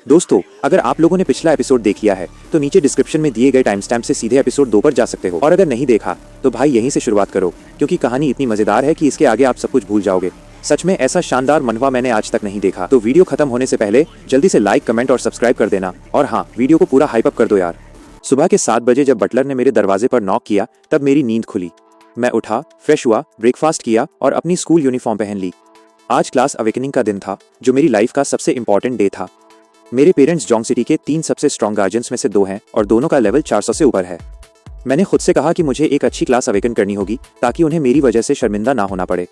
दोस्तों, अगर आप लोगों ने पिछला एपिसोड देख लिया है तो नीचे डिस्क्रिप्शन में दिए गए टाइम स्टैम्प से सीधे एपिसोड 2 पर जा सकते हो, और अगर नहीं देखा तो भाई यहीं से शुरुआत करो, क्योंकि कहानी इतनी मजेदार है कि इसके आगे आप सब कुछ भूल जाओगे। सच में ऐसा शानदार मनवा मैंने आज तक नहीं देखा। तो वीडियो खत्म होने से पहले जल्दी से लाइक, कमेंट और सब्सक्राइब कर देना, और हाँ, वीडियो को पूरा हाइप अप कर दो यार। सुबह के 7 बजे जब बटलर ने मेरे दरवाजे पर नॉक किया तब मेरी नींद खुली। मैं उठा, फ्रेश हुआ, ब्रेकफास्ट किया और अपनी स्कूल यूनिफॉर्म पहन ली। आज क्लास अवेकनिंग का दिन था, जो मेरी लाइफ का सबसे इंपॉर्टेंट डे था। मेरे पेरेंट्स जोंग सिटी के 3 सबसे स्ट्रॉन्ग गार्जियंस में से 2 हैं और दोनों का लेवल 400 से ऊपर है। मैंने खुद से कहा कि मुझे एक अच्छी क्लास अवेकन करनी होगी ताकि उन्हें मेरी वजह से शर्मिंदा ना होना पड़े।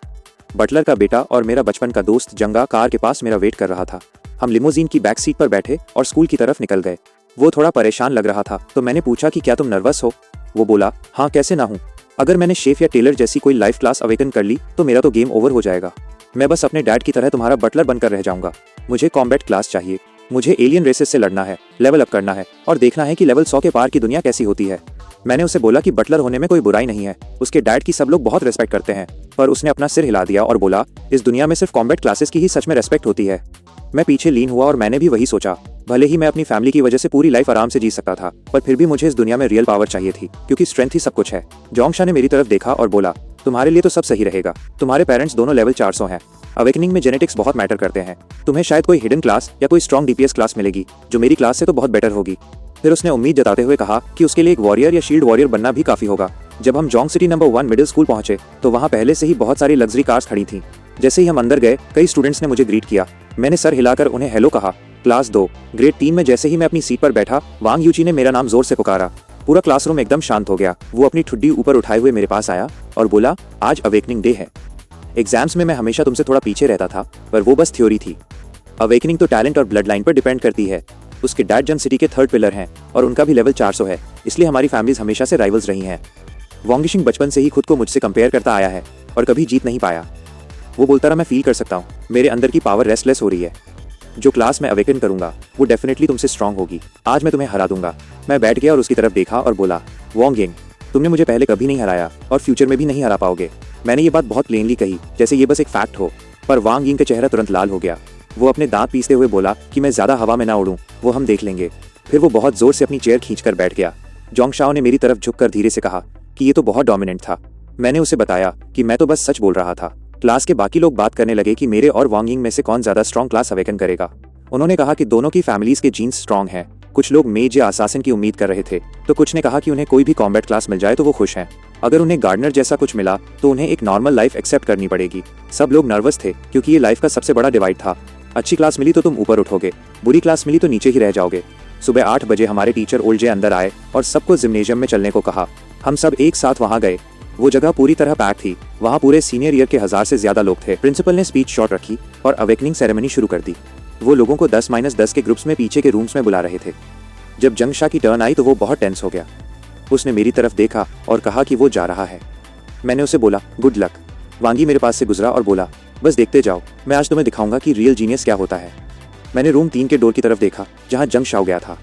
बटलर का बेटा और मेरा बचपन का दोस्त जंगा कार के पास मेरा वेट कर रहा था। हम लिमोजीन की बैक सीट पर बैठे और स्कूल की तरफ निकल गए। वो थोड़ा परेशान लग रहा था, तो मैंने पूछा कि क्या तुम नर्वस हो? वो बोला, हाँ, कैसे ना हूँ। अगर मैंने शेफ या टेलर जैसी कोई लाइफ क्लास अवेकन कर ली तो मेरा तो गेम ओवर हो जाएगा। मैं बस अपने डैड की तरह तुम्हारा बटलर बनकर रह जाऊंगा। मुझे कॉम्बैट क्लास चाहिए। मुझे एलियन रेसेस से लड़ना है, लेवल अप करना है और देखना है कि लेवल 100 के पार की दुनिया कैसी होती है। मैंने उसे बोला कि बटलर होने में कोई बुराई नहीं है। उसके डैड की सब लोग बहुत रेस्पेक्ट करते हैं, पर उसने अपना सिर हिला दिया और बोला, इस दुनिया में सिर्फ कॉम्बैट क्लासेस की ही सच में रेस्पेक्ट होती है। मैं पीछे लीन हुआ और मैंने भी वही सोचा। भले ही मैं अपनी फैमिली की वजह से पूरी लाइफ आराम से जी सकता था, पर फिर भी मुझे इस दुनिया में रियल पावर चाहिए थी, क्योंकि स्ट्रेंथ ही सब कुछ है। जोंगशा ने मेरी तरफ देखा और बोला, तुम्हारे लिए तो सब सही रहेगा। तुम्हारे पेरेंट्स दोनों लेवल 400 हैं। अवेकनिंग में जेनेटिक्स बहुत मैटर करते हैं। तुम्हें शायद कोई हिडन क्लास या कोई स्ट्रॉन्ग डीपीएस क्लास मिलेगी जो मेरी क्लास से तो बहुत बेटर होगी। फिर उसने उम्मीद जताते हुए कहा कि उसके लिए एक वॉरियर या शील्ड वॉरियर बनना भी काफी होगा। जब हम Jong city number 1 middle school पहुंचे तो वहां पहले से ही बहुत सारी लग्जरी कार्स खड़ी थीं। जैसे ही हम अंदर गए, कई स्टूडेंट्स ने मुझे ग्रीट किया। मैंने सर हिलाकर उन्हें हेलो कहा। क्लास 2 ग्रेड 3 में जैसे ही मैं अपनी सीट पर बैठा, वांग यूची ने मेरा नाम जोर से पुकारा। पूरा क्लासरूम एकदम शांत हो गया। वो अपनी ठुड्डी ऊपर उठाए हुए मेरे पास आया और बोला, आज अवेकनिंग डे है। एग्जाम्स में मैं हमेशा तुमसे थोड़ा पीछे रहता था, पर वो बस थ्योरी थी। अवेकनिंग तो टैलेंट और ब्लड लाइन पर डिपेंड करती है। उसके डैड जन सिटी के 3rd पिलर हैं और उनका भी लेवल 400 है, इसलिए हमारी फैमिलीज हमेशा से राइवल्स रही हैं। वोंगिशिंग बचपन से ही खुद को मुझसे कंपेयर करता आया है और कभी जीत नहीं पाया। वो बोलता रहा, मैं फील कर सकता हूँ, मेरे अंदर की पावर रेस्टलेस हो रही है। जो क्लास मैं अवेकन करूंगा वो डेफिनेटली तुमसे स्ट्रांग होगी। आज मैं तुम्हें हरा दूंगा। मैं बैठ गया और उसकी तरफ देखा और बोला, वोंगिंग, तुमने मुझे पहले कभी नहीं हराया और फ्यूचर में भी नहीं हरा पाओगे। मैंने ये बात बहुत प्लेनली कही, जैसे ये बस एक फैक्ट हो, पर वांग यिंग का चेहरा तुरंत लाल हो गया। वो अपने दांत पीसते हुए बोला कि मैं ज्यादा हवा में ना उड़ूं, वो हम देख लेंगे। फिर वो बहुत जोर से अपनी चेयर खींचकर बैठ गया। जोंगशाओ ने मेरी तरफ झुककर धीरे से कहा कि ये तो बहुत डोमिनेंट था। मैंने उसे बताया कि मैं तो बस सच बोल रहा था। क्लास के बाकी लोग बात करने लगे कि मेरे और वांग यिंग में से कौन ज्यादा स्ट्रॉन्ग क्लास अवेकन करेगा। उन्होंने कहा कि दोनों की फैमिलीज के जीन्स स्ट्रॉन्ग हैं। कुछ लोग मेज या असासिन की उम्मीद कर रहे थे, तो कुछ ने कहा कि उन्हें कोई भी कॉम्बैट क्लास मिल जाए तो वो खुश हैं। अगर उन्हें गार्डनर जैसा कुछ मिला तो उन्हें एक नॉर्मल लाइफ एक्सेप्ट करनी पड़ेगी। सब लोग नर्वस थे क्योंकि ये लाइफ का सबसे बड़ा डिवाइड था। अच्छी क्लास मिली तो तुम ऊपर उठोगे, बुरी क्लास मिली तो नीचे ही रह जाओगे। सुबह 8 बजे हमारे टीचर ओल्जे अंदर आए और सबको जिम्नेजियम में चलने को कहा। हम सब एक साथ वहां गए। वो जगह पूरी तरह पैक थी। वहां पूरे सीनियर ईयर के 1000 से ज्यादा लोग थे। प्रिंसिपल ने स्पीच शॉर्ट रखी और अवेकनिंग सेरेमनी शुरू कर दी। वो लोगों को 10-10 के ग्रुप्स में पीछे के रूम्स में बुला रहे थे। जब जंगशा की टर्न आई तो वो बहुत टेंस हो गया। उसने मेरी तरफ देखा और कहा कि वो जा रहा है। मैंने उसे बोला, गुड लक। वांगी मेरे पास से गुजरा और बोला, बस देखते जाओ, मैं आज तुम्हें दिखाऊंगा कि रियल जीनियस क्या होता है। मैंने रूम 3 के डोर की तरफ देखा जहां जंगशाओ गया था।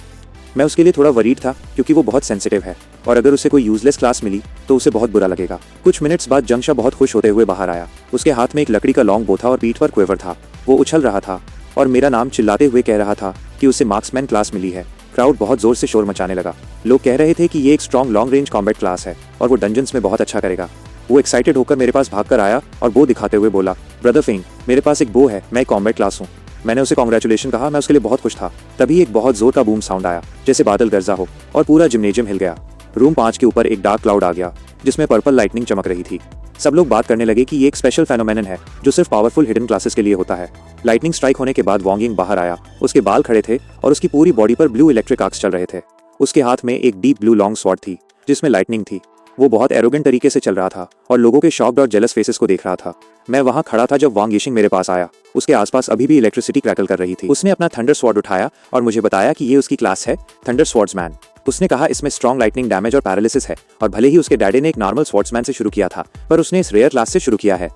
मैं उसके लिए थोड़ा वरीड था क्योंकि वो बहुत सेंसिटिव है और अगर उसे कोई यूजलेस क्लास मिली तो उसे बहुत बुरा लगेगा। कुछ मिनट्स बाद जंगशा बहुत खुश होते हुए बाहर आया। उसके हाथ में एक लकड़ी का लॉन्ग बो था और पीठ पर क्वेवर था। वो उछल रहा था और मेरा नाम चिल्लाते हुए कह रहा था कि उसे मार्क्समैन क्लास मिली है। क्राउड बहुत जोर से शोर मचाने लगा। लोग कह रहे थे कि ये एक strong long range combat class है और वो डंजन्स में बहुत अच्छा करेगा। वो एक्साइटेड होकर मेरे पास भागकर आया और बो दिखाते हुए बोला, ब्रदर फिंग, मेरे पास एक बो है, मैं एक कॉम्बैट क्लास हूँ। मैंने उसे कॉन्ग्रेचुलेशन कहा। मैं उसके लिए बहुत खुश था। तभी एक बहुत जोर का बूम साउंड आया, जैसे बादल गरजा हो, और पूरा जिम्नेजियम हिल गया। रूम 5 के ऊपर एक डार्क क्लाउड आ गया जिसमें पर्पल लाइटनिंग चमक रही थी। सब लोग बात करने लगे कि ये एक स्पेशल फेनोमेनन है जो सिर्फ पावरफुल हिडन क्लासेस के लिए होता है। लाइटनिंग स्ट्राइक होने के बाद वांग यिंग बाहर आया। उसके बाल खड़े थे और उसकी पूरी बॉडी पर ब्लू इलेक्ट्रिक आर्क्स चल रहे थे। उसके हाथ में एक डीप ब्लू लॉन्ग स्वॉर्ड थी जिसमें लाइटनिंग थी। वो बहुत एरोगेंट तरीके से चल रहा था और लोगों के शॉक्ड और जेलस फेसेस को देख रहा था। मैं वहां खड़ा था जब वांग यिशिंग मेरे पास आया। उसके आसपास अभी भी इलेक्ट्रिसिटी क्रैकल कर रही थी। उसने अपना थंडर स्वॉर्ड उठाया और मुझे बताया कि ये उसकी क्लास है, थंडर स्वॉर्ड्समैन। उसने कहा इसमें स्ट्रॉन्ग लाइटनिंग डैमेज और पैरालिसिस है, और भले ही उसके डैडी ने एक नॉर्मल स्वॉर्ड्समैन से शुरू किया था, पर उसने इस रेयर क्लास से शुरू किया है।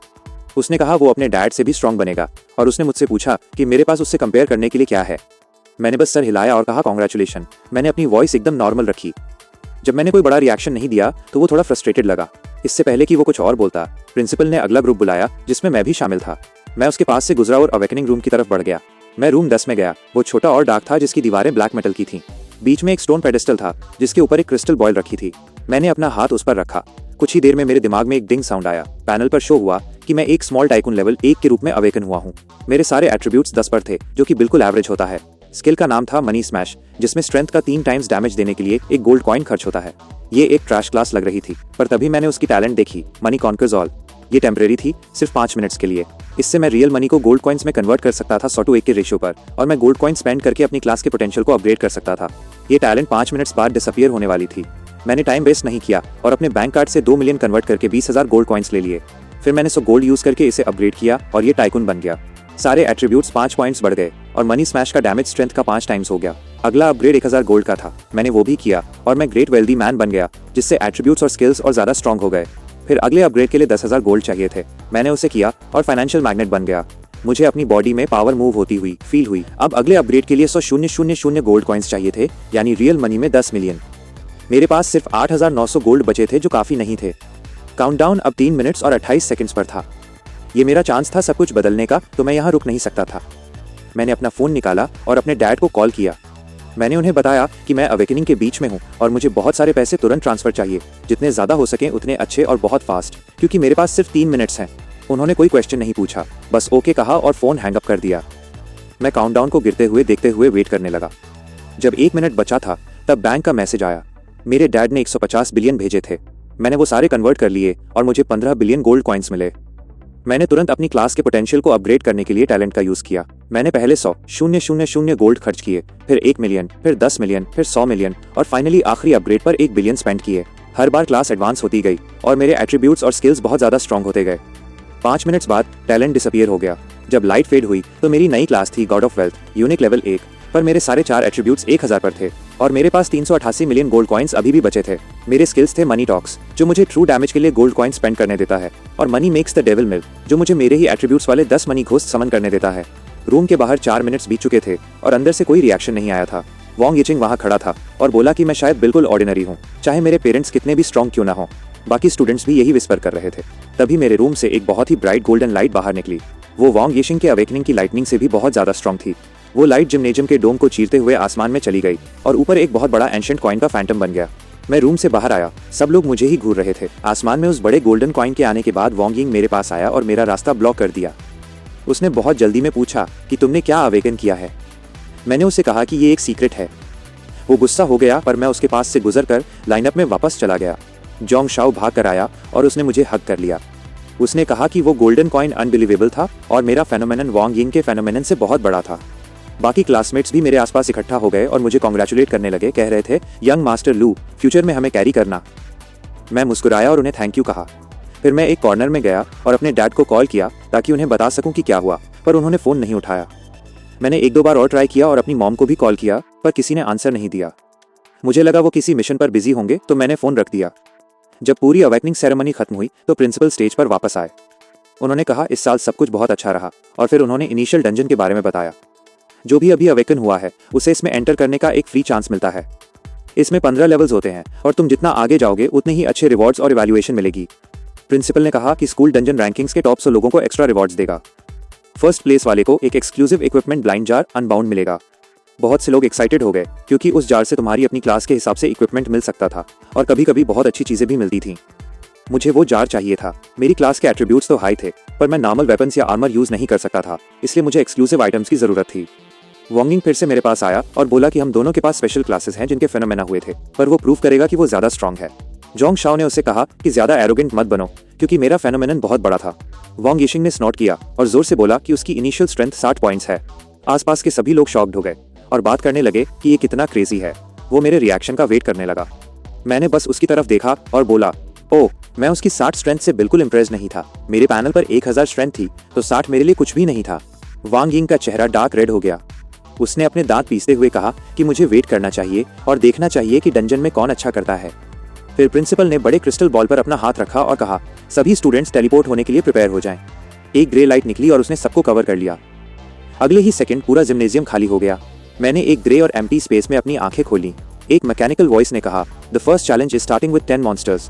उसने कहा वो अपने डैड से भी स्ट्रॉन्ग बनेगा, और उसने मुझसे पूछा कि मेरे पास उससे कंपेयर करने के लिए क्या है। मैंने बस सर हिलाया और कहा कॉन्ग्रेचुलेशन। मैंने अपनी वॉइस एकदम नॉर्मल रखी। जब मैंने कोई बड़ा रिएक्शन नहीं दिया तो वो थोड़ा फ्रस्ट्रेटेड लगा। इससे पहले कि वो कुछ और बोलता, प्रिंसिपल ने अगला ग्रुप बुलाया जिसमें मैं भी शामिल था। मैं उसके पास से गुजरा और अवेकनिंग रूम की तरफ बढ़ गया। मैं रूम 10 में गया। वो छोटा और डार्क था, जिसकी दीवारें ब्लैक मेटल की थीं। बीच में एक स्टोन पेडेस्टल था जिसके ऊपर एक क्रिस्टल बॉल रखी थी। मैंने अपना हाथ उस पर रखा। कुछ ही देर में मेरे दिमाग में एक डिंग साउंड आया। पैनल पर शो हुआ कि मैं एक स्मॉल टाइकून लेवल 1 के रूप में अवेकन हुआ हूँ। मेरे सारे एट्रीब्यूट्स 10 पर थे, जो कि बिल्कुल एवरेज होता है। स्किल का नाम था मनी स्मैश, जिसमें स्ट्रेंथ का 3 टाइम्स डैमेज देने के लिए एक गोल्ड कॉइन खर्च होता है। ये एक ट्रैश क्लास लग रही थी, पर तभी मैंने उसकी टैलेंट देखी, मनी कॉन्कर्स ऑल। ये टेम्परेरी थी, सिर्फ 5 मिनट्स के लिए। इससे मैं रियल मनी को गोल्ड कॉइन्स में कन्वर्ट कर सकता था 100 to 1 के रेशियो पर, और मैं गोल्ड कॉइन स्पेंड करके अपनी क्लास के पोटेंशियल को अपग्रेड कर सकता था। ये टैलेंट 5 मिनट्स बाद डिसअपियर होने वाली थी। मैंने टाइम वेस्ट नहीं किया और अपने बैंक कार्ड से 2 मिलियन कन्वर्ट करके 20,000 गोल्ड कॉइन्स ले लिए। फिर मैंने 100 गोल्ड यूज करके इसे अपग्रेड किया और ये टाइकून बन गया। सारे एट्रीब्यूट्स 5 पॉइंट्स बढ़ गए और मनी स्मैश का डैमेज स्ट्रेंथ का 5 टाइम्स हो गया। अगला अपग्रेड 1000 गोल्ड का था। मैंने वो भी किया और मैं ग्रेट वेल्दी मैन बन गया, जिससे एट्रीब्यूट्स और स्किल्स और ज्यादा स्ट्रॉन्ग हो गए। फिर अगले अपग्रेड के लिए 10,000 गोल्ड चाहिए थे। मैंने उसे किया और फाइनेंशियल मैग्नेट बन गया। मुझे अपनी बॉडी में पावर मूव होती हुई फील हुई। अब अगले अपग्रेड के लिए 100,000 गोल्ड कॉइन्स चाहिए थे, यानी रियल मनी में 10 मिलियन। मेरे पास सिर्फ 8,900 गोल्ड बचे थे, जो काफी नहीं थे। काउंटडाउन अब 3 मिनट्स और 28 सेकंड्स पर था। ये मेरा चांस था सब कुछ बदलने का, तो मैं यहाँ रुक नहीं सकता था। मैंने अपना फोन निकाला और अपने डैड को कॉल किया। मैंने उन्हें बताया कि मैं अवेकनिंग के बीच में हूँ और मुझे बहुत सारे पैसे तुरंत ट्रांसफर चाहिए, जितने ज्यादा हो सके उतने अच्छे और बहुत फास्ट, क्योंकि मेरे पास सिर्फ 3 मिनट्स हैं। उन्होंने कोई क्वेश्चन नहीं पूछा, बस ओके कहा और फोन हैंग अप कर दिया। मैं काउंटडाउन को गिरते हुए देखते हुए वेट करने लगा। जब 1 मिनट बचा था, तब बैंक का मैसेज आया। मेरे डैड ने 150 बिलियन भेजे थे। मैंने वो सारे कन्वर्ट कर लिए और मुझे 15 बिलियन गोल्ड कॉइन्स मिले। मैंने तुरंत अपनी क्लास के पोटेंशियल को अपग्रेड करने के लिए टैलेंट का यूज किया। मैंने पहले 100,000 गोल्ड खर्च किए, फिर 1 मिलियन, फिर 10 मिलियन, फिर 100 मिलियन और फाइनली आखिरी अपग्रेड पर 1 बिलियन स्पेंड किए। हर बार क्लास एडवांस होती गई और मेरे एट्रीब्यूट्स और स्किल्स बहुत ज्यादा स्ट्रॉन्ग होते गए। 5 मिनट्स बाद टैलेंट डिसअपियर हो गया। जब लाइट फेड हुई तो मेरी नई क्लास थी God of wealth, unique level 1, पर मेरे सारे 4 एट्रीब्यूट्स 1000 पर थे और मेरे पास 388 मिलियन गोल्ड कॉइन्स अभी भी बचे थे। मेरे स्किल्स थे मनी टॉक्स, जो मुझे ट्रू डैमेज के लिए गोल्ड कॉइन स्पेंड करने देता है, और मनी मेक्स द डेविल मिल, जो मुझे मेरे ही एट्रीब्यूट्स वाले 10 मनी घोस्ट समन करने देता है। रूम के बाहर 4 मिनट्स बीत चुके थे और अंदर से कोई रिएक्शन नहीं आया था। वॉन्ग यिचिंग वहाँ खड़ा था और बोला कि मैं शायद बिल्कुल ऑर्डिनरी हूँ, चाहे मेरे पेरेंट्स कितने भी स्ट्रॉन्ग क्यों ना हो। बाकी स्टूडेंट्स भी यही विस्पर कर रहे थे। तभी मेरे रूम से एक बहुत ही ब्राइट गोल्डन लाइट बाहर निकली। वो वॉन्ग यिचिंग के अवेकनिंग की लाइटनिंग से भी बहुत ज्यादा स्ट्रॉन्ग थी। वो लाइट जिम्नेजियम के डोम को चीरते हुए आसमान में चली गई और ऊपर एक बहुत बड़ा एंशिएंट कॉइन का फैंटम बन गया। मैं रूम से बाहर आया, सब लोग मुझे ही घूर रहे थे। आसमान में उस बड़े गोल्डन कॉइन के आने के बाद वॉन्ग यिंग मेरे पास आया और मेरा रास्ता ब्लॉक कर दिया। उसने बहुत जल्दी में पूछा कि तुमने क्या अवेकन किया है। मैंने उसे कहा कि ये एक सीक्रेट है। वो गुस्सा हो गया, पर मैं उसके पास से गुजरकर लाइनअप में वापस चला गया। जोंग शाओ भाग कर आया और उसने मुझे हग कर लिया। उसने कहा कि वो गोल्डन कॉइन अनबिलीवेबल था और मेरा फेनोमेनन वॉन्ग यिंग के फेनोमेनन से बहुत बड़ा था। बाकी क्लासमेट्स भी मेरे आसपास इकट्ठा हो गए और मुझे कॉन्ग्रेचुलेट करने लगे। कह रहे थे, यंग मास्टर लू, फ्यूचर में हमें कैरी करना। मैं मुस्कुराया और उन्हें थैंक यू कहा। फिर मैं एक कॉर्नर में गया और अपने डैड को कॉल किया ताकि उन्हें बता सकूं कि क्या हुआ, पर उन्होंने फ़ोन नहीं उठाया। मैंने 1-2 बार और ट्राई किया और अपनी मॉम को भी कॉल किया, पर किसी ने आंसर नहीं दिया। मुझे लगा वो किसी मिशन पर बिजी होंगे, तो मैंने फ़ोन रख दिया। जब पूरी अवेकनिंग सेरेमनी खत्म हुई तो प्रिंसिपल स्टेज पर वापस आए। उन्होंने कहा, इस साल सब कुछ बहुत अच्छा रहा, और फिर उन्होंने इनिशियल डंजन के बारे में बताया। जो भी अभी अवेकन हुआ है उसे इसमें एंटर करने का एक फ्री चांस मिलता है। इसमें 15 लेवल्स होते हैं और तुम जितना आगे जाओगे उतने ही अच्छे रिवॉर्ड्स और इवैल्यूएशन मिलेगी। प्रिंसिपल ने कहा कि स्कूल डंजन रैंकिंग्स के टॉप 100 लोगों को एक्स्ट्रा रिवॉर्ड्स देगा। फर्स्ट प्लेस वाले को एक exclusive equipment blind jar unbound मिलेगा। बहुत से लोग एक्साइटेड हो गए क्योंकि उस जार से तुम्हारी अपनी क्लास के हिसाब से इक्विपमेंट मिल सकता था और कभी कभी बहुत अच्छी चीजें भी मिलती थीं। मुझे वो जार चाहिए था। मेरी क्लास के एट्रीब्यूट्स तो हाई थे, पर मैं नॉर्मल वेपन्स या आर्मर यूज नहीं कर सकता था, इसलिए मुझे एक्सक्लूसिव आइटम्स की जरूरत थी। वॉन्ग यिंग फिर से मेरे पास आया और बोला कि हम दोनों के पास स्पेशल क्लासेस हैं जिनके फेनोमेना हुए थे, पर वो प्रूव करेगा कि वो ज्यादा स्ट्रॉन्ग है। जोंग शाओ ने उसे कहा कि ज्यादा एरोगेंट मत बनो, क्योंकि मेरा फेनोमेनन बहुत बड़ा था। वॉन्ग यिशिंग ने स्नॉट किया और जोर से बोला कि उसकी इनिशियल स्ट्रेंथ 60 पॉइंट्स है। आसपास के सभी लोग शॉक्ड हो गए और बात करने लगे कि ये कितना क्रेजी है। वो मेरे रिएक्शन का वेट करने लगा। मैंने बस उसकी तरफ देखा और बोला, ओह, मैं उसकी 60 स्ट्रेंथ से बिल्कुल इम्प्रेस नहीं था। मेरे पैनल पर 1000 स्ट्रेंथ थी, तो 60 मेरे लिए कुछ भी नहीं था। वॉन्ग यिंग का चेहरा डार्क रेड हो गया। उसने अपने दांत पीसते हुए कहा कि मुझे वेट करना चाहिए और देखना चाहिए कि डंजन में कौन अच्छा करता है। फिर प्रिंसिपल ने बड़े क्रिस्टल बॉल पर अपना हाथ रखा और कहा, सभी स्टूडेंट्स टेलीपोर्ट होने के लिए प्रिपेयर हो जाएं। एक ग्रे लाइट निकली और उसने सबको कवर कर लिया। अगले ही सेकंड पूरा जिम्नेजियम खाली हो गया। मैंने एक ग्रे और एम्प्टी स्पेस में अपनी आंखें खोली। एक मैकेनिकल वॉइस ने कहा, the first challenge is starting with 10 monsters.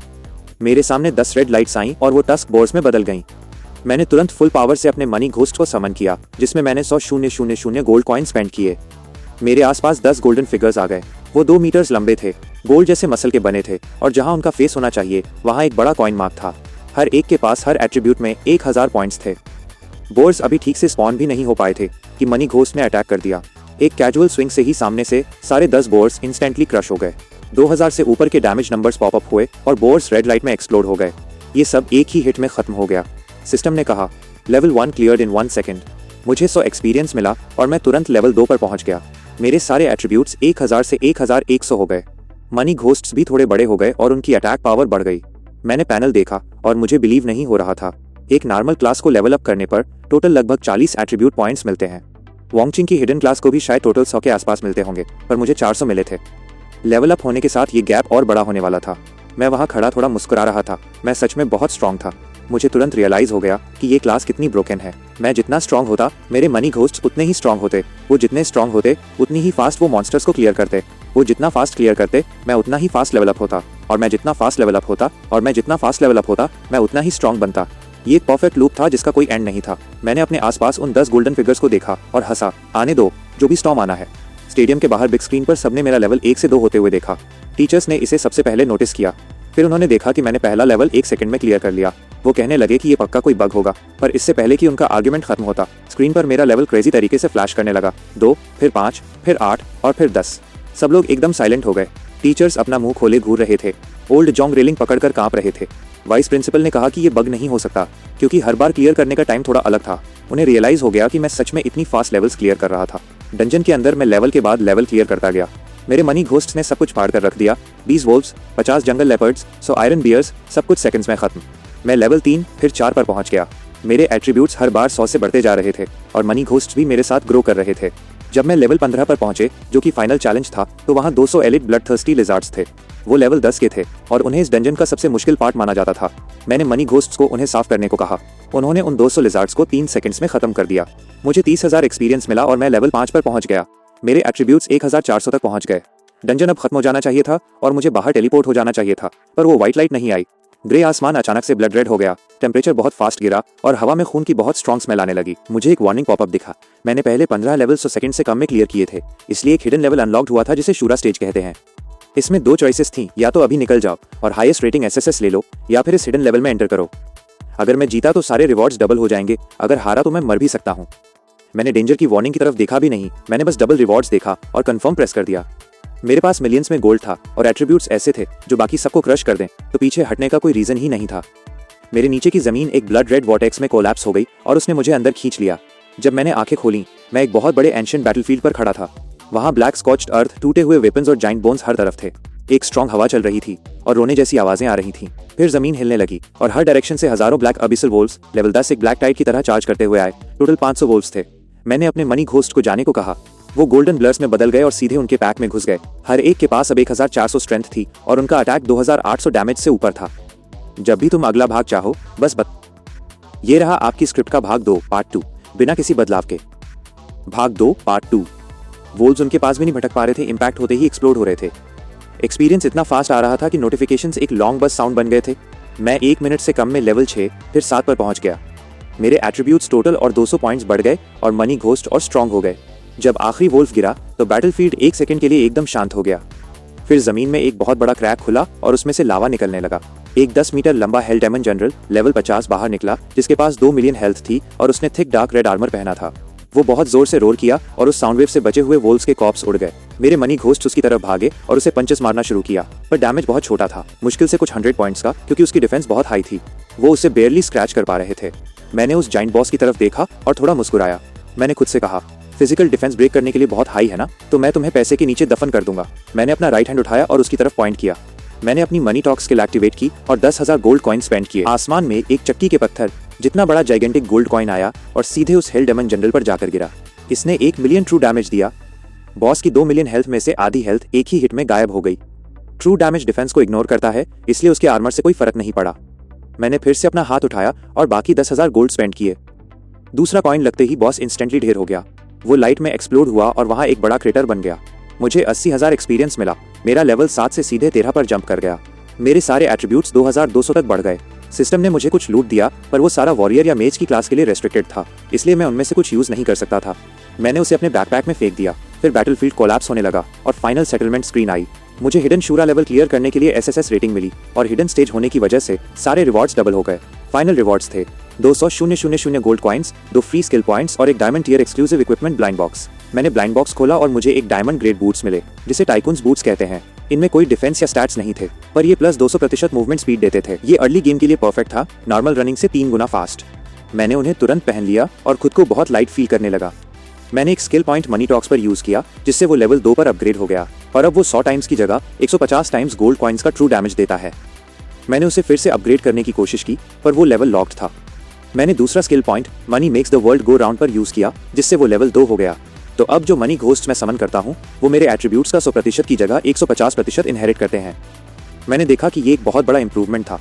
मेरे सामने 10 रेड लाइट्स आईं और वो टस्क बोर्स में बदल गईं। मैंने तुरंत फुल पावर से अपने मनी घोस्ट को समन किया, जिसमें मैंने 100,000 गोल्ड कॉइन स्पेंड किए। मेरे आसपास 10 गोल्डन फिगर्स आ गए। वो 2 मीटर्स लंबे थे, गोल्ड जैसे मसल के बने थे, और जहां उनका फेस होना चाहिए वहां एक बड़ा कॉइन मार्क था। हर एक के पास हर एट्रीब्यूट में 1000 पॉइंट्स थे। बोर्स अभी ठीक से स्पॉन भी नहीं हो पाए थे कि मनी घोस्ट ने अटैक कर दिया। एक कैजुअल स्विंग से ही सामने से सारे 10 बोर्स इंस्टेंटली क्रश हो गए। 2000 से ऊपर के डैमेज नंबर्स पॉपअप हुए और बोर्स रेड लाइट में एक्सप्लोड हो गए। ये सब एक ही हिट में खत्म हो गया। सिस्टम ने कहा, लेवल 1 क्लियर्ड इन 1 सेकेंड। मुझे 100 एक्सपीरियंस मिला और मैं तुरंत लेवल 2 पर पहुंच गया। मेरे सारे एट्रीब्यूट्स 1000 से 1100 हो गए। मनी घोस्ट्स भी थोड़े बड़े हो गए और उनकी अटैक पावर बढ़ गई। मैंने पैनल देखा और मुझे बिलीव नहीं हो रहा था। एक नॉर्मल क्लास को लेवल अप करने पर टोटल लगभग 40 एट्रीब्यूट पॉइंट्स मिलते हैं। वॉन्गचिंग की हिडन क्लास को भी शायद टोटल 100 के आसपास मिलते होंगे, पर मुझे 400 मिले थे। लेवल अप होने के साथ ये गैप और बड़ा होने वाला था। मैं वहाँ खड़ा थोड़ा मुस्कुरा रहा था। मैं सच में बहुत स्ट्रांग था। मुझे तुरंत रियलाइज हो गया कि ये क्लास कितनी ब्रोकन है। मैं जितना स्ट्रांग होता, मेरे मनी घोस्ट्स उतने ही स्ट्रांग होते। वो जितने स्ट्रांग होते, उतनी ही फास्ट वो मॉन्स्टर्स को क्लियर करते। वो जितना फास्ट क्लियर करते, मैं उतना ही फास्ट लेवल अप होता, और मैं जितना फास्ट लेवल अप होता, और मैं जितना फास्ट लेवल अप होता, मैं उतना ही स्ट्रांग बनता। ये एक परफेक्ट लूप था जिसका कोई एंड नहीं था। मैंने अपने आसपास उन 10 गोल्डन फिगर्स को देखा और हंसा। आने दो, जो भी स्टॉर्म आना है। स्टेडियम के बाहर बिग स्क्रीन पर सबने मेरा लेवल 1 से 2 होते हुए देखा। टीचर्स ने इसे सबसे पहले नोटिस किया। फिर उन्होंने देखा कि मैंने पहला लेवल 1 सेकंड में क्लियर कर लिया। वो कहने लगे कि ये पक्का कोई बग होगा, पर इससे पहले कि उनका आर्ग्यूमेंट खत्म होता, स्क्रीन पर मेरा लेवल क्रेजी तरीके से फ्लैश करने लगा। 2, फिर 5, फिर 8 और फिर 10। सब लोग एकदम साइलेंट हो गए। टीचर्स अपना मुंह खोले घूर रहे थे। ओल्ड जॉन्ग रेलिंग पकड़कर कांप रहे थे। वाइस प्रिंसिपल ने कहा कि ये बग नहीं हो सकता, क्योंकि हर बार क्लियर करने का टाइम थोड़ा अलग था। उन्हें रियलाइज हो गया कि मैं सच में इतनी फास्ट लेवल्स क्लियर कर रहा था। डंजन के अंदर मैं लेवल के बाद लेवल क्लियर करता गया। मेरे मनी घोस्ट ने सब कुछ फाड़ कर रख दिया। 20 वोल्व्स, 50 जंगल लेपर्ड्स, 100 आयरन बियर्स, सब कुछ सेकंड्स में खत्म। मैं लेवल 3 फिर 4 पर पहुंच गया। मेरे एट्रीब्यूट्स हर बार 100 से बढ़ते जा रहे थे और मनी घोस्ट भी मेरे साथ ग्रो कर रहे थे। जब मैं लेवल 15 पर पहुंचे, जो कि फाइनल चैलेंज था, तो वहां 200 एलिट ब्लडथर्स्टी लिजार्ड्स थे। वो लेवल 10 के थे और उन्हें इस डंजन का सबसे मुश्किल पार्ट माना जाता था। मैंने मनी घोस्ट्स को उन्हें साफ करने को कहा। उन्होंने उन 200 लिजार्ड्स को 3 सेकंड्स में खत्म कर दिया। मुझे 30,000 एक्सपीरियंस मिला और मैं लेवल 5 पर पहुंच गया। मेरे एट्रीब्यूट्स 1400 तक पहुंच गए। डंजन अब खत्म हो जाना चाहिए था और मुझे बाहर टेलीपोर्ट हो जाना चाहिए था, पर वो व्हाइट लाइट नहीं आई। ग्रे आसमान अचानक से ब्लड रेड हो गया। टेम्परेचर बहुत फास्ट गिरा और हवा में खून की बहुत स्ट्रॉन्ग स्मेल आने लगी। मुझे एक वार्निंग पॉपअप दिखा। मैंने पहले 15 लेवल 100 सेकंड से कम में क्लियर किए थे, इसलिए एक हिडन लेवल अनलॉक्ड हुआ था जिसे शूरा स्टेज कहते हैं। इसमें 2 चॉइसेस थी, या तो अभी निकल जाओ और हाईएस्ट रेटिंग एसएसएस ले लो, या फिर इस हिडन लेवल में एंटर करो। अगर मैं जीता तो सारे रिवॉर्ड्स डबल हो जाएंगे, अगर हारा तो मैं मर भी सकता हूँ। मैंने डेंजर की वार्निंग की तरफ देखा भी नहीं। मैंने बस डबल रिवॉर्ड्स देखा और कंफर्म प्रेस कर दिया। मेरे पास मिलियंस में गोल्ड था और एट्रीब्यूट्स ऐसे थे जो बाकी सबको क्रश कर दें, तो पीछे हटने का कोई रीजन ही नहीं था। मेरे नीचे की जमीन एक ब्लड रेड वॉर्टेक्स में कोलैप्स हो गई और उसने मुझे अंदर खींच लिया। जब मैंने आंखें खोली, मैं एक बहुत बड़े एंशिएंट बैटलफील्ड पर खड़ा था। वहां ब्लैक स्कॉच्ड अर्थ, टूटे हुए वेपन्स और जाइंट बोन्स हर तरफ थे। एक स्ट्रॉन्ग हवा चल रही थी और रोने जैसी आवाजें आ रही थीं। फिर जमीन हिलने लगी और हर डायरेक्शन से हजारों ब्लैक अबिसल वोल्व्स लेवल 10 एक ब्लैक टाइड की तरह चार्ज करते हुए आए। टोटल 500 वोल्व्स थे। मैंने अपने मनी घोस्ट को जाने को कहा। वो गोल्डन ब्लर्स में बदल गए और सीधे उनके पैक में घुस गए। हर एक के पास अब 1400 स्ट्रेंथ थी और उनका अटैक 2800 डैमेज से ऊपर था। जब भी तुम अगला भाग चाहो बस ये रहा आपकी स्क्रिप्ट का भाग 2 पार्ट 2, बिना किसी बदलाव के। भाग 2 पार्ट 2। वोल्व्स उनके पास भी नहीं भटक पा रहे थे, इंपैक्ट होते ही एक्सप्लोड हो रहे थे। एक्सपीरियंस इतना फास्ट आ रहा था कि नोटिफिकेशंस एक लॉन्ग बस साउंड बन गए थे। मैं 1 मिनट से कम में लेवल 6 फिर 7 पर पहुंच गया। मेरे एट्रीब्यूट्स टोटल और 200 पॉइंट्स बढ़ गए और मनी घोस्ट और स्ट्रांग हो गए। जब आखिरी वोल्फ गिरा तो बैटलफील्ड 1 सेकंड के लिए एकदम शांत हो गया। फिर जमीन में एक बहुत बड़ा क्रैक खुला और उसमें से लावा निकलने लगा। एक 10 मीटर लंबा हेल डेमन जनरल लेवल 50 बाहर निकला, जिसके पास 2 मिलियन हेल्थ थी और उसने थिक डार्क रेड आर्मर पहना था। वो बहुत जोर से रोर किया और उस साउंड वेव से बचे हुए वोल्व्स के कॉप्स उड़ गए। मेरे मनी घोस्ट उसकी तरफ भागे और उसे पंचेस मारना शुरू किया, पर डैमेज बहुत छोटा था, मुश्किल से कुछ 100 पॉइंट्स का, क्योंकि उसकी डिफेंस बहुत हाई थी। वो उसे बेयरली स्क्रैच कर पा रहे थे। मैंने उस जाइंट बॉस की तरफ देखा और थोड़ा मुस्कुराया। मैंने खुद से कहा, फिजिकल डिफेंस ब्रेक करने के लिए बहुत हाई है ना, तो मैं तुम्हें पैसे के नीचे दफन कर दूंगा। मैंने अपना राइट हैंड उठाया और उसकी तरफ पॉइंट किया। मैंने अपनी मनी टॉक स्किल एक्टिवेट की और 10,000 गोल्ड कॉइन स्पेंड किए। आसमान में एक चक्की के पत्थर जितना बड़ा जाइगेंटिक गोल्ड कॉइन आया और सीधे उस हेल डेमन जनरल पर जाकर गिरा। इसने 1 मिलियन ट्रू डैमेज दिया। बॉस की 2 मिलियन हेल्थ में से आधी हेल्थ एक ही हिट में गायब हो गई। ट्रू डैमेज डिफेंस को इग्नोर करता है, इसलिए उसके आर्मर से कोई फर्क नहीं पड़ा। मैंने फिर से अपना हाथ उठाया और बाकी 10,000 गोल्ड स्पेंड किए। दूसरा कॉइन लगते ही बॉस इंस्टेंटली ढेर हो गया। वो लाइट में एक्सप्लोड हुआ और वहां एक बड़ा क्रेटर बन गया। मुझे 80,000 एक्सपीरियंस मिला। मेरा लेवल 7 से सीधे 13 पर जंप कर गया। मेरे सारे एट्रीब्यूट्स 2200 तक बढ़ गए। सिस्टम ने मुझे कुछ लूट दिया, पर वो सारा वॉरियर या मेज की क्लास के लिए रेस्ट्रिक्टेड था, इसलिए मैं उनमें से कुछ यूज नहीं कर सकता था। मैंने उसे अपने बैकपैक में फेंक दिया। फिर बैटलफील्ड कोलैप्स होने लगा और फाइनल सेटलमेंट स्क्रीन आई। मुझे हिडन शूरा लेवल क्लियर करने के लिए एसएसएस रेटिंग मिली और हिडन स्टेज होने की वजह से सारे रिवॉर्ड्स डबल हो गए। फाइनल रिवॉर्ड्स थे 200,000 gold coins, 2 free skill points और एक diamond tier exclusive equipment blind box. मैंने ब्लाइंड बॉक्स खोला और मुझे एक डायमंड ग्रेड बूट्स मिले, जिसे टाइकून्स बूट्स कहते हैं। इनमें कोई डिफेंस या स्टैट्स नहीं थे, पर ये प्लस 200% मूवमेंट स्पीड देते थे। ये अर्ली गेम के लिए परफेक्ट था, नॉर्मल रनिंग से 3 गुना फास्ट। मैंने उन्हें तुरंत पहन लिया और खुद को बहुत लाइट फील करने लगा। मैंने एक स्किल पॉइंट मनी टॉक्स पर यूज किया, जिससे वो लेवल 2 पर अपग्रेड हो गया और अब वो 100 टाइम्स की जगह 150 टाइम्स गोल्ड कॉइन्स का ट्रू डैमेज देता है। मैंने उसे फिर से अपग्रेड करने की कोशिश की, पर वो लेवल लॉक्ड था। मैंने दूसरा skill point money makes the world go round पर यूज किया, जिससे वो लेवल 2 हो गया। तो अब जो मनी घोस्ट मैं समन करता हूँ, वो मेरे एट्रीब्यूट्स का 100% की जगह 150% इनहेरिट करते हैं। मैंने देखा कि ये एक बहुत बड़ा इंप्रूवमेंट था।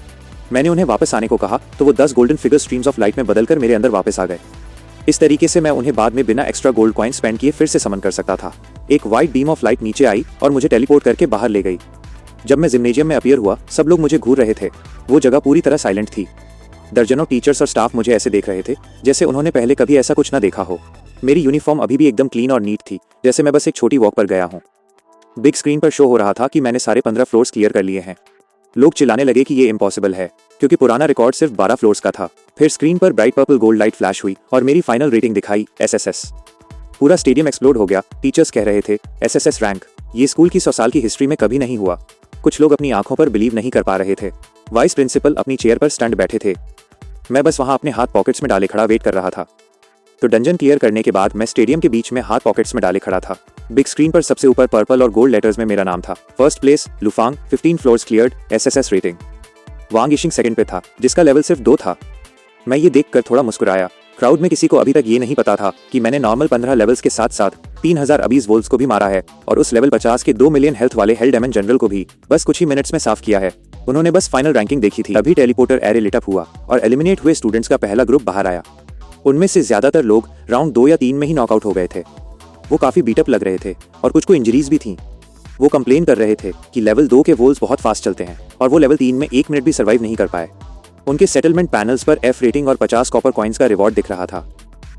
मैंने उन्हें वापस आने को कहा, तो वो 10 golden figure streams of light में बदलकर मेरे अंदर वापस आ गए। इस तरीके से मैं उन्हें बाद में बिना एक्स्ट्रा गोल्ड कॉइन स्पेंड किए फिर से समन कर सकता था। एक वाइट बीम ऑफ लाइट नीचे आई और मुझे टेलीपोर्ट करके बाहर ले गई। जब मैं जिम्नेजियम में अपीयर हुआ, सब लोग मुझे घूर रहे थे। वो जगह पूरी तरह साइलेंट थी। दर्जनों टीचर्स और स्टाफ मुझे ऐसे देख रहे थे जैसे उन्होंने पहले कभी ऐसा कुछ न देखा हो। मेरी यूनिफॉर्म अभी भी एकदम क्लीन और नीट थी, जैसे मैं बस एक छोटी वॉक पर गया हूँ। बिग स्क्रीन पर शो हो रहा था कि मैंने सारे 15 फ्लोर्स क्लियर कर लिए हैं। लोग चिल्लाने लगे कि ये इम्पॉसिबल है, क्योंकि पुराना रिकॉर्ड सिर्फ 12 फ्लोर्स का था। फिर स्क्रीन पर bright purple gold light flash हुई और मेरी फाइनल रेटिंग दिखाई एसएसएस। पूरा स्टेडियम एक्सप्लोड हो गया। टीचर्स कह रहे थे एसएसएस रैंक, ये स्कूल की 100 साल की हिस्ट्री में कभी नहीं हुआ। कुछ लोग अपनी आंखों पर बिलीव नहीं कर पा रहे थे। वाइस प्रिंसिपल अपनी चेयर पर स्टंट बैठे थे। मैं बस वहां अपने हाथ पॉकेट्स में डाले खड़ा वेट कर रहा था। तो डंजन क्लियर करने के बाद मैं स्टेडियम के बीच में हाथ पॉकेट्स में डाले खड़ा था। बिग स्क्रीन पर सबसे ऊपर पर्पल और गोल्ड लेटर्स में मेरा नाम था। First place Lufang, 15 floors cleared, SSS rating. Wang Yixing second पे था, जिसका लेवल सिर्फ 2 था। मैं ये देखकर थोड़ा मुस्कुराया। क्राउड में किसी को अभी तक ये नहीं पता था कि मैंने नॉर्मल 15 लेवल्स के साथ साथ 3000 अबीज वोल्स को भी मारा है और उस लेवल 50 के 2 मिलियन हेल्थ वाले हेल डेमन जनरल को भी बस कुछ ही मिनट्स में साफ किया है। उन्होंने बस फाइनल रैंकिंग देखी थी, अभी टेलीपोर्टर एरे लिट अप हुआ और एलिमिनेट हुए स्टूडेंट्स का पहला ग्रुप बाहर आया। उनमें से ज्यादातर लोग राउंड 2 या 3 में ही नॉकआउट हो गए थे। वो काफी बीटअप लग रहे थे और कुछ को इंजरीज भी थीं। वो कंप्लेन कर रहे थे कि लेवल 2 के वोल्स बहुत फास्ट चलते हैं और वो लेवल 3 में 1 मिनट भी सर्वाइव नहीं कर पाए। उनके सेटलमेंट पैनल्स पर एफ रेटिंग और 50 कॉपर कॉइन्स का रिवॉर्ड दिख रहा था।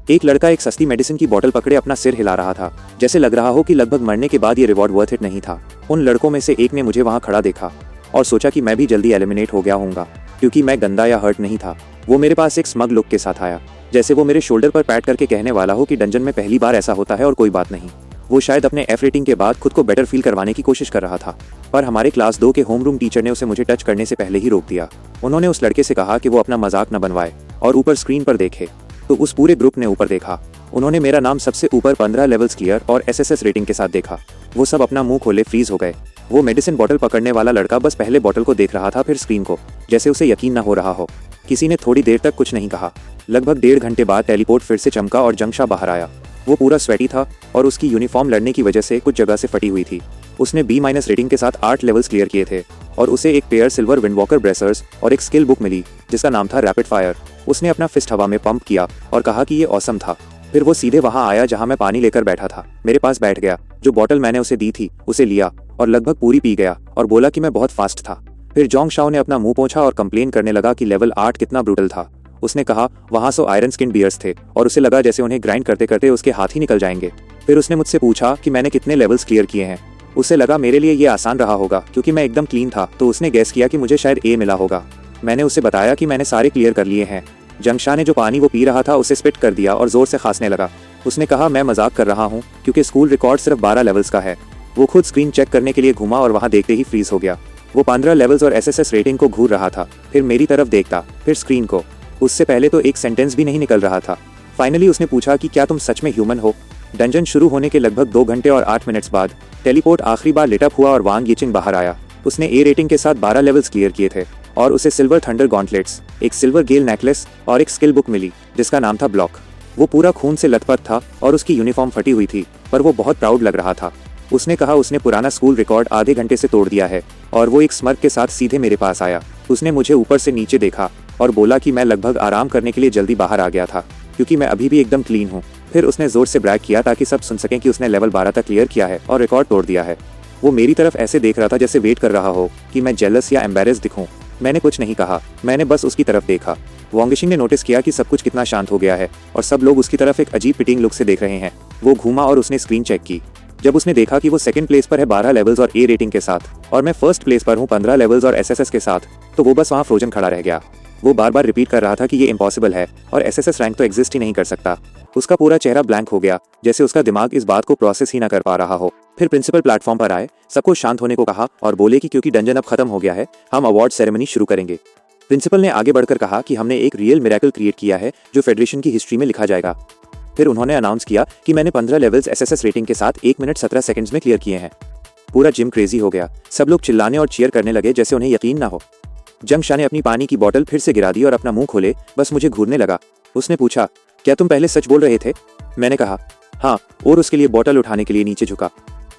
एक लड़का एक सस्ती मेडिसिन की बोतल पकड़े अपना सिर हिला रहा था, जैसे लग रहा हो कि लगभग मरने के बाद ये रिवॉर्ड वर्थ इट नहीं था। उन लड़कों में से एक ने मुझे वहां खड़ा देखा और सोचा कि मैं भी जल्दी एलिमिनेट हो गया होऊंगा, क्योंकि मैं गंदा या हर्ट नहीं था। वो मेरे पास एक स्मग लुक के साथ आया, जैसे वो मेरे शोल्डर पर पैट करके कहने वाला हो कि डंजन में पहली बार ऐसा होता है और कोई बात नहीं। वो शायद अपने एफ रेटिंग के बाद खुद को बेटर फील करवाने की कोशिश कर रहा था, पर हमारे क्लास 2 के होमरूम टीचर ने उसे मुझे टच करने से पहले ही रोक दिया। उन्होंने उस लड़के से कहा कि वो अपना मजाक न बनवाए और ऊपर स्क्रीन पर देखे। तो उस पूरे ग्रुप ने ऊपर देखा। उन्होंने मेरा नाम सबसे ऊपर 15 लेवल्स क्लियर और एसएसएस रेटिंग के साथ देखा। वो सब अपना मुंह खोले फ्रीज हो गए। वो मेडिसिन बॉटल पकड़ने वाला लड़का बस पहले बॉटल को देख रहा था, फिर स्क्रीन को, जैसे उसे यकीन न हो रहा हो। किसी ने थोड़ी देर तक कुछ नहीं कहा। लगभग 1.5 घंटे बाद टेलीपोर्ट फिर से चमका और जंगशा बाहर आया। वो पूरा स्वेटी था और उसकी यूनिफॉर्म लड़ने की वजह से कुछ जगह से फटी हुई थी। उसने B- रेटिंग के साथ 8 लेवल्स क्लियर किए थे और उसे एक पेयर सिल्वर विंडवॉकर ब्रेसर्स और एक स्किल बुक मिली जिसका नाम था रैपिड फायर। उसने अपना फिस्ट हवा में पंप किया और कहा कि ये ऑसम था। फिर वो सीधे वहां आया जहां मैं पानी लेकर बैठा था। मेरे पास बैठ गया। जो बॉटल मैंने उसे दी थी उसे लिया और लगभग पूरी पी गया और बोला कि मैं बहुत फास्ट था। फिर जोंग शाओ ने अपना मुंह पोंछा और कंप्लेन करने लगा कि लेवल 8 कितना ब्रूटल था। उसने कहा वहां 100 आयरन स्किन बियर्स थे और उसे लगा जैसे उन्हें ग्राइंड करते करते उसके हाथ ही निकल जाएंगे। फिर उसने मुझसे पूछा कि मैंने कितने लेवल्स क्लियर किए हैं। उसे लगा मेरे लिए ये आसान रहा होगा क्योंकि मैं एकदम क्लीन था, तो उसने गैस किया कि मुझे शायद A मिला होगा। मैंने उसे बताया कि मैंने सारे क्लियर कर लिए हैं। जंगशा ने जो पानी वो पी रहा था उसे स्पिट कर दिया और जोर से खांसने लगा। उसने कहा मैं मजाक कर रहा हूँ क्योंकि स्कूल रिकॉर्ड सिर्फ 12 लेवल्स का है। वो खुद स्क्रीन चेक करने के लिए घुमा और वहां देखते ही फ्रीज हो गया। वो 15 लेवल्स और एसएसएस रेटिंग को घूर रहा था, फिर मेरी तरफ देखता, फिर स्क्रीन को। उससे पहले तो एक सेंटेंस भी नहीं निकल रहा था। फाइनली उसने पूछा कि क्या तुम सच में ह्यूमन हो। डंजन शुरू होने के लगभग 2 घंटे और 8 मिनट्स बाद टेलीपोर्ट आखिरी बार लिट अप हुआ और वांग यिचिंग बाहर आया। उसने A रेटिंग के साथ 12 लेवल्स क्लियर किए थे और उसे सिल्वर थंडर गॉन्टलेट्स, एक सिल्वर गेल नेकलेस और एक स्किल बुक मिली जिसका नाम था ब्लॉक। वो पूरा खून से लथपथ था और उसकी यूनिफॉर्म फटी हुई थी, पर वो बहुत प्राउड लग रहा था। उसने कहा उसने पुराना स्कूल रिकॉर्ड आधे घंटे से तोड़ दिया है और वो एक स्मर्क के साथ सीधे मेरे पास आया। उसने मुझे ऊपर से नीचे देखा और बोला कि मैं लगभग आराम करने के लिए जल्दी बाहर आ गया था क्योंकि मैं अभी भी एकदम क्लीन हूँ। फिर उसने जोर से ब्रैग किया ताकि सब सुन सकें कि उसने लेवल 12 तक क्लियर किया है और रिकॉर्ड तोड़ दिया है। वो मेरी तरफ ऐसे देख रहा था जैसे वेट कर रहा हो कि मैं जेलस या एम्बेरेस दिखूं। मैंने कुछ नहीं कहा, मैंने बस उसकी तरफ देखा। वांग यिशिंग ने नोटिस किया कि सब कुछ कितना शांत हो गया है और सब लोग उसकी तरफ एक अजीब पिटिंग लुक से देख रहे हैं। वो घूमा और उसने स्क्रीन चेक की। जब उसने देखा कि वो सेकंड प्लेस पर है 12 लेवल्स और ए रेटिंग के साथ और मैं फर्स्ट प्लेस पर हूँ 15 लेवल्स और एसएसएस के साथ, तो वो बस वहाँ फ्रोजन खड़ा रह गया। वो बार बार रिपीट कर रहा था कि ये इम्पॉसिबल है और एसएसएस रैंक तो एग्जिस्ट ही नहीं कर सकता। उसका पूरा चेहरा ब्लैंक हो गया, जैसे उसका दिमाग इस बात को प्रोसेस ही ना कर पा रहा हो। फिर प्रिंसिपल प्लेटफॉर्म पर आए, सबको शांत होने को कहा और बोले कि क्योंकि डंजन अब खत्म हो गया है, हम अवार्ड सेरेमनी शुरू करेंगे। प्रिंसिपल ने आगे बढ़कर कहा कि हमने एक रियल मिरेकल क्रिएट किया है जो फेडरेशन की हिस्ट्री में लिखा जाएगा। फिर उन्होंने अनाउंस किया कि मैंने 15 लेवल्स एसएसएस रेटिंग के साथ 1 मिनट 17 सेकंड्स में क्लियर किए हैं। पूरा जिम क्रेजी हो गया, सब लोग चिल्लाने और चीयर करने लगे जैसे उन्हें यकीन ना हो। जंगशा ने अपनी पानी की बोतल फिर से गिरा दी और अपना मुंह खोले बस मुझे घूरने लगा। उसने पूछा, क्या तुम पहले सच बोल रहे थे? मैंने कहा हाँ, और उसके लिए बोतल उठाने के लिए नीचे झुका।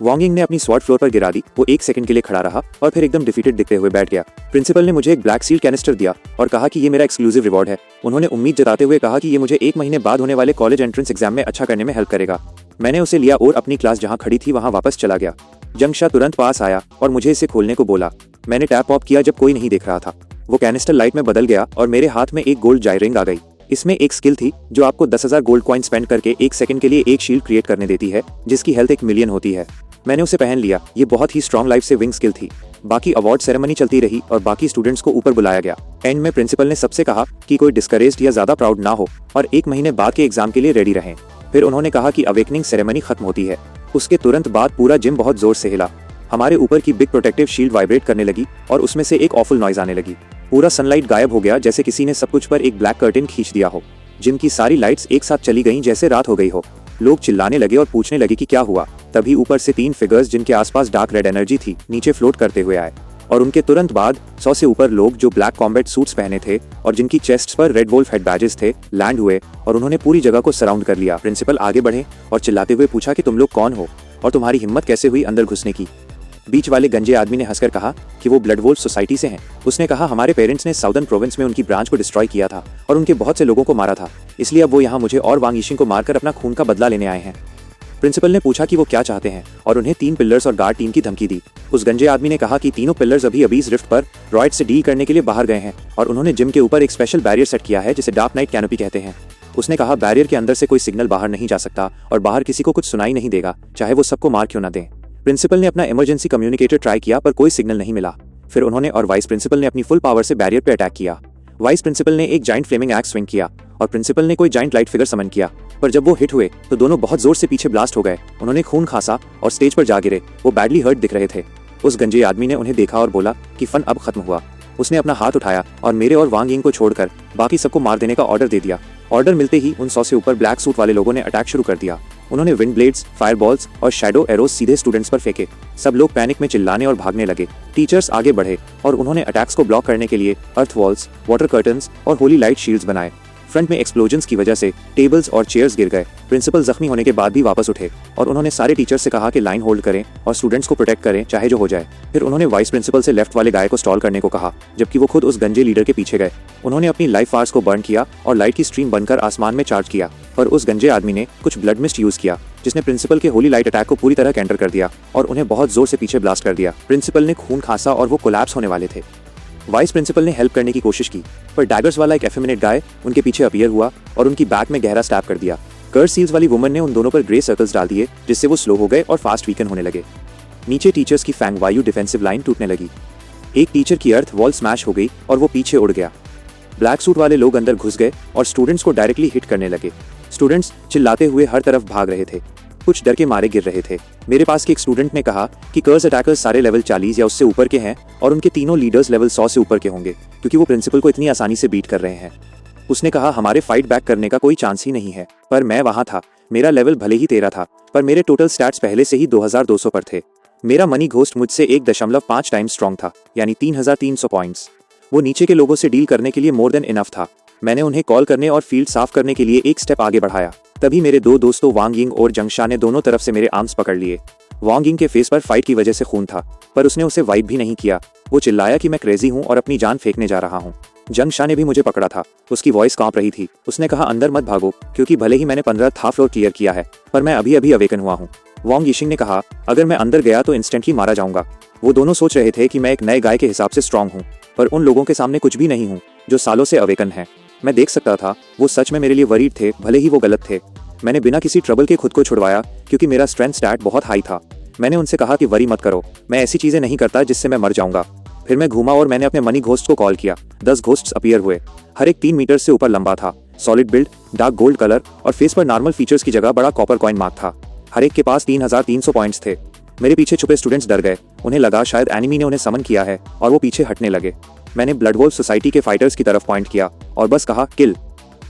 वांग यिंग ने अपनी स्वॉर्ड फ्लोर पर गिरा दी। वो 1 सेकंड के लिए खड़ा रहा और फिर एकदम डिफीटेड दिखते हुए बैठ गया। प्रिंसिपल ने मुझे एक ब्लैक सील कैनिस्टर दिया और कहा कि ये मेरा एक्सक्लूसिव रिवॉर्ड है। उन्होंने उम्मीद जताते हुए कहा कि ये मुझे 1 महीने बाद होने वाले कॉलेज एंट्रेंस एग्जाम में अच्छा करने में हेल्प करेगा। मैंने उसे लिया और अपनी क्लास जहाँ खड़ी थी वहाँ वापस चला गया। जंगशा तुरंत पास आया और मुझे इसे खोलने को बोला। मैंने टैप ऑफ किया जब कोई नहीं देख रहा था। वो कैनिस्टर लाइट में बदल गया और मेरे हाथ में एक गोल्ड जायरिंग आ गई। इसमें एक स्किल थी जो आपको 10,000 गोल्ड कॉइन स्पेंड करके 1 सेकंड के लिए एक शील्ड क्रिएट करने देती है जिसकी हेल्थ 1 मिलियन होती है। मैंने उसे पहन लिया। ये बहुत ही स्ट्रॉन्ग लाइफ सेविंग स्किल थी। बाकी अवार्ड सेरेमनी चलती रही और बाकी स्टूडेंट्स को ऊपर बुलाया गया। एंड में प्रिंसिपल ने सबसे कहा कि कोई डिस्करेज्ड या ज्यादा प्राउड ना हो और 1 महीने बाद के एग्जाम के लिए रेडी रहें। फिर उन्होंने कहा कि अवेकनिंग सेरेमनी खत्म होती है। उसके तुरंत बाद पूरा जिम बहुत जोर से हिला। हमारे ऊपर की बिग प्रोटेक्टिव शील्ड वाइब्रेट करने लगी और उसमें से एक ऑफुल नॉइज आने लगी। पूरा सनलाइट गायब हो गया जैसे किसी ने सब कुछ पर एक ब्लैक कर्टेन खींच दिया हो। जिम की सारी लाइट्स एक साथ चली गईं जैसे रात हो गई हो। लोग चिल्लाने लगे और पूछने लगे कि क्या हुआ। तभी ऊपर से 3 फिगर्स जिनके आसपास डार्क रेड एनर्जी थी नीचे फ्लोट करते हुए आए और उनके तुरंत बाद 100 से ऊपर लोग जो ब्लैक कॉम्बैट सूट्स पहने थे और जिनकी चेस्ट्स पर रेड वोल्फ हेड बैजेस थे लैंड हुए और उन्होंने पूरी जगह को सराउंड कर लिया। प्रिंसिपल आगे बढ़े और चिल्लाते हुए पूछा कि तुम लोग कौन हो और तुम्हारी हिम्मत कैसे हुई अंदर घुसने की। बीच वाले गंजे आदमी ने हंसकर कहा कि वो ब्लड वोल्फ सोसाइटी से हैं। उसने कहा हमारे पेरेंट्स ने साउदर्न प्रोविंस में उनकी ब्रांच को डिस्ट्रॉय किया था और उनके बहुत से लोगों को मारा था, इसलिए अब वो यहाँ मुझे और वांग यिशिंग को मारकर अपना खून का बदला लेने आए हैं। प्रिंसिपल ने पूछा कि वो क्या चाहते हैं और उन्हें 3 पिलर्स और गार्ड टीम की धमकी दी। उस गंजे आदमी ने कहा कि तीनों पिलर्स अभी इस रिफ्ट पर रॉयड से डील करने के लिए बाहर गए हैं और उन्होंने जिम के ऊपर एक स्पेशल बैरियर सेट किया है जिसे डार्क नाइट कैनोपी कहते हैं। उसने कहा बैरियर के अंदर से कोई सिग्नल बाहर नहीं जा सकता और बाहर किसी को कुछ सुनाई नहीं देगा, चाहे वो सबको मार क्यों ना दें। प्रिंसिपल ने अपना इमरजेंसी कम्युनिकेटर ट्राई किया पर कोई सिग्नल नहीं मिला। फिर उन्होंने और वाइस प्रिंसिपल ने अपनी फुल पावर से बैरियर पे अटैक किया। वाइस प्रिंसिपल ने एक जाइंट फ्लेमिंग एक्स स्विंग किया और प्रिंसिपल ने कोई जाइंट लाइट फिगर समन किया, पर जब वो हिट हुए तो दोनों बहुत जोर से पीछे ब्लास्ट हो गए। उन्होंने खून खासा और स्टेज पर जा गिरे। वो बैडली हर्ट दिख रहे थे। उस गंजे आदमी ने उन्हें देखा और बोला कि फन अब खत्म हुआ। उसने अपना हाथ उठाया और मेरे और वांग यिंग को छोड़कर बाकी सबको मार देने का ऑर्डर दे दिया। ऑर्डर मिलते ही उन 100 से ऊपर ब्लैक सूट वाले लोगों ने अटैक शुरू कर दिया। उन्होंने विंड ब्लेड्स, फायरबॉल्स और शैडो एरोज सीधे स्टूडेंट्स पर फेंके। सब लोग पैनिक में चिल्लाने और भागने लगे। टीचर्स आगे बढ़े और उन्होंने अटैक्स को ब्लॉक करने के लिए अर्थ वॉल्स, वाटर कर्टन्स और होली लाइट शील्ड्स बनाए। फ्रंट में एक्सप्लोजन्स की वजह से टेबल्स और चेयर्स गिर गए। प्रिंसिपल जख्मी होने के बाद भी वापस उठे और उन्होंने सारे टीचर्स से कहा कि लाइन होल्ड करें और स्टूडेंट्स को प्रोटेक्ट करें चाहे जो हो जाए। फिर उन्होंने वाइस प्रिंसिपल से लेफ्ट वाले गाय को स्टॉल करने को कहा जबकि वो खुद उस गंजे लीडर के पीछे गए। उन्होंने अपनी लाइफ फार्स को बर्न किया और लाइट की स्ट्रीम बनकर आसमान में चार्ज किया, पर उस गंजे आदमी ने कुछ ब्लड मिस्ट यूज किया जिसने प्रिंसिपल के होली लाइट अटैक को पूरी तरह कैंटर कर दिया और उन्हें बहुत जोर से पीछे ब्लास्ट कर दिया। प्रिंसिपल ने खून खासा और वो कोलैप्स होने वाले थे। वाइस प्रिंसिपल ने हेल्प करने की कोशिश की पर डैगर्स वाला एक एफेमिनेट गाय उनके पीछे अपीयर हुआ और उनकी बैक में गहरा स्टैब कर दिया। कर्स सील्स वाली वुमन ने उन दोनों पर ग्रे सर्कल्स डाल दिए जिससे वो स्लो हो गए और फास्ट वीकन होने लगे। नीचे टीचर्स की फैंग वायु डिफेंसिव लाइन टूटने लगी। एक टीचर की अर्थ वॉल स्मैश हो गई और वो पीछे उड़ गया। ब्लैक सूट वाले लोग अंदर घुस गए और स्टूडेंट्स को डायरेक्टली हिट करने लगे। स्टूडेंट्स चिल्लाते हुए हर तरफ भाग रहे थे, कुछ डर के मारे गिर रहे थे। मेरे पास के एक स्टूडेंट ने कहा कि कर्स अटैकर्स सारे लेवल 40 या उससे ऊपर के हैं और उनके तीनों लीडर्स लेवल 100 से ऊपर के होंगे क्योंकि वो प्रिंसिपल को इतनी आसानी से बीट कर रहे हैं। उसने कहा हमारे फाइट बैक करने का कोई चांस ही नहीं है, पर मैं वहां था। मेरा लेवल भले ही 13 था पर मेरे टोटल स्टैट्स पहले से ही 2200 पर थे। मेरा मनी घोस्ट मुझसे 1.5 टाइम स्ट्रॉन्ग था, यानी 3300 पॉइंट्स। वो नीचे के लोगों से डील करने के लिए मोर देन इनफ था। मैंने उन्हें कॉल करने और फील्ड साफ करने के लिए एक स्टेप आगे बढ़ाया। तभी मेरे 2 दोस्तों वांग यिंग और जंगशा ने दोनों तरफ से मेरे आर्म्स पकड़ लिए। वांग यिंग के फेस पर फाइट की वजह से खून था, पर उसने उसे वाइप भी नहीं किया। वो चिल्लाया कि मैं क्रेजी हूँ और अपनी जान फेंकने जा रहा हूँ। जंगशा ने भी मुझे पकड़ा था। उसकी वॉइस कांप रही थी। उसने कहा अंदर मत भागो क्योंकि भले ही मैंने 15वां फ्लोर क्लियर किया है पर मैं अभी अभी अवेकन हुआ हूँ। वांग यिशिंग ने कहा अगर मैं अंदर गया तो इंस्टेंटली मारा जाऊंगा। वो दोनों सोच रहे थे कि मैं एक नए गाय के हिसाब से स्ट्रांग हूँ, पर उन लोगों के सामने कुछ भी नहीं हूँ जो सालों से अवेकन है। मैं देख सकता था वो सच में मेरे लिए वरीड थे, भले ही वो गलत थे। मैंने बिना किसी ट्रबल के खुद को छुड़वाया क्योंकि मेरा स्ट्रेंथ स्टैट बहुत हाई था। मैंने उनसे कहा कि वरी मत करो, मैं ऐसी चीजें नहीं करता जिससे मैं मर जाऊंगा। फिर मैं घूमा और मैंने अपने मनी घोस्ट को कॉल किया। 10 घोस्ट्स अपीयर हुए। हर एक 3 मीटर से ऊपर लंबा था, solid build, dark gold colour और फेस पर नॉर्मल फीचर्स की जगह बड़ा कॉपर कॉइन मार्क था। हर एक के पास 3300 पॉइंट्स थे। मेरे पीछे छुपे स्टूडेंट्स डर गए। उन्हें लगा शायद एनिमी ने उन्हें समन किया है और वो पीछे हटने लगे। मैंने ब्लड वोल्फ सोसाइटी के फाइटर्स की तरफ पॉइंट किया और बस कहा किल।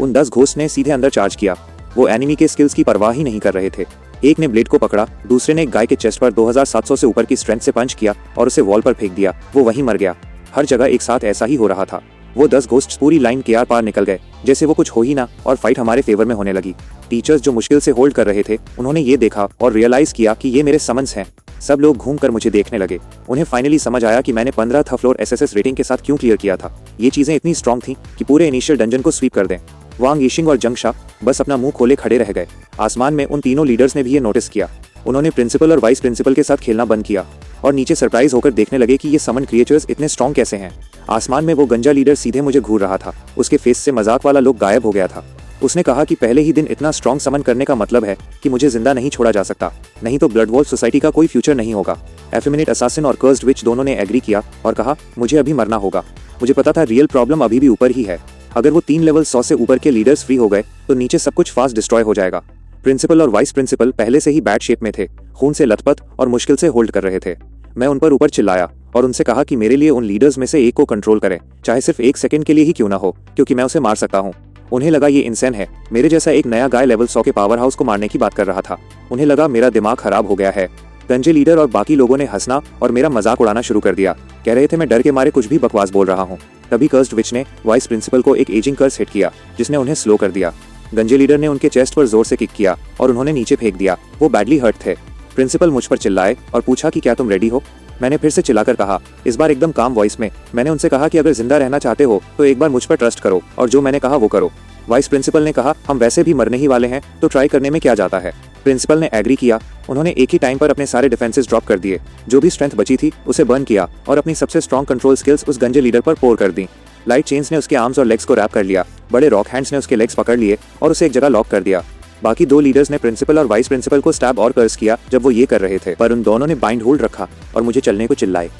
उन 10 घोस्ट ने सीधे अंदर चार्ज किया। वो एनिमी के स्किल्स की परवाह ही नहीं कर रहे थे। एक ने ब्लेड को पकड़ा, दूसरे ने एक गाय के चेस्ट पर 2700 से ऊपर की स्ट्रेंथ से पंच किया और उसे वॉल पर फेंक दिया। वो वहीं मर गया। हर जगह एक साथ ऐसा ही हो रहा था। वो 10 घोस्ट्स पूरी लाइन के आर पार निकल गए, जैसे वो कुछ हो ही ना, और फाइट हमारे फेवर में होने लगी। टीचर्स जो मुश्किल से होल्ड कर रहे थे, उन्होंने ये देखा और रियलाइज किया कि ये मेरे समन्स हैं। सब लोग घूमकर मुझे देखने लगे। उन्हें फाइनली समझ आया कि मैंने 15 था फ्लोर एसएसएस रेटिंग के साथ क्यों क्लियर किया था। ये चीजें इतनी स्ट्रांग थी कि पूरे इनिशियल डंजन को स्वीप कर दें। वांग यिशिंग और जंगशा बस अपना मुंह खोले खड़े रह गए। आसमान में उन तीनों लीडर्स ने भी ये नोटिस किया। उन्होंने प्रिंसिपल और वाइस प्रिंसिपल के साथ खेलना बंद किया और नीचे सरप्राइज होकर देखने लगे कि ये समन क्रिएचर्स इतने स्ट्रांग कैसे हैं। आसमान में वो गंजा लीडर सीधे मुझे घूर रहा था। उसके फेस से मजाक वाला लुक गायब हो गया था। उसने कहा कि पहले ही दिन इतना स्ट्रांग समन करने का मतलब है कि मुझे जिंदा नहीं छोड़ा जा सकता, नहीं तो ब्लड वॉल्फ सोसाइटी का कोई फ्यूचर नहीं होगा। एफेमिनेट असासिन और कर्स्ड विच दोनों ने एग्री किया और कहा मुझे अभी मरना होगा। मुझे पता था रियल प्रॉब्लम अभी भी ऊपर ही है। अगर वो 3 लेवल 100 से ऊपर के लीडर्स फ्री हो गए तो नीचे सब कुछ फास्ट डिस्ट्रॉय हो जाएगा। प्रिंसिपल और वाइस प्रिंसिपल पहले से ही बैड शेप में थे, खून से लथपथ और मुश्किल से होल्ड कर रहे थे। मैं उन पर ऊपर चिल्लाया और उनसे कहा कि मेरे लिए उन लीडर्स में से एक को कंट्रोल करें, चाहे सिर्फ 1 सेकंड के लिए ही क्यों ना हो, क्योंकि मैं उसे मार सकता हूँ। उन्हें लगा ये इंसान है, मेरे जैसा एक नया गाय लेवल 100 के पावर हाउस को मारने की बात कर रहा था। उन्हें लगा मेरा दिमाग खराब हो गया है। गंजे लीडर और बाकी लोगों ने हंसना और मेरा मजाक उड़ाना शुरू कर दिया। कह रहे थे मैं डर के मारे कुछ भी बकवास बोल रहा हूँ। तभी कर्स्ड विच ने वाइस प्रिंसिपल को एक एजिंग कर्स हिट किया, जिसने उन्हें स्लो कर दिया। गंजे लीडर ने उनके चेस्ट पर जोर से किक किया और उन्होंने नीचे फेंक दिया। वो बैडली हर्ट थे। प्रिंसिपल मुझ पर चिल्लाए और पूछा कि क्या तुम रेडी हो। मैंने फिर से चिल्लाकर कहा, इस बार एकदम काम वॉइस में। मैंने उनसे कहा कि अगर जिंदा रहना चाहते हो तो एक बार मुझ पर ट्रस्ट करो और जो मैंने कहा वो करो। वाइस प्रिंसिपल ने कहा हम वैसे भी मरने ही वाले हैं तो ट्राई करने में क्या जाता है। प्रिंसिपल ने एग्री किया। उन्होंने एक ही टाइम पर अपने सारे डिफेंसेस ड्रॉप कर दिए। जो भी स्ट्रेंथ बची थी उसे बर्न किया और अपनी सबसे स्ट्रॉन्ग कंट्रोल स्किल्स उस गंजे लीडर पर पोर कर दी। लाइट चेन्स ने उसके आर्म्स और लेग्स को रैप कर लिया। बड़े रॉक हैंड्स ने उसके लेग्स पकड़ लिए और उसे एक जगह लॉक कर दिया। बाकी 2 लीडर्स ने प्रिंसिपल और वाइस प्रिंसिपल को स्टैब और कर्स किया जब वो ये कर रहे थे, पर उन दोनों ने बाइंड होल्ड रखा और मुझे चलने को चिल्लाए।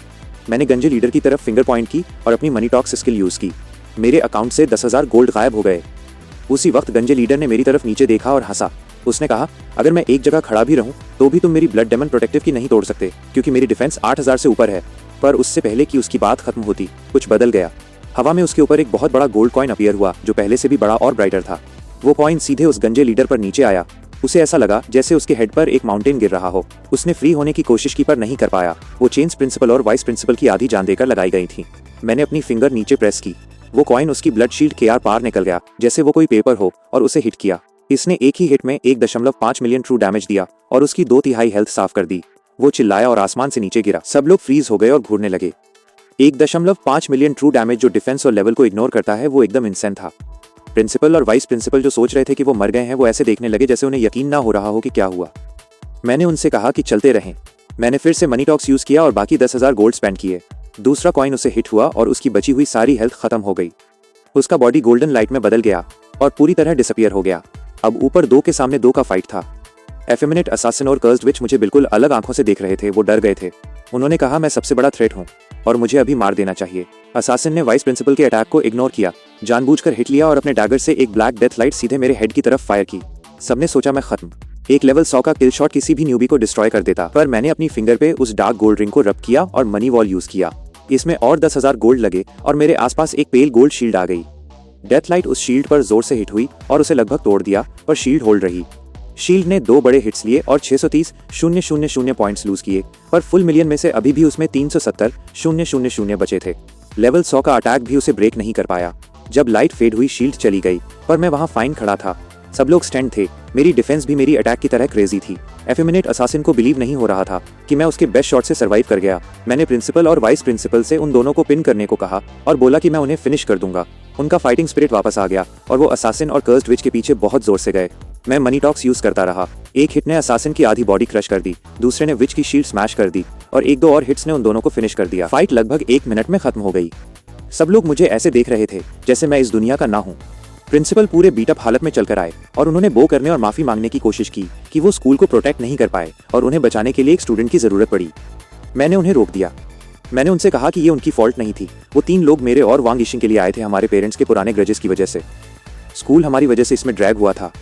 मैंने गंजे लीडर की तरफ फिंगर पॉइंट की और अपनी मनी टॉक्स स्किल यूज की। मेरे अकाउंट से 10,000 गोल्ड गायब हो गए। उसी वक्त गंजे लीडर ने मेरी तरफ नीचे देखा और हंसा। उसने कहा अगर मैं एक जगह खड़ा भी रहूं तो भी तुम मेरी ब्लड डेमन प्रोटेक्टिव की नहीं तोड़ सकते, क्योंकि मेरी डिफेंस 8000 से ऊपर है। पर उससे पहले कि उसकी बात खत्म होती कुछ बदल गया। हवा में उसके ऊपर एक बहुत बड़ा गोल्ड कॉइन अपीयर हुआ जो पहले से भी बड़ा और ब्राइटर था। वो कॉइन सीधे उस गंजे लीडर पर नीचे आया। उसे ऐसा लगा जैसे उसके हेड पर एक माउंटेन गिर रहा हो। उसने फ्री होने की कोशिश की पर नहीं कर पाया। वो चेन्स प्रिंसिपल और वाइस प्रिंसिपल की आधी जान देकर लगाई गई थी। मैंने अपनी फिंगर नीचे प्रेस की। वो कॉइन उसकी ब्लड शील्ड के आर पार निकल गया जैसे वो कोई पेपर हो और उसे हिट किया। इसने एक ही हिट में 1.5 मिलियन ट्रू डैमेज दिया और उसकी 2/3 हेल्थ साफ कर दी। वो चिल्लाया और आसमान से नीचे गिरा। सब लोग फ्रीज हो गए और घूरने लगे। 1.5 मिलियन ट्रू डैमेज जो डिफेंस और लेवल को इग्नोर करता है, वो एकदम इंसान था। प्रिंसिपल और वाइस प्रिंसिपल जो सोच रहे थे कि वो मर गए हैं, वो ऐसे देखने लगे जैसे उन्हें यकीन ना हो रहा हो कि क्या हुआ। मैंने उनसे कहा कि चलते रहें। मैंने फिर से मनी टॉक्स यूज किया और बाकी 10,000 गोल्ड स्पेंड किए। दूसरा कॉइन उसे हिट हुआ और उसकी बची हुई सारी हेल्थ खत्म हो गई। उसका बॉडी गोल्डन लाइट में बदल गया और पूरी तरह डिसअपियर हो गया। अब ऊपर 2 के सामने 2 का फाइट था। एफेमिनेट असासिन और कर्स्ड विच मुझे बिल्कुल अलग आंखों से देख रहे थे। वो डर गए थे। उन्होंने कहा मैं सबसे बड़ा थ्रेट हूँ और मुझे अभी मार देना चाहिए। असासिन ने वाइस प्रिंसिपल के अटैक को इग्नोर किया, जानबूझकर हिट लिया और अपने डैगर से एक ब्लैक डेथ लाइट सीधे मेरे हेड की तरफ फायर की। सबने सोचा मैं खत्म। एक लेवल 100 का किल शॉट किसी भी न्यूबी को डिस्ट्रॉय कर देता, पर मैंने अपनी फिंगर पे उस डार्क गोल्ड रिंग को रब किया और मनी वॉल यूज किया। इसमें और 10,000 गोल्ड लगे और मेरे आसपास एक पेल गोल्ड शील्ड आ गई। डेथ लाइट उस शील्ड पर जोर से हिट हुई और उसे लगभग तोड़ दिया, पर शील्ड होल्ड रही। शील्ड ने 2 बड़े हिट्स लिए और 630,000 पॉइंट्स लूज किए, पर फुल मिलियन में से अभी भी उसमें 370,000 बचे थे। लेवल 100 का अटैक भी उसे ब्रेक नहीं कर पाया। जब लाइट फेड हुई शील्ड चली गई, पर मैं वहां फाइन खड़ा था। सब लोग स्टैंड थे। मेरी डिफेंस भी मेरी अटैक की तरह क्रेजी थी। एफेमिनेट असासिन को बिलीव नहीं हो रहा था कि मैं उसके बेस्ट शॉट से सर्वाइव कर गया। मैंने प्रिंसिपल और वाइस प्रिंसिपल से उन दोनों को पिन करने को कहा और बोला कि मैं उन्हें फिनिश कर दूंगा। उनका फाइटिंग स्पिरिट वापस आ गया और वो असासिन और कर्स्ड विच के पीछे बहुत जोर से गए। मैं मनी टॉक्स यूज करता रहा। एक हिट ने असासिन की आधी बॉडी क्रश कर दी, दूसरे ने विच की शील्ड स्मैश कर दी और 1-2 और हिट्स ने उन दोनों को फिनिश कर दिया। फाइट लगभग 1 मिनट में खत्म हो गई। सब लोग मुझे ऐसे देख रहे थे जैसे मैं इस दुनिया का ना हूँ। प्रिंसिपल पूरे बीटअप हालत में चलकर आए और उन्होंने बो करने और माफी मांगने की कोशिश की कि वो स्कूल को प्रोटेक्ट नहीं कर पाए और उन्हें बचाने के लिए एक स्टूडेंट की जरूरत पड़ी। मैंने उन्हें रोक दिया। मैंने उनसे कहा कि ये उनकी फॉल्ट नहीं थी। वो 3 लोग मेरे और वांग यिशिंग के लिए आए थे हमारे पेरेंट्स के पुराने ग्रजेस की वजह से। स्कूल हमारी वजह से इसमें ड्रैग हुआ था।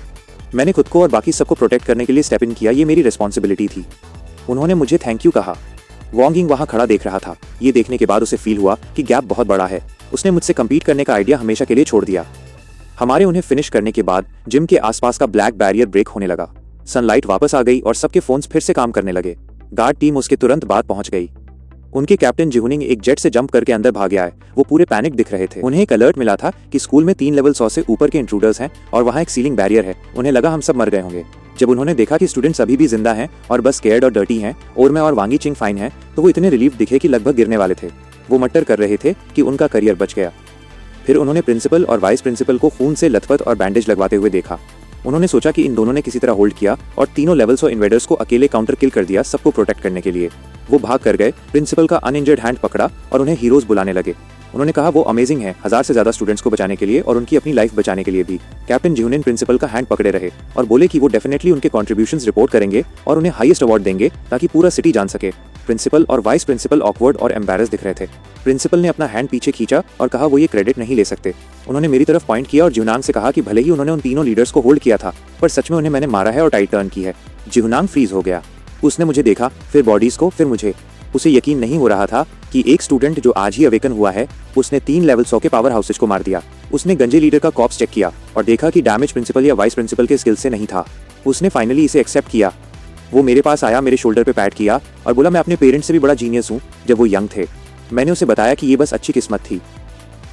मैंने खुद को और बाकी सबको प्रोटेक्ट करने के लिए स्टेप इन किया। ये मेरी रिस्पॉन्सिबिलिटी थी। उन्होंने मुझे थैंक यू कहा। वांग यिंग वहाँ खड़ा देख रहा था। ये देखने के बाद उसे फील हुआ कि गैप बहुत बड़ा है। उसने मुझसे कम्पीट करने का आइडिया हमेशा के लिए छोड़ दिया। हमारे उन्हें फिनिश करने के बाद जिम के आसपास का ब्लैक बैरियर ब्रेक होने लगा। सनलाइट वापस आ गई और सबके फोन्स फिर से काम करने लगे। गार्ड टीम उसके तुरंत बाद पहुंच गई। उनके कैप्टन जिहुनिंग एक जेट से जंप करके अंदर भाग आए। वो पूरे पैनिक दिख रहे थे। उन्हें एक अलर्ट मिला था कि स्कूल में 3 लेवल 100 से ऊपर के इंट्रूडर्स हैं और वहाँ एक सीलिंग बैरियर है। उन्हें लगा हम सब मर गए होंगे। जब उन्होंने देखा कि स्टूडेंट्स अभी भी जिंदा हैं और बस स्केयर्ड और डर्टी हैं और मैं और वांग यिशिंग फाइन हैं, तो वो इतने रिलीफ दिखे कि लगभग गिरने वाले थे। वो मट्टर कर रहे थे कि उनका करियर बच गया। फिर उन्होंने प्रिंसिपल और वाइस प्रिंसिपल को खून से लथपथ और बैंडेज लगवाते हुए देखा। उन्होंने सोचा कि इन दोनों ने किसी तरह होल्ड किया और तीनों लेवल्स और इन्वेडर्स को अकेले काउंटर किल कर दिया, सबको प्रोटेक्ट करने के लिए। वो भाग कर गए, प्रिंसिपल का अनइंजर्ड हैंड पकड़ा और उन्हें हीरोज बुलाने लगे। उन्होंने कहा वो अमेजिंग है 1000 से ज्यादा स्टूडेंट्स को बचाने के लिए और उनकी अपनी लाइफ बचाने के लिए भी। कैप्टन जिहुनिन प्रिंसिपल का हैंड पकड़े रहे और बोले कि वो डेफिनेटली उनके कॉन्ट्रीब्यूशंस रिपोर्ट करेंगे और उन्हें हाईएस्ट अवार्ड देंगे ताकि पूरा सिटी जान सके। प्रिंसिपल और वाइस प्रिंसिपल ऑकवर्ड और एम्बैरेस दिख रहे थे। प्रिंसिपल ने अपना हैंड पीछे खींचा और कहा वो ये क्रेडिट नहीं ले सकते। उन्होंने मेरी तरफ पॉइंट किया और जिहुनांग से कहा कि भले ही उन्होंने उन तीनों लीडर्स को होल्ड किया था, पर सच में उन्हें मैंने मारा है और टाइट टर्न की है। जिहुनांग फ्रीज हो गया। उसने मुझे देखा, फिर बॉडीज को, फिर मुझे। उसे यकीन नहीं हो रहा था कि एक स्टूडेंट जो आज ही अवेकन हुआ है, उसने 3 लेवल 100 के पावर हाउसेज को मार दिया। उसने गंजे लीडर का कॉप्स चेक किया और देखा कि डैमेज प्रिंसिपल या वाइस प्रिंसिपल के स्किल से नहीं था। उसने फाइनली इसे एक्सेप्ट किया। वो मेरे पास आया, मेरे शोल्डर पे पैट किया और बोला मैं अपने पेरेंट्स से भी बड़ा जीनियस हूँ जब वो यंग थे। मैंने उसे बताया कि ये बस अच्छी किस्मत थी।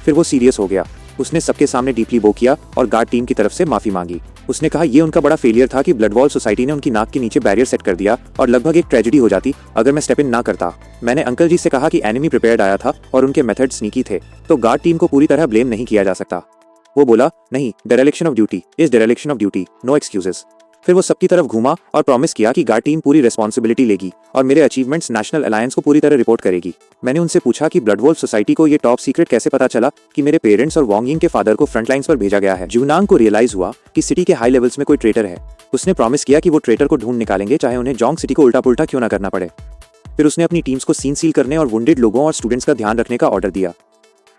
फिर वो सीरियस हो गया। उसने सबके सामने डीपली बो किया और गार्ड टीम की तरफ से माफी मांगी। उसने कहा ये उनका बड़ा फेलियर था कि ब्लड वॉल सोसाइटी ने उनकी नाक के नीचे बैरियर सेट कर दिया और लगभग एक ट्रेजेडी हो जाती अगर मैं स्टेप इन ना करता। मैंने अंकल जी से कहा कि एनिमी प्रिपेयर्ड आया था और उनके मेथड स्नीकी थे, तो गार्ड टीम को पूरी तरह ब्लेम नहीं किया जा सकता। वो बोला नहीं, dereliction of duty is dereliction of duty, no excuses. फिर वो सबकी तरफ घूमा और प्रॉमिस किया कि गार्ड टीम पूरी रिस्पॉन्सिबिलिटी लेगी और मेरे अचीवमेंट्स नेशनल अलायंस को पूरी तरह रिपोर्ट करेगी। मैंने उनसे पूछा कि ब्लड वॉल्फ सोसाइटी को ये टॉप सीक्रेट कैसे पता चला कि मेरे पेरेंट्स और वांग यिंग के फादर को फ्रंट लाइंस पर भेजा गया है। जिहुनांग को रियलाइज हुआ कि सिटी के हाई लेवल्स में कोई ट्रेटर है। उसने प्रॉमिस किया कि वो ट्रेटर को ढूंढ निकालेंगे, चाहे उन्हें जोंग सिटी को उल्टा पुल्टा क्यों ना करना पड़े। फिर उसने अपनी टीम्स को सीन सील करने और वुंडेड लोगों और स्टूडेंट्स का ध्यान रखने का ऑर्डर दिया।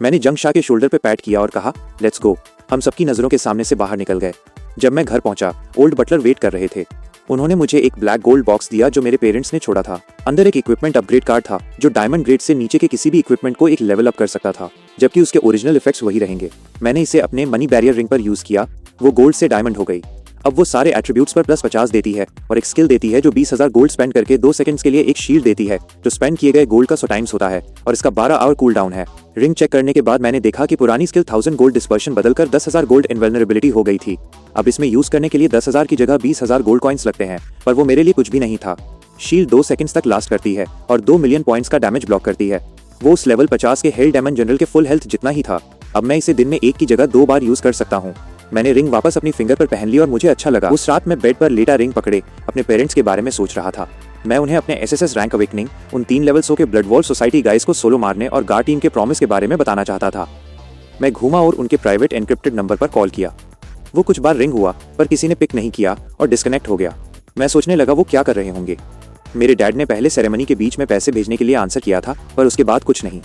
मैंने जंग शाह के शोल्डर पे पैट किया और कहा लेट्स गो। हम सबकी नजरों के सामने से बाहर निकल गए। जब मैं घर पहुंचा, ओल्ड बटलर वेट कर रहे थे। उन्होंने मुझे एक ब्लैक गोल्ड बॉक्स दिया जो मेरे पेरेंट्स ने छोड़ा था। अंदर एक इक्विपमेंट अपग्रेड कार्ड था जो डायमंड ग्रेड से नीचे के किसी भी इक्विपमेंट को एक लेवल अप कर सकता था, जबकि उसके ओरिजिनल इफेक्ट्स वही रहेंगे। मैंने इसे अपने मनी बैरियर रिंग पर यूज किया। वो गोल्ड से डायमंड हो गई। अब वो सारे एट्रीब्यूट्स पर +50 देती है और एक स्किल देती है जो 20,000 गोल्ड स्पेंड करके 2 सेकंड्स के लिए एक शील्ड देती है जो स्पेंड किए गए गोल्ड का 100 टाइम्स होता है और इसका 12 आवर कूल डाउन है। रिंग चेक करने के बाद मैंने देखा कि पुरानी स्किल 1000 गोल्ड डिस्पर्शन बदलकर 10,000 गोल्ड इनवल्नरेबिलिटी हो गई थी। अब इसमें यूज करने के लिए 10,000 की जगह 20,000 गोल्ड कॉइंस लगते हैं, पर वो मेरे लिए कुछ भी नहीं था। शील्ड 2 सेकंड्स तक लास्ट करती है और 2 मिलियन पॉइंट्स का डैमेज ब्लॉक करती है। वो उस लेवल 50 के हेल डेमन जनरल के फुल हेल्थ जितना ही था। अब मैं इसे दिन में 1 की जगह 2 बार यूज कर सकता हूँ। मैंने रिंग वापस अपनी फिंगर पर पहन ली और मुझे अच्छा लगा। उस रात मैं बेड पर लेटा रिंग पकड़े अपने पेरेंट्स के बारे में सोच रहा था। मैं उन्हें अपने एसएसएस रैंक अवेकनिंग, उन 3 लेवल्स के ब्लड वॉल सोसाइटी गाइस को सोलो मारने और गार्ड टीम के प्रॉमिस के बारे में बताना चाहता था। मैं घूमा और उनके प्राइवेट एनक्रिप्टेड नंबर पर कॉल किया। वो कुछ बार रिंग हुआ पर किसी ने पिक नहीं किया और डिस्कनेक्ट हो गया। मैं सोचने लगा वो क्या कर रहे होंगे। मेरे डैड ने पहले सेरेमनी के बीच में पैसे भेजने के लिए आंसर किया था, पर उसके बाद कुछ नहीं।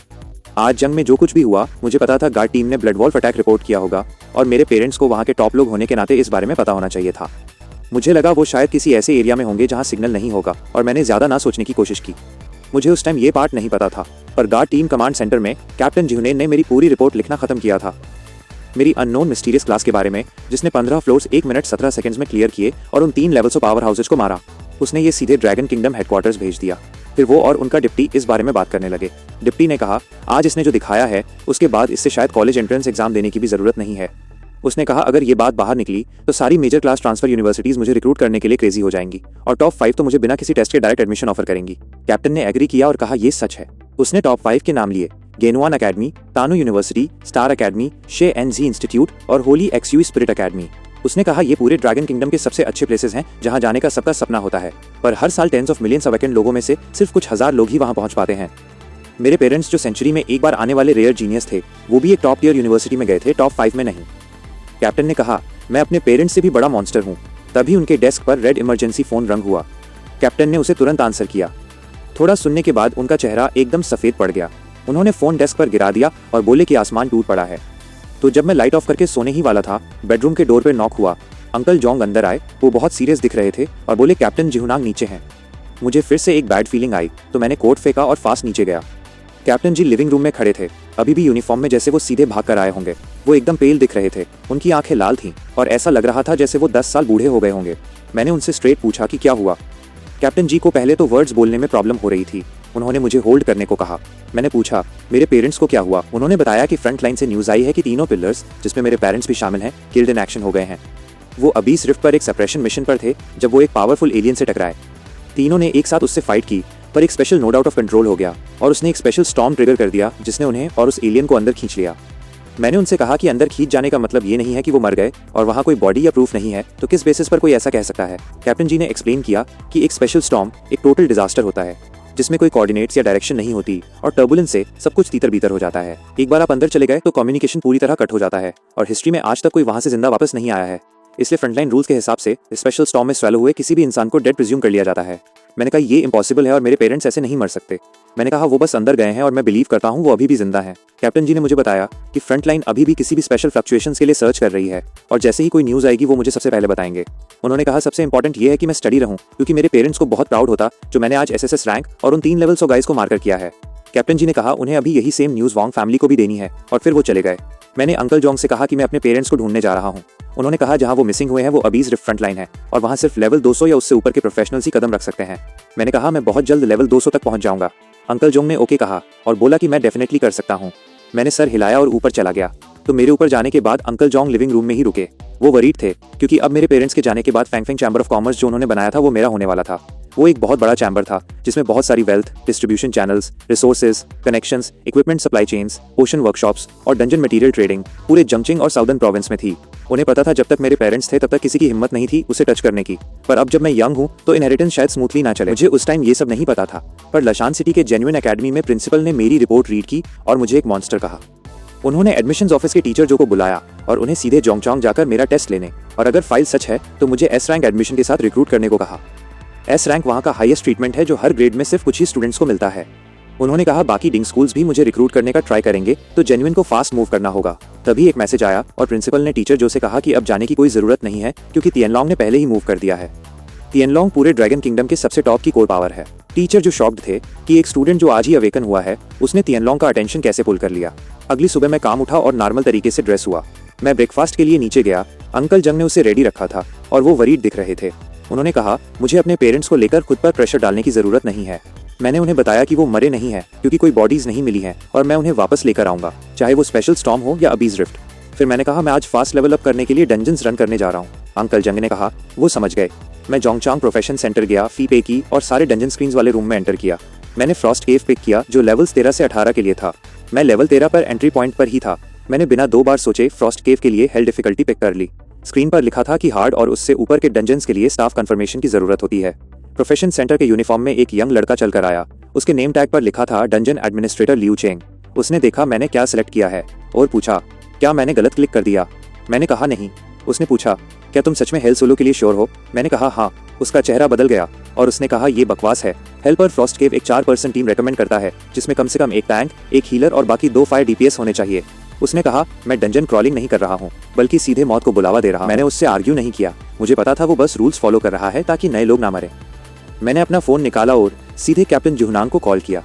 आज जंग में जो कुछ भी हुआ, मुझे पता था गार्ड टीम ने ब्लड वॉल्फ अटैक रिपोर्ट किया होगा और मेरे पेरेंट्स को वहाँ के टॉप लोग होने के नाते इस बारे में पता होना चाहिए था। मुझे लगा वो शायद किसी ऐसे एरिया में होंगे जहाँ सिग्नल नहीं होगा और मैंने ज्यादा ना सोचने की कोशिश की। मुझे उस टाइम ये पार्ट नहीं पता था, पर गार्ड टीम कमांड सेंटर में कैप्टन जिहुनेन ने मेरी पूरी रिपोर्ट लिखना खत्म किया था। मेरी अननोन मिस्टीरियस क्लास के बारे में, जिसने 15 फ्लोर्स 1 मिनट 17 सेकंड्स में क्लियर किए और उन 3 लेवल्स ऑफ पावर हाउसेज को मारा। उसने ये सीधे ड्रैगन किंगडम हेडक्वार्टर्स भेज दिया। फिर वो और उनका डिप्टी इस बारे में बात करने लगे। डिप्टी ने कहा आज इसने जो दिखाया है उसके बाद इससे शायद कॉलेज एंट्रेंस एग्जाम देने की भी जरूरत नहीं है। उसने कहा अगर ये बात बाहर निकली तो सारी मेजर क्लास ट्रांसफर यूनिवर्सिटीज मुझे रिक्रूट करने के लिए क्रेजी हो जाएंगी और टॉप 5 तो मुझे बिना किसी टेस्ट के डायरेक्ट एडमिशन ऑफर करेंगी। कैप्टन ने एग्री किया और कहा ये सच है। उसने टॉप 5 के नाम लिए, गेनुआन अकेडमी, तानु यूनिवर्सिटी, स्टार अकेडमी, शे एनजी इंस्टीट्यूट और होली एक्सयू स्पिरिट अकेडमी। उसने कहा ये पूरे ड्रैगन किंगडम के सबसे अच्छे प्लेसेस हैं जहां जाने का सबका सपना होता है, पर हर साल टेंस ऑफ मिलियंस अवेकन लोगों में से सिर्फ कुछ हजार लोग ही वहां पहुंच पाते हैं। मेरे पेरेंट्स जो सेंचुरी में एक बार आने वाले रेयर जीनियस थे, वो भी एक टॉप टियर यूनिवर्सिटी में गए थे, टॉप 5 में नहीं। कैप्टन ने कहा, मैं अपने पेरेंट्स से भी बड़ा मॉन्स्टर हूँ। तभी उनके डेस्क पर रेड इमरजेंसी फ़ोन रंग हुआ। कैप्टन ने उसे तुरंत आंसर किया। थोड़ा सुनने के बाद उनका चेहरा एकदम सफ़ेद पड़ गया। उन्होंने फ़ोन डेस्क पर गिरा दिया और बोले कि आसमान टूट पड़ा है। तो जब मैं लाइट ऑफ करके सोने ही वाला था, बेडरूम के डोर पर नॉक हुआ। अंकल जोंग अंदर आए। वो बहुत सीरियस दिख रहे थे और बोले, कैप्टन जिहुनांग नीचे हैं। मुझे फिर से एक बैड फीलिंग आई तो मैंने कोट फेंका और फास्ट नीचे गया। कैप्टन जी लिविंग रूम में खड़े थे, अभी भी यूनिफॉर्म में, जैसे वो सीधे भाग कर आए होंगे। वो एकदम पेल दिख रहे थे, उनकी आंखें लाल थीं और ऐसा लग रहा था जैसे वो 10 साल बूढ़े हो गए होंगे। मैंने उनसे स्ट्रेट पूछा कि क्या हुआ। कैप्टन जी को पहले तो वर्ड्स बोलने में प्रॉब्लम हो रही थी। उन्होंने मुझे होल्ड करने को कहा। मैंने पूछा, मेरे पेरेंट्स को क्या हुआ। उन्होंने बताया कि फ्रंट लाइन से न्यूज़ आई है कि तीनों पिलर्स, जिसमें मेरे पेरेंट्स भी शामिल हैं, किल्ड इन एक्शन हो गए हैं। वो अबीस रिफ्ट पर एक सेपरेशन मिशन पर थे जब वो एक पावरफुल एलियन से टकराए। तीनों ने एक साथ उससे फाइट की, पर एक special node out of control हो गया और उसने एक स्पेशल स्टॉर्म ट्रिगर कर दिया जिसने उन्हें और उस एलियन को अंदर खींच लिया। मैंने उनसे कहा कि अंदर खींच जाने का मतलब ये नहीं है कि वो मर गए और वहाँ कोई बॉडी या प्रूफ नहीं है, तो किस बेसिस पर कोई ऐसा कह सकता है। कैप्टन जी ने एक्सप्लेन किया कि एक स्पेशल स्टॉर्म एक टोटल डिजास्टर होता है जिसमें कोई कोऑर्डिनेट्स या डायरेक्शन नहीं होती और टर्बुलेंस से सब कुछ तीतर बीतर हो जाता है। एक बार आप अंदर चले गए तो कम्युनिकेशन पूरी तरह कट हो जाता है और हिस्ट्री में आज तक कोई वहाँ से जिंदा वापस नहीं आया है। इसलिए फ्रंटलाइन रूल्स के हिसाब से स्पेशल स्टॉर्म में स्वैलो हुए किसी भी इंसान को डेड प्रिज्यूम कर लिया जाता है। मैंने कहा, ये इम्पॉसिबल है और मेरे पेरेंट्स ऐसे नहीं मर सकते। मैंने कहा, वो बस अंदर गए हैं और मैं बिलीव करता हूँ वो अभी भी जिंदा हैं। कैप्टन जी ने मुझे बताया कि फ्रंट लाइन अभी भी किसी भी स्पेशल फ्लक्चुएशंस के लिए सर्च कर रही है और जैसे ही कोई न्यूज़ आएगी वो मुझे सबसे पहले बताएंगे। उन्होंने कहा, सबसे इंपॉर्टेंट ये है कि मैं स्टडी रहूं, क्योंकि मेरे पेरेंट्स को बहुत प्राउड होता जो मैंने आज एसएसएस रैंक और उन 3 लेवल्स ऑफ गाइस को मारकर किया है। कैप्टन जी ने कहा, उन्हें अभी यही सेम न्यूज़ वांग फैमिली को भी देनी है और फिर वो चले गए। मैंने अंकल जोंग से कहा कि मैं अपने पेरेंट्स को ढूंढने जा रहा हूँ। उन्होंने कहा, जहाँ वो मिसिंग हुए हैं वो अबीज रिफ्ट फ्रंट लाइन है और वहाँ सिर्फ लेवल 200 या उससे ऊपर के प्रोफेशनल्स ही कदम रख सकते हैं। मैंने कहा, मैं बहुत जल्द लेवल 200 तक पहुँच जाऊँगा। अंकल जोंग ने ओके कहा और बोला कि मैं डेफिनेटली कर सकता हूँ। मैंने सर हिलाया और ऊपर चला गया। तो मेरे ऊपर जाने के बाद अंकल जोंग लिविंग रूम में ही रुके। वो वरीड थे क्योंकि अब मेरे पेरेंट्स के जाने के बाद फैंगफेंग चैम्बर ऑफ कॉमर्स जो उन्होंने बनाया था वो मेरा होने वाला था। वो एक बहुत बड़ा चैम्बर था जिसमें बहुत सारी wealth, distribution channels, resources, connections, equipment supply chains, ocean workshops और डंजन मटेरियल ट्रेडिंग पूरे जंगचिंग और साउदर्न प्रोविंस में थी। उन्हें पता था जब तक मेरे पेरेंट्स थे तब तक किसी की हिम्मत नहीं थी उसे टच करने की, पर अब जब मैं यंग हूँ तो इनहेरिटेंस शायद स्मूथली ना चले। मुझे उस टाइम ये सब नहीं पता था, पर लशान सिटी के जेन्युइन एकेडमी में प्रिंसिपल ने मेरी रिपोर्ट रीड की और मुझे एक मॉन्स्टर कहा। उन्होंने एडमिशंस ऑफिस के टीचर जो को बुलाया और उन्हें सीधे जोंगचोंग जाकर मेरा टेस्ट लेने और अगर फाइल सच है तो मुझे एस रैंक एडमिशन के साथ रिक्रूट करने को कहा। एस रैंक वहाँ का हाईएस्ट ट्रीटमेंट है जो हर ग्रेड में सिर्फ कुछ ही स्टूडेंट्स को मिलता है। उन्होंने कहा, बाकी डिंग स्कूल्स भी मुझे रिक्रूट करने का ट्राई करेंगे तो जेन्युइन को फास्ट मूव करना होगा। तभी एक मैसेज आया और प्रिंसिपल ने टीचर जो से कहा कि अब जाने की कोई जरूरत नहीं है क्योंकि तिएनलोंग ने पहले ही मूव कर दिया है। तिएनलोंग पूरे ड्रैगन किंगडम के सबसे टॉप की कोर पावर है। टीचर जो शॉक्ड थे कि एक स्टूडेंट जो आज ही अवेकन हुआ है उसने तिएनलोंग का अटेंशन कैसे पुल कर लिया। अगली सुबह मैं काम उठा और नॉर्मल तरीके से ड्रेस हुआ। मैं ब्रेकफास्ट के लिए नीचे गया। अंकल जंग ने उसे रेडी रखा था और वो वरीड दिख रहे थे। उन्होंने कहा, मुझे अपने पेरेंट्स को लेकर खुद पर प्रेशर डालने की जरूरत नहीं है। मैंने उन्हें बताया कि वो मरे नहीं हैं क्योंकि कोई बॉडीज नहीं मिली हैं और मैं उन्हें वापस लेकर आऊंगा, चाहे वो स्पेशल स्टॉर्म हो या अबीज रिफ्ट। फिर मैंने कहा, मैं आज फास्ट लेवल अप करने के लिए डंजन्स रन करने जा रहा हूँ। अंकल जंग ने कहा, वो समझ गए। मैं जोंगचांग प्रोफेशन सेंटर गया, फी पे की और सारे डंजन स्क्रीन्स वाले रूम में एंटर किया। मैंने फ्रॉस्ट केव पिक किया जो लेवल्स 13 से 18 के लिए था। मैं लेवल 13 पर एंट्री पॉइंट पर ही था। मैंने बिना 2 बार सोचे फ्रॉस्ट केव के लिए हेल डिफिकल्टी पिक कर ली। स्क्रीन पर लिखा था कि हार्ड और उससे ऊपर के डंजन्स के लिए स्टाफ कंफर्मेशन की जरूरत होती है। प्रोफेशन सेंटर के यूनिफॉर्म में एक यंग लड़का चलकर आया। उसके नेम टैग पर लिखा था डंजन एडमिनिस्ट्रेटर लियू चेंग। उसने देखा मैंने क्या सिलेक्ट किया है और पूछा, क्या मैंने गलत क्लिक कर दिया। मैंने कहा नहीं। उसने पूछा, क्या तुम सच में हेल सोलो के लिए श्योर हो। मैंने कहा हाँ। उसका चेहरा बदल गया और उसने कहा, ये बकवास है। हेल पर फ्रॉस्ट केव एक 4 पर्सन टीम रेकमेंड करता है जिसमें कम से कम एक टैंक, एक हीलर और बाकी 2 फायर डीपीएस होने चाहिए। उसने कहा, मैं डंजन क्रॉलिंग नहीं कर रहा हूँ बल्कि सीधे मौत को बुलावा दे रहा हूँ। मैंने उससे आर्ग्यू नहीं किया। मुझे पता था वो बस रूल्स फॉलो कर रहा है ताकि नए लोग ना मरें। मैंने अपना फ़ोन निकाला और सीधे कैप्टन जिहुनांग को कॉल किया।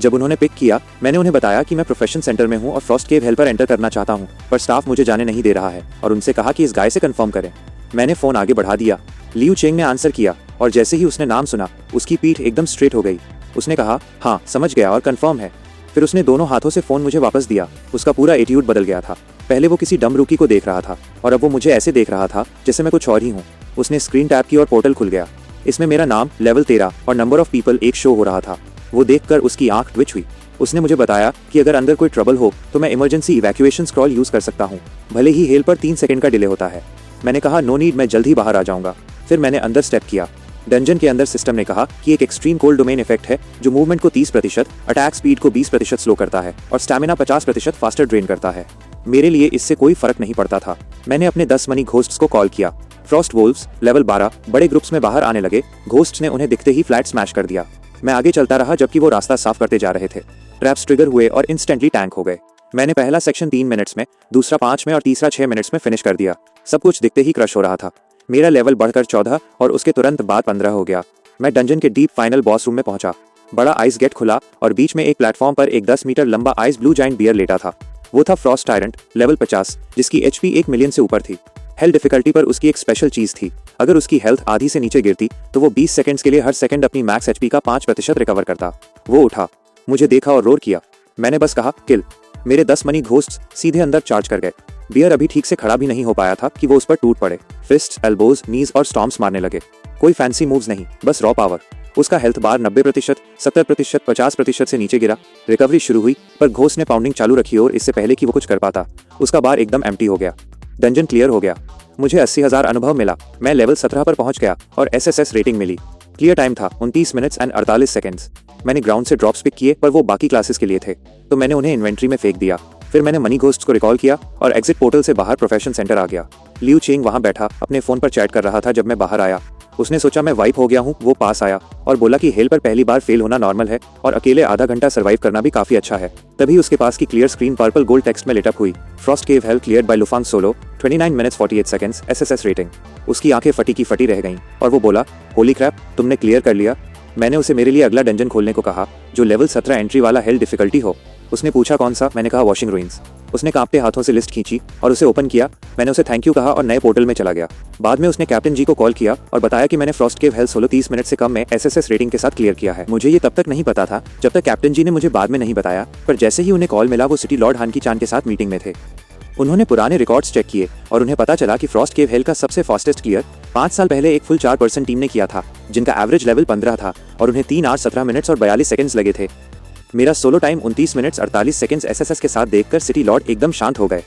जब उन्होंने पिक किया मैंने उन्हें बताया कि मैं प्रोफेशन सेंटर में हूँ और फ्रॉस्ट केव हेल पर एंटर करना चाहता हूँ, पर स्टाफ मुझे जाने नहीं दे रहा है और उनसे कहा कि इस गाय से कंफर्म करें। मैंने फ़ोन आगे बढ़ा दिया। लियू चेंग ने आंसर किया और जैसे ही उसने नाम सुना उसकी पीठ एकदम स्ट्रेट हो गई। उसने कहा, हाँ समझ गया और कंफर्म है। फिर उसने दोनों हाथों से फ़ोन मुझे वापस दिया। उसका पूरा एटीट्यूड बदल गया था। पहले वो किसी डम रूकी को देख रहा था और अब वो मुझे ऐसे देख रहा था जैसे मैं कुछ और ही हूँ। उसने स्क्रीन टैप की और पोर्टल खुल गया। इसमें मेरा नाम, लेवल 13 और नंबर ऑफ पीपल एक शो हो रहा था। वो देखकर उसकी आंख ट्विच हुई। उसने मुझे बताया कि अगर अंदर कोई ट्रबल हो तो मैं इमरजेंसी इवैक्यूएशन स्क्रॉल यूज़ कर सकता हूँ, भले ही हेल पर 3 सेकंड का डिले होता है। मैंने कहा, नो नीड, मैं जल्द ही बाहर आ जाऊँगा। फिर मैंने अंदर स्टेप किया। डंजन के अंदर सिस्टम ने कहा कि एक एक्सट्रीम कोल्ड डोमेन इफेक्ट है जो मूवमेंट को 30%, अटैक स्पीड को 20% स्लो करता है और स्टैमिना 50% फास्टर ड्रेन करता है। मेरे लिए इससे कोई फर्क नहीं पड़ता था। मैंने अपने 10 मनी घोस्ट्स को कॉल किया। फ्रॉस्ट वोल्व्स लेवल 12 बड़े ग्रुप्स में बाहर आने लगे। घोस्ट्स ने उन्हें दिखते ही फ्लैट स्मैश कर दिया। मैं आगे चलता रहा जबकि वो रास्ता साफ करते जा रहे थे। ट्रैप्स ट्रिगर हुए और इंस्टेंटली टैंक हो गए। मैंने पहला सेक्शन 3 मिनट्स में, दूसरा 5 में और तीसरा 6 मिनट्स में फिनिश कर दिया। सब कुछ दिखते ही क्रश हो रहा था। मेरा लेवल बढ़कर 14 और उसके तुरंत बाद 15 हो गया। मैं डंजन के डीप फाइनल बॉस रूम में पहुंचा। बड़ा आइस गेट खुला और बीच में एक प्लेटफॉर्म पर एक 10 मीटर लंबा आइस ब्लू जाइंट बियर लेटा था। वो था फ्रॉस्ट टायरेंट लेवल 50, जिसकी एचपी 1 मिलियन से ऊपर थी। हेल डिफिकल्टी पर उसकी एक स्पेशल चीज थी। अगर उसकी हेल्थ आधी से नीचे गिरती तो वो 20 सेकंड्स के लिए हर सेकंड अपनी मैक्स एचपी का 5% रिकवर करता। वो उठा, मुझे देखा और रोर किया। मैंने बस कहा किल। मेरे 10 मनी घोस्ट्स सीधे अंदर चार्ज कर गए। बियर अभी ठीक से खड़ा भी नहीं हो पाया था कि वो उस पर टूट पड़े। फिस्ट्स, एल्बोज, नीज और स्टॉम्प्स मारने लगे। कोई फैंसी मूव्स नहीं, बस रॉ पावर। उसका हेल्थ बार 90%, 70%, 50% से नीचे गिरा। रिकवरी शुरू हुई पर घोस्ट ने पाउंडिंग चालू रखी और इससे पहले कि वो कुछ कर पाता उसका बार एकदम एम्प्टी हो गया। डंजन क्लियर हो गया। मुझे 80,000 अनुभव मिला। मैं लेवल 17 पर पहुंच गया और एसएसएस रेटिंग मिली। क्लियर टाइम था 29 मिनट्स एंड 48 सेकंड्स। मैंने ग्राउंड से ड्रॉप्स पिक किए पर वो बाकी क्लासेस के लिए थे, तो मैंने उन्हें इन्वेंट्री में फेंक दिया। फिर मैंने मनी घोस्ट्स को रिकॉल किया और एग्जिट पोर्टल से बाहर प्रोफेशन सेंटर आ गया। लियू चेंग वहां बैठा अपने फोन पर चैट कर रहा था जब मैं बाहर आया। उसने सोचा मैं वाइप हो गया हूँ। वो पास आया और बोला कि हेल पर पहली बार फेल होना नॉर्मल है और अकेले आधा घंटा सर्वाइव करना भी काफी अच्छा है। तभी उसके पास की clear screen purple gold text में लिटअप हुई। Frost cave hell cleared by Lufang solo 29 minutes 48 seconds SSS rating. उसकी आंखें फटी की फटी रह गईं और वो बोला होली क्रैप, तुमने क्लियर कर लिया। मैंने उसे मेरे लिए अगला डंजन खोलने को कहा जो लेवल 17 एंट्री वाला हेल डिफिकल्टी हो। उसने पूछा कौन सा। मैंने कहा वॉशिंग रूइंस। उसने कांपते हाथों से लिस्ट खींची और उसे ओपन किया। मैंने उसे थैंक यू कहा और नए पोर्टल में चला गया। बाद में उसने कैप्टन जी को कॉल किया और बताया कि मैंने Frost cave hello solo 30 minute से कम में एसएसएस रेटिंग के साथ क्लियर किया है। मुझे ये तब तक नहीं पता था जब तक कैप्टन जी ने मुझे बाद में नहीं बताया, पर जैसे ही उन्हें कॉल मिला वो सिटी लॉर्ड हान की चान के साथ मीटिंग में थे। उन्होंने पुराने रिकॉर्ड्स चेक किए और उन्हें पता चला कि फ्रॉस्ट केव हेल का सबसे फास्टेस्ट क्लियर 5 साल पहले एक फुल 4% टीम ने किया था, जिनका एवरेज लेवल 15 था और उन्हें 3 आवर्स 17 मिनट्स और 42 सेकंड्स लगे थे। मेरा solo time 29 minutes 48 seconds SSS के साथ देखकर सिटी लॉर्ड एकदम शांत हो गए।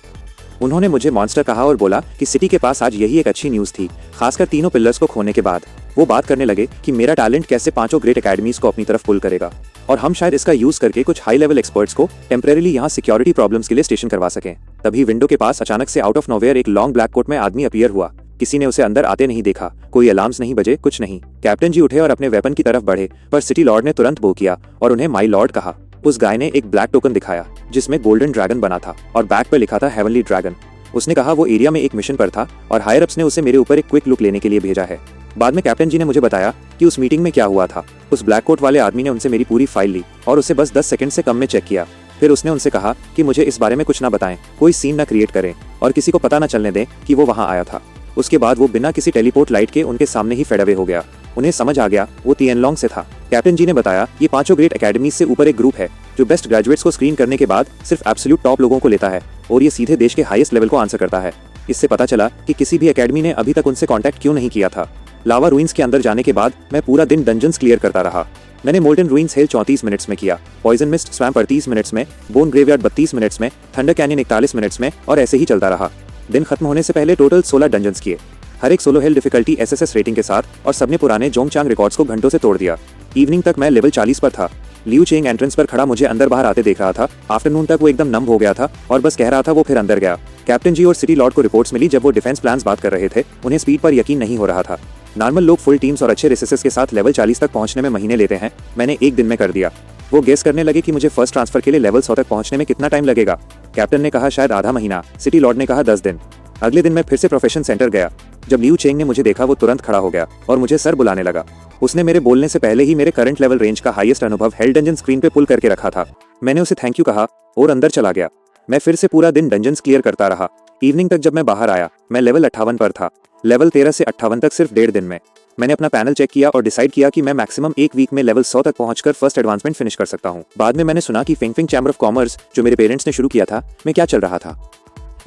उन्होंने मुझे मॉन्स्टर कहा और बोला कि सिटी के पास आज यही एक अच्छी न्यूज़ थी, खासकर तीनों पिलर्स को खोने के बाद। वो बात करने लगे कि मेरा टैलेंट कैसे 5 ग्रेट एकेडमीज को अपनी तरफ पुल करेगा और हम शायद इसका यूज करके कुछ हाई लेवल एक्सपर्ट्स को टेम्परेरीली यहाँ सिक्योरिटी प्रॉब्लम्स के लिए स्टेशन करवा सकें। तभी विंडो के पास अचानक से आउट ऑफ नोवेयर एक लॉन्ग ब्लैक कोट में आदमी अपीयर हुआ। किसी ने उसे अंदर आते नहीं देखा। कोई अलार्म्स नहीं बजे, कुछ नहीं। कैप्टन जी उठे और अपने वेपन की तरफ बढ़े, पर सिटी लॉर्ड ने तुरंत बो किया और उन्हें माई लॉर्ड कहा। उस गाय ने एक ब्लैक टोकन दिखाया जिसमें गोल्डन ड्रैगन बना था और बैक पर लिखा था हेवनली ड्रैगन। उसने कहा वो एरिया में एक मिशन पर था और हायर अप्स ने उसे मेरे ऊपर एक क्विक लुक लेने के लिए भेजा है। बाद में कैप्टन जी ने मुझे बताया कि उस मीटिंग में क्या हुआ था। उस ब्लैक कोट वाले आदमी ने उनसे मेरी पूरी फाइल ली और उसे बस 10 सेकंड से कम में चेक किया। फिर उसने उनसे कहा कि मुझे इस बारे में कुछ ना बताएं, कोई सीन न क्रिएट करें और किसी को पता न चलने दें कि वो वहां आया था। उसके बाद वो बिना किसी टेलीपोर्ट लाइट के उनके सामने ही फेड अवे हो गया। उन्हें समझ आ गया वो तिएनलोंग से था। कैप्टन जी ने बताया ये 5 ग्रेट एकेडमीज से ऊपर एक ग्रुप है जो बेस्ट ग्रेजुएट्स को स्क्रीन करने के बाद सिर्फ एब्सोल्यूट टॉप लोगों को लेता है और ये सीधे देश के हाईएस्ट लेवल को आंसर करता है। इससे पता चला कि किसी भी एकेडमी ने अभी तक उनसे कांटेक्ट क्यों नहीं किया था। लावा रूइंस के अंदर जाने के बाद मैं पूरा दिन डंजन्स क्लियर करता रहा। मैंने मोल्टन रूइंस हेल 34 मिनट्स में किया, पॉइजन मिस्ट स्वैम्प 38 मिनट्स में, बोन ग्रेवयार्ड 32 मिनट्स में, थंडर कैनियन 41 मिनट्स में और ऐसे ही चलता रहा। दिन खत्म होने से पहले टोटल 16 डंजन्स किए, हर एक solo hello difficulty SSS rating के साथ, और सबने पुराने जोंगचांग रिकॉर्ड्स को घंटों से तोड़ दिया। इवनिंग तक मैं लेवल 40 पर था। लियू चेंग एंट्रेंस पर खड़ा मुझे अंदर बाहर आते देख रहा था। आफ्टरनून तक वो एकदम नम हो गया था और बस कह रहा था वो फिर अंदर गया। कैप्टन जी और सिटी लॉर्ड को रिपोर्ट्स मिली जब वो डिफेंस प्लान्स बात कर रहे थे। उन्हें स्पीड पर यकीन नहीं हो रहा था। नॉर्मल लोग फुल टीम्स और अच्छे रिसोर्सेस के साथ लेवल 40 तक पहुंचने में महीने लेते हैं, मैंने एक दिन में कर दिया। वो गेस करने लगे कि मुझे फर्स्ट ट्रांसफर के लिए लेवल 100 तक पहुंचने में कितना टाइम लगेगा। कैप्टन ने कहा शायद आधा महीना, सिटी लॉर्ड ने कहा 10 दिन। अगले दिन मैं फिर से प्रोफेशन सेंटर गया। जब लियू चेंग ने मुझे देखा वो तुरंत खड़ा हो गया और मुझे सर बुलाने लगा। उसने मेरे बोलने से पहले ही मेरे करंट लेवल रेंज का हाईएस्ट अनुभव हेल डंजन स्क्रीन पे पुल करके रखा था। मैंने उसे थैंक यू कहा और अंदर चला गया। मैं फिर से पूरा दिन डंजन्स क्लियर करता रहा। इवनिंग तक जब मैं बाहर आया मैं लेवल 58 पर था। लेवल 13 से 58 तक सिर्फ 1.5 दिन में। मैंने अपना पैनल चेक किया और डिसाइड किया कि मैं मैक्सिमम एक वीक में लेवल 100 तक पहुंचकर फर्स्ट एडवांसमेंट फिनिश कर सकता हूं। बाद में मैंने सुना कि फिंगफिंग चैम्बर ऑफ कॉमर्स जो मेरे पेरेंट्स ने शुरू किया था में क्या चल रहा था।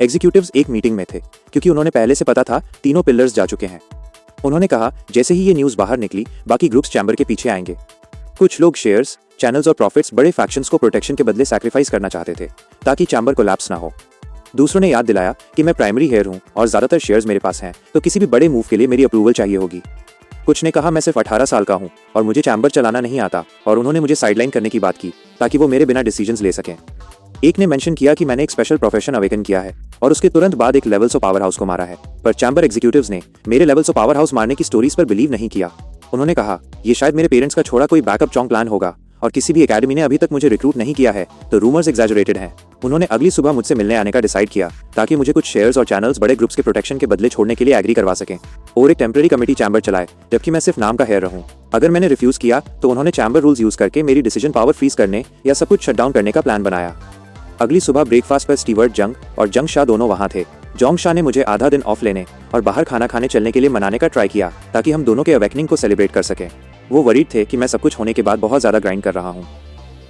एग्जीक्यूटिव्स एक मीटिंग में थे क्योंकि उन्होंने पहले से पता था तीनों पिलर्स जा चुके हैं। उन्होंने कहा जैसे ही ये न्यूज़ बाहर निकली बाकी ग्रुप्स चैम्बर के पीछे आएंगे। कुछ लोग शेयर्स, चैनल्स और प्रॉफिट्स बड़े फैक्शंस को प्रोटेक्शन के बदले सैक्रिफाइस करना चाहते थे ताकि चैम्बर कोलैप्स ना हो। दूसरों ने याद दिलाया कि मैं प्राइमरी हेयर हूं और ज्यादातर शेयर्स मेरे पास हैं, तो किसी भी बड़े मूव के लिए मेरी अप्रूवल चाहिए होगी। कुछ ने कहा मैं सिर्फ 18 साल का हूँ और मुझे चैम्बर चलाना नहीं आता, और उन्होंने मुझे साइडलाइन करने की बात की ताकि वो मेरे बिना डिसीजंस ले सकें। एक ने मेंशन किया कि मैंने एक स्पेशल प्रोफेशन अवेकन किया है और उसके तुरंत बाद एक लेवल्स ऑफ पावर हाउस को मारा है, पर चैम्बर एग्जीक्यूटिव्स ने मेरे लेवल्स ऑफ पावर हाउस मारने की स्टोरीज पर बिलीव नहीं किया। उन्होंने कहा ये शायद मेरे पेरेंट्स का छोड़ा कोई बैकअप चौंक प्लान होगा और किसी भी एकेडमी ने अभी तक मुझे रिक्रूट नहीं किया है, तो रूमर्स एग्जैजरेटेड हैं। उन्होंने अगली सुबह मुझसे मिलने आने का डिसाइड किया ताकि मुझे कुछ शेयर्स और चैनल्स बड़े ग्रुप्स के प्रोटेक्शन के बदले छोड़ने के लिए एग्री करवा सकें और एक टेम्पररी कमेटी चैम्बर चलाए, जबकि मैं सिर्फ नाम का हेयर रहूं। अगर मैंने रिफ्यूज किया तो उन्होंने चैम्बर रूल्स यूज करके मेरी डिसीजन पावर फ्रीज करने या सब कुछ शटडाउन करने का प्लान बनाया। अगली सुबह ब्रेकफास्ट पर स्टीवर्ट जंग और जंग शाह दोनों वहां थे। जोंग शाह ने मुझे आधा दिन ऑफ लेने और बाहर खाना खाने चलने के लिए मनाने का ट्राई किया ताकि हम दोनों के अवेकनिंग को सेलिब्रेट कर सकें। वो वरीड थे कि मैं सब कुछ होने के बाद बहुत ज्यादा ग्राइंड कर रहा हूँ।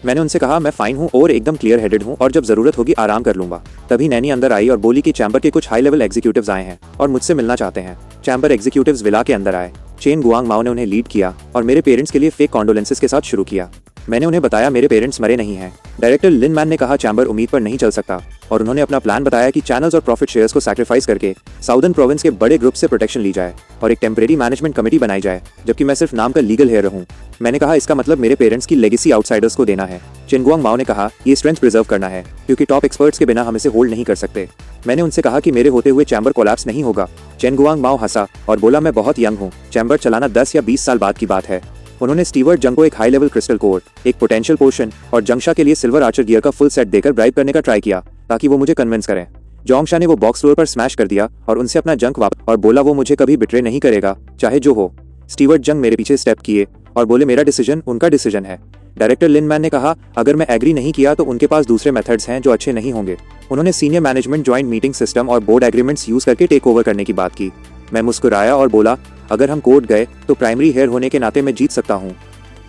मैंने उनसे कहा मैं फाइन हूँ और एकदम क्लियर हेडेड हूँ और जब जरूरत होगी आराम कर लूंगा। तभी नैनी अंदर आई और बोली कि चैम्बर के कुछ हाई लेवल एग्जीक्यूटिव्स आए हैं और मुझसे मिलना चाहते हैं। चैम्बर एग्जीक्यूटिव्स विला के अंदर आए। चेन गुआंग माओ ने उन्हें लीड किया और मेरे पेरेंट्स के लिए फेक कॉन्डोलेंसेस के साथ शुरू किया। मैंने उन्हें बताया मेरे पेरेंट्स मरे नहीं हैं। डायरेक्टर लिन मैन ने कहा चैम्बर उम्मीद पर नहीं चल सकता और उन्होंने अपना प्लान बताया कि चैनल्स और प्रॉफिट शेयर्स को सैक्रिफाइस करके साउदर्न प्रोविंस के बड़े ग्रुप से प्रोटेक्शन ली जाए और एक टेम्परेरी मैनेजमेंट कमेटी बनाई जाए, जबकि मैं सिर्फ नाम का लीगल हेयर रहूं। मैंने कहा इसका मतलब मेरे पेरेंट्स की लेगेसी आउटसाइडर्स को देना है। चिनगुआंग माओ ने कहा ये स्ट्रेंथ प्रिजर्व करना है क्योंकि टॉप एक्सपर्ट्स के बिना हम इसे होल्ड नहीं कर सकते। मैंने उनसे कहा कि मेरे होते हुए चैम्बर कोलैप्स नहीं होगा। चिनगुआंग माओ हंसा और बोला मैं बहुत यंग हूँ, चैम्बर चलाना 10 या 20 साल बाद की बात है। उन्होंने स्टीवर्ट जंग को एक हाई लेवल क्रिस्टल कोर, एक पोटेंशियल पोर्शन और जंगशा के लिए सिल्वर आर्चर गियर का फुल सेट देकर ब्राइब करने का ट्राई किया ताकि वो मुझे कन्विंस करें। जोंगशा ने वो बॉक्स फ्लोर पर स्मैश कर दिया और उनसे अपना जंक वापस और बोला वो मुझे कभी बिट्रे नहीं करेगा चाहे जो हो। स्टीवर्ट जंग मेरे पीछे स्टेप किए और बोले मेरा डिसीजन उनका डिसीजन है। डायरेक्टर लिन मैन ने कहा अगर मैं एग्री नहीं किया तो उनके पास दूसरे मेथड्स हैं जो अच्छे नहीं होंगे। उन्होंने senior management joint meeting system और बोर्ड एग्रीमेंट्स यूज करके टेक ओवर करने की बात की। मैं मुस्कुराया और बोला अगर हम कोर्ट गए तो प्राइमरी हेयर होने के नाते मैं जीत सकता हूँ।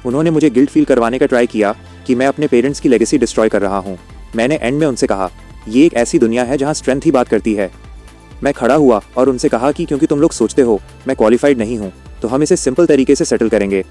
उन्होंने मुझे गिल्ट फील करवाने का ट्राई किया कि मैं अपने पेरेंट्स की लेगेसी डिस्ट्रॉय कर रहा हूँ। मैंने एंड में उनसे कहा ये एक ऐसी दुनिया है जहाँ स्ट्रेंथ ही बात करती है। मैं खड़ा हुआ और उनसे कहा कि क्योंकि तुम लोग सोचते हो मैं क्वालिफाइड नहीं हूँ तो हम इसे सिंपल तरीके से सेटल करेंगे।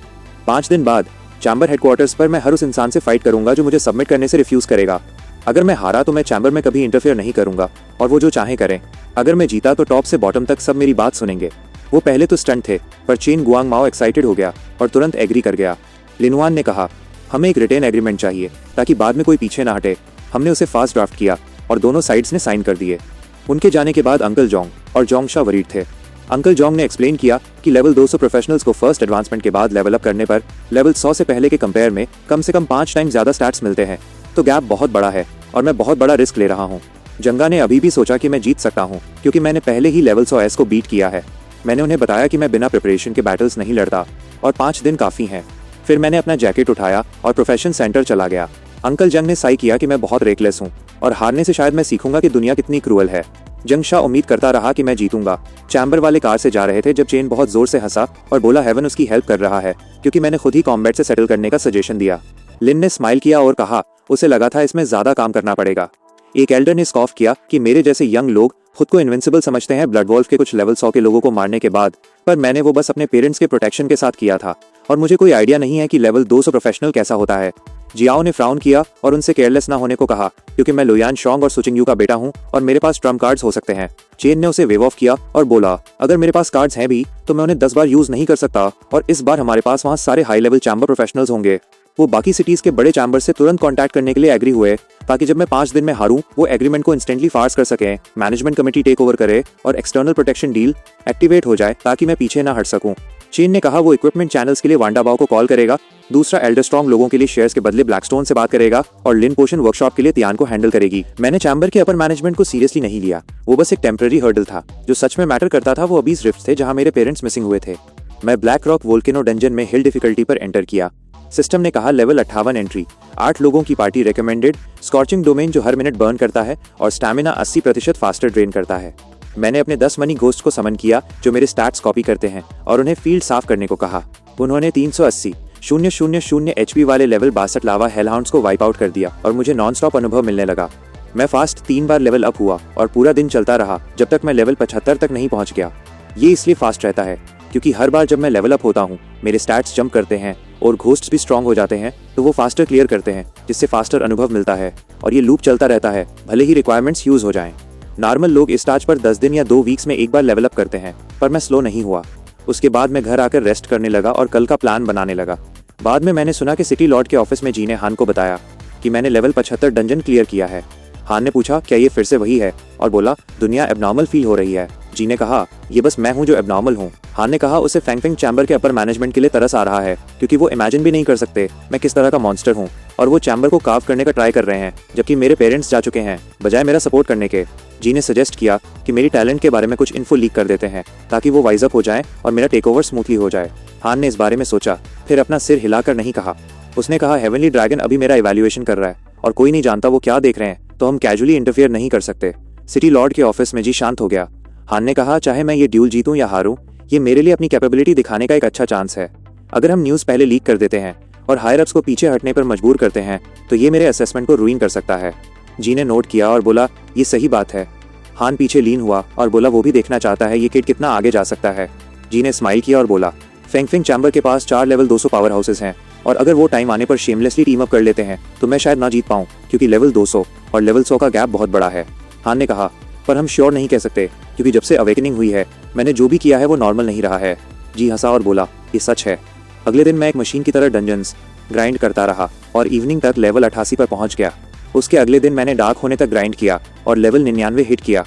5 दिन बाद चैम्बर हेडक्वार्टर्स पर मैं हर उस इंसान से फाइट करूंगा जो मुझे सबमिट करने से रिफ्यूज करेगा। अगर मैं हारा तो मैं चैम्बर में कभी इंटरफेयर नहीं करूंगा और वो जो चाहे करें। अगर मैं जीता तो टॉप से बॉटम तक सब मेरी बात सुनेंगे। वो पहले तो स्टंट थे, पर चेन गुआंग माओ एक्साइटेड हो गया और तुरंत एग्री कर गया। लिनवान ने कहा हमें एक रिटेन एग्रीमेंट चाहिए ताकि बाद में कोई पीछे ना हटे। हमने उसे फास्ट ड्राफ्ट किया और दोनों साइड्स ने साइन कर दिए। उनके जाने के बाद अंकल जोंग और जोंग शाह वरीड थे। अंकल जोंग ने एक्सप्लेन किया कि लेवल 200 प्रोफेशनल्स को फर्स्ट एडवांसमेंट के बाद लेवल अप करने पर लेवल 100 से पहले के कंपेयर में कम से कम 5 टाइम ज्यादा स्टैट्स मिलते हैं, तो गैप बहुत बड़ा है और मैं बहुत बड़ा रिस्क ले रहा हूँ। जंगा ने अभी भी सोचा कि मैं जीत सकता हूँ क्योंकि मैंने पहले ही लेवल 100 एस को बीट किया है। मैंने उन्हें बताया कि मैं बिना प्रिपरेशन के बैटल्स नहीं लड़ता और 5 दिन काफ़ी हैं। फिर मैंने अपना जैकेट उठाया और प्रोफेशन सेंटर चला गया। अंकल जंग ने साई किया कि मैं बहुत रेकलेस हूँ और हारने से शायद मैं सीखूंगा कि दुनिया कितनी क्रूअल है। जंग शाह उम्मीद करता रहा कि मैं जीतूंगा। चैम्बर वाले कार से जा रहे थे जब चेन बहुत जोर से हंसा और बोला हेवन उसकी हेल्प कर रहा है क्योंकि मैंने खुद ही कॉम्बैट से सेटल करने का सजेशन दिया। लिन ने स्माइल किया और कहा उसे लगा था इसमें ज्यादा काम करना पड़ेगा। एक एल्डर ने स्कॉफ किया कि मेरे जैसे यंग लोग खुद को इनविंसिबल समझते हैं ब्लड वॉल्फ के कुछ लेवल 100 के लोगों को मारने के बाद, पर मैंने वो बस अपने पेरेंट्स के प्रोटेक्शन के साथ किया था और मुझे कोई आइडिया नहीं है कि लेवल 200 प्रोफेशनल कैसा होता है। जियाओ ने फ्राउन किया और उनसे केयरलेस ना होने को कहा क्योंकि मैं लुयान शोंग और सुचिंगयू का बेटा हूँ और मेरे पास ट्रम्प कार्ड्स हो सकते हैं। चेन ने उसे वेव ऑफ किया और बोला अगर मेरे पास कार्ड्स हैं भी तो मैं उन्हें 10 बार यूज नहीं कर सकता और इस बार हमारे पास वहाँ सारे हाई लेवल चैम्बर प्रोफेशनल्स होंगे। वो बाकी सिटीज के बड़े चैम्बर से तुरंत कॉन्टैक्ट करने के लिए एग्री हुए ताकि जब मैं 5 दिन में हारूं वो एग्रीमेंट को इंस्टेंटली फार्स कर सकें, मैनेजमेंट कमेटी टेक ओवर करे और एक्सटर्नल प्रोटेक्शन डील एक्टिवेट हो जाए ताकि मैं पीछे ना हट सकूं। चेन ने कहा वो इक्विपमेंट चैनल्स के लिए वांडा बाओ को कॉल करेगा, दूसरा एल्डर स्ट्रॉन्ग लोगों के लिए शेयर्स के बदले ब्लैकस्टोन से बात करेगा और लिन पोशन वर्कशॉप के लिए तियान को हैंडल करेगी। मैंने चैम्बर के अपर मैनेजमेंट को सीरियसली नहीं लिया, वो बस एक टेम्पररी हर्डल था। जो सच में मैटर करता था वो अबीज रिफ्ट थे जहां मेरे पेरेंट्स मिसिंग हुए थे। मैं ब्लैक रॉक वोल्केनो डंजन में हिल डिफिकल्टी पर एंटर किया। सिस्टम ने कहा लेवल 58 एंट्री, 8 लोगों की पार्टी रिकमेंडेड, स्कॉर्चिंग डोमेन जो हर मिनट बर्न करता है और स्टैमिना 80% फास्टर ड्रेन करता है। मैंने अपने 10 मनी घोस्ट को समन किया जो मेरे स्टैट्स कॉपी करते हैं और उन्हें फील्ड साफ करने को कहा। उन्होंने 380,000 एचपी वाले लेवल 62 लावा हेलहाउंड्स को वाइप आउट कर दिया और मुझे नॉन स्टॉप अनुभव मिलने लगा। मैं फास्ट 3 बार लेवल अप हुआ और पूरा दिन चलता रहा जब तक मैं लेवल 75 तक नहीं पहुंच गया। ये इसलिए फास्ट रहता है क्योंकि हर बार जब मैं लेवल अप होता हूँ मेरे स्टैट्स जंप करते हैं और घोस्ट्स भी स्ट्रॉन्ग हो जाते हैं, तो वो फास्टर क्लियर करते हैं जिससे फास्टर अनुभव मिलता है और ये लूप चलता रहता है भले ही रिक्वायरमेंट्स यूज हो जाएं। नॉर्मल लोग इस स्टाज पर 10 दिन या 2 वीक्स में एक बार लेवल अप करते हैं, पर मैं स्लो नहीं हुआ। उसके बाद मैं घर आकर रेस्ट करने लगा और कल का प्लान बनाने लगा। बाद में मैंने सुना कि सिटी लॉर्ड के ऑफिस में जी ने हान को बताया कि मैंने लेवल 75 डंजन क्लियर किया है। हान ने पूछा क्या ये फिर से वही है, और बोला दुनिया एबनॉर्मल फील हो रही है। जी ने कहा ये बस मैं हूँ जो एबनॉर्मल हूँ। हान ने कहा उसे फैंगफिंग चैम्बर के अपर मैनेजमेंट के लिए तरस आ रहा है, क्योंकि वो इमेजिन भी नहीं कर सकते मैं किस तरह का मॉन्स्टर हूँ, और वो चैम्बर को कार्व करने का ट्राई कर रहे हैं, जबकि मेरे पेरेंट्स जा चुके हैं बजाय मेरा सपोर्ट करने के। जी ने सजेस्ट किया कि मेरी टैलेंट के बारे में कुछ इन्फो लीक कर देते हैं ताकि वो वाइज अप हो जाए और मेरा टेक ओवर स्मूथली हो जाए। हान ने इस बारे में सोचा, फिर अपना सिर हिलाकर नहीं कहा। उसने कहा हेवनली ड्रैगन अभी मेरा इवैल्यूएशन कर रहा है और कोई नहीं जानता वो क्या देख रहे हैं, तो हम कैजुअली इंटरफियर नहीं कर सकते। सिटी लॉर्ड के ऑफिस में जी शांत हो गया। हान ने कहा चाहे मैं ये ड्यूल जीतूं या हारूं, ये मेरे लिए अपनी कैपेबिलिटी दिखाने का एक अच्छा चांस है। अगर हम न्यूज़ पहले लीक कर देते हैं और हायर अप्स को पीछे हटने पर मजबूर करते हैं तो ये मेरे असेसमेंट को रूइन कर सकता है। जी ने नोट किया और बोला ये सही बात है। हान पीछे लीन हुआ और बोला वो भी देखना चाहता है ये किड कितना आगे जा सकता है। जी ने स्माइल किया और बोला फैंगफिंग चैम्बर के पास 4 लेवल 200 पावर हाउसेस हैं, और अगर वो टाइम आने पर शेमलेसली टीम अप कर लेते हैं तो मैं शायद ना जीत पाऊँ, क्योंकि लेवल 200 और लेवल 100 का गैप बहुत बड़ा है। हान ने कहा पर हम श्योर नहीं कह सकते, क्योंकि जब से अवेकनिंग हुई है मैंने जो भी किया है वो नॉर्मल नहीं रहा है। जी हंसा और बोला ये सच है। अगले दिन मैं एक मशीन की तरह डंजन्स ग्राइंड करता रहा और इवनिंग तक लेवल 88 पर पहुंच गया। उसके अगले दिन मैंने डार्क होने तक ग्राइंड किया और लेवल 99 हिट किया।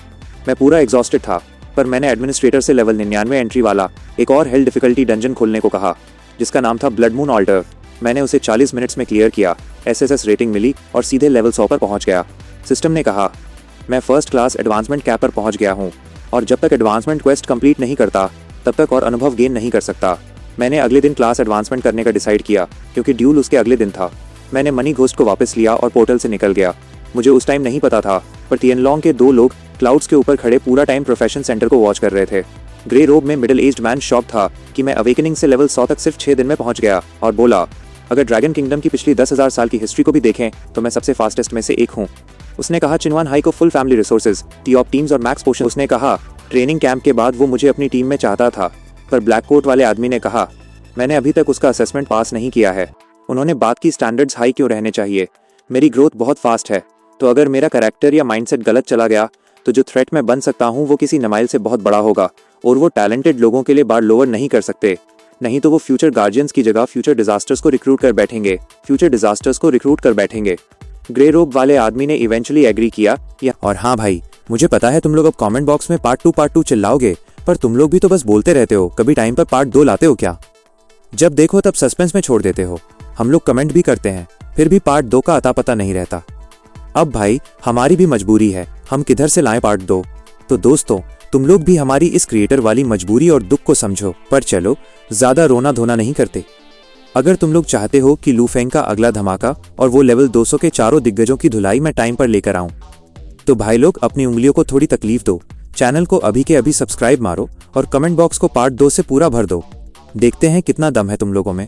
मैं पूरा एग्जॉस्टेड था, पर मैंने एडमिनिस्ट्रेटर से लेवल 99 एंट्री वाला एक और हेल डिफिकल्टी डंजन खोलने को कहा, जिसका नाम था ब्लड मून ऑल्टर। मैंने उसे 40 मिनट्स में क्लियर किया, एसएसएस रेटिंग मिली और सीधे लेवल 100 पर पहुंच गया। सिस्टम ने कहा मैं फर्स्ट क्लास एडवांसमेंट कैप पर पहुंच गया हूं, और जब तक एडवांसमेंट क्वेस्ट कंप्लीट नहीं करता तब तक और अनुभव गेन नहीं कर सकता। मैंने अगले दिन क्लास एडवांसमेंट करने का डिसाइड किया, क्योंकि ड्यूल उसके अगले दिन था। मैंने मनी घोस्ट को वापस लिया और पोर्टल से निकल गया। मुझे उस टाइम नहीं पता था, पर तिएनलोंग के 2 लोग क्लाउड्स के ऊपर खड़े पूरा टाइम प्रोफेशन सेंटर को वॉच कर रहे थे। ग्रे रोब में मिडिल एज्ड मैन शॉक था कि मैं अवेकनिंग से लेवल 100 तक सिर्फ 6 दिन में पहुंच गया, और बोला अगर ड्रैगन किंगडम की पिछली 10,000 साल की हिस्ट्री को भी देखें तो मैं सबसे फास्टेस्ट में से एक हूँ। उसने कहा चिनवान हाई को full family resources, T-op teams और मैक्स पोशन। उसने कहा ट्रेनिंग कैंप के बाद वो मुझे अपनी टीम में चाहता था, पर ब्लैक कोट वाले आदमी ने कहा मैंने अभी तक उसका असेसमेंट पास नहीं किया है। उन्होंने बात की स्टैंडर्ड्स हाई क्यों रहने चाहिए। मेरी ग्रोथ बहुत फास्ट है, तो अगर मेरा कैरेक्टर या माइंडसेट गलत चला गया तो जो थ्रेट मैं बन सकता हूँ वो किसी नमाइल से बहुत बड़ा होगा, और वो टैलेंटेड लोगों के लिए बार लोअर नहीं कर सकते। नहीं तो वो फ्यूचर गार्जियंस की जगह फ्यूचर डिजास्टर्स को रिक्रूट कर बैठेंगे। ग्रे रोब वाले आदमी ने इवेंचुअली एग्री किया और हाँ भाई, मुझे पता है तुम लोग अब कमेंट बॉक्स में पार्ट 2 चिल्लाओगे, पर तुम लोग भी तो बस बोलते रहते हो, कभी टाइम पर पार्ट 2 लाते हो क्या? जब देखो तब सस्पेंस में छोड़ देते हो। हम लोग कमेंट भी करते हैं, फिर भी पार्ट 2 का अता पता नहीं रहता। अब भाई हमारी भी मजबूरी है, हम किधर से लाएं पार्ट 2? तो दोस्तों तुम लोग भी हमारी इस क्रिएटर वाली मजबूरी और दुख को समझो। पर चलो ज्यादा रोना धोना नहीं करते। अगर तुम लोग चाहते हो कि लू फेंग का अगला धमाका और वो लेवल 200 के चारों दिग्गजों की धुलाई मैं टाइम पर लेकर आऊं, तो भाई लोग अपनी उंगलियों को थोड़ी तकलीफ दो। चैनल को अभी के अभी सब्सक्राइब मारो और कमेंट बॉक्स को पार्ट 2 से पूरा भर दो। देखते हैं कितना दम है तुम लोगों में।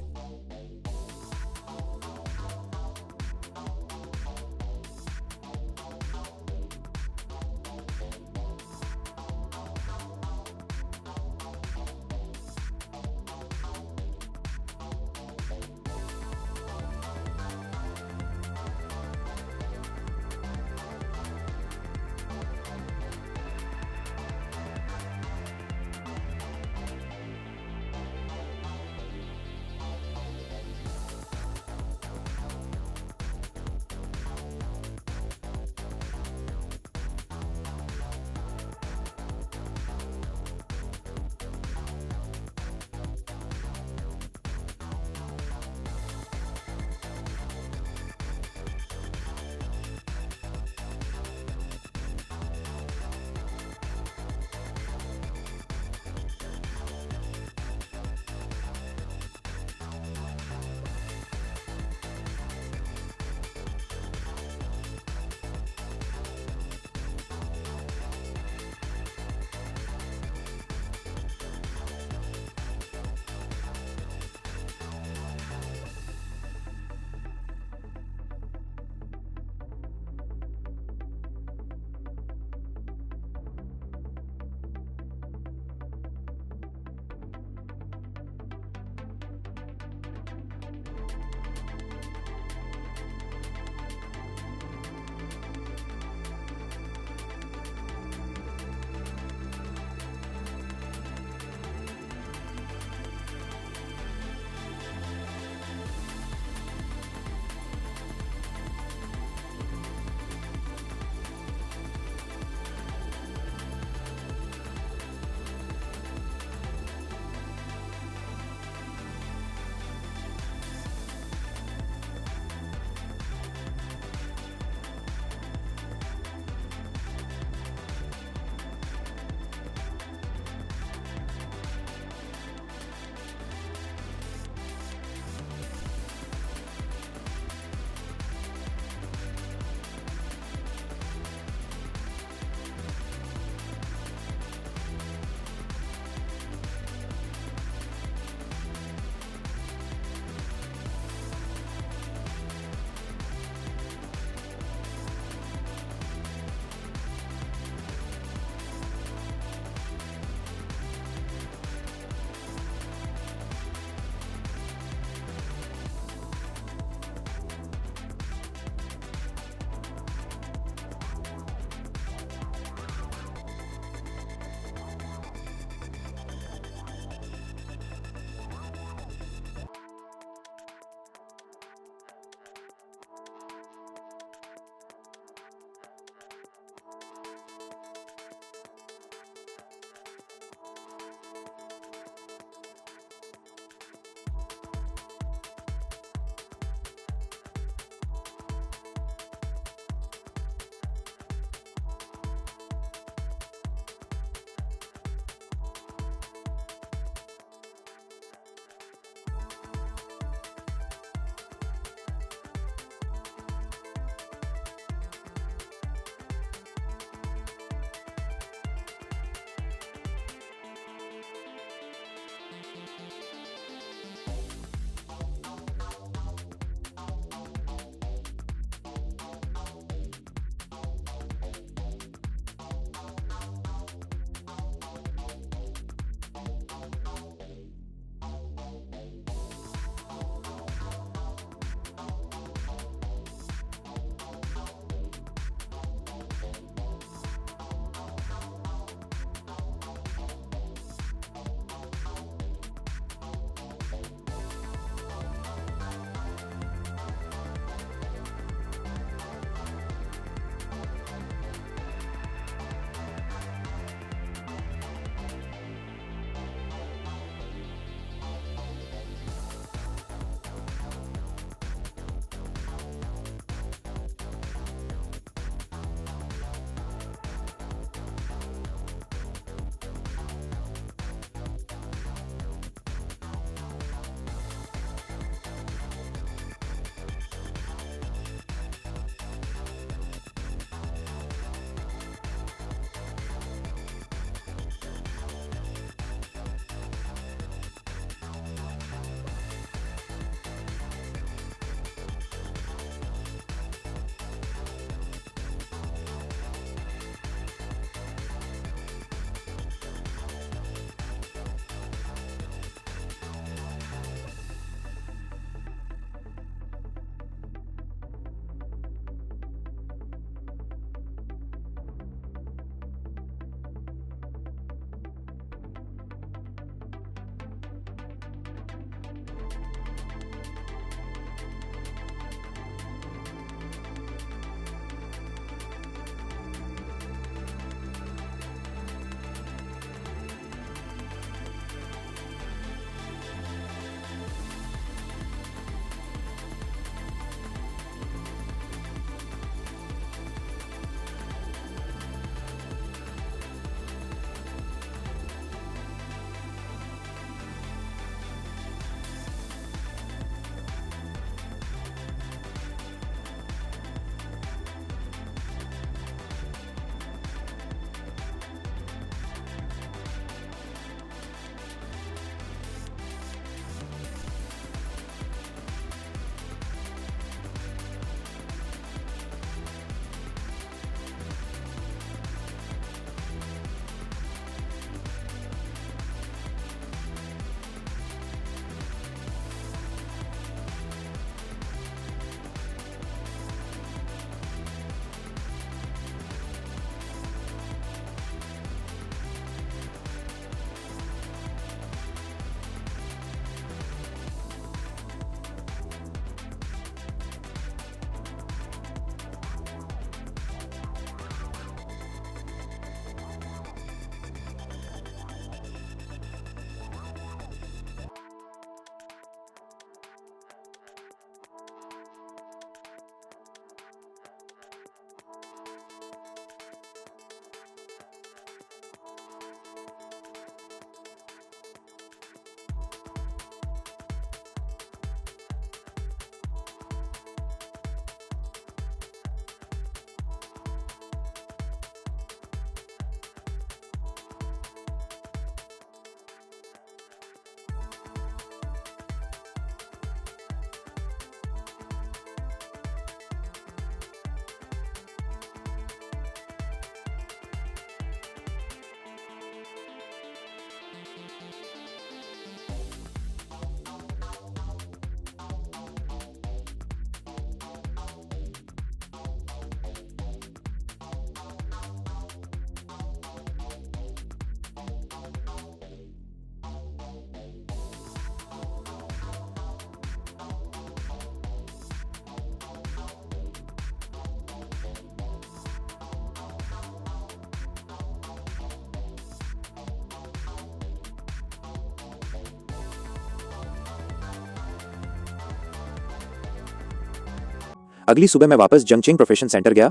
अगली सुबह मैं वापस जंगचिंग प्रोफेशन सेंटर गया।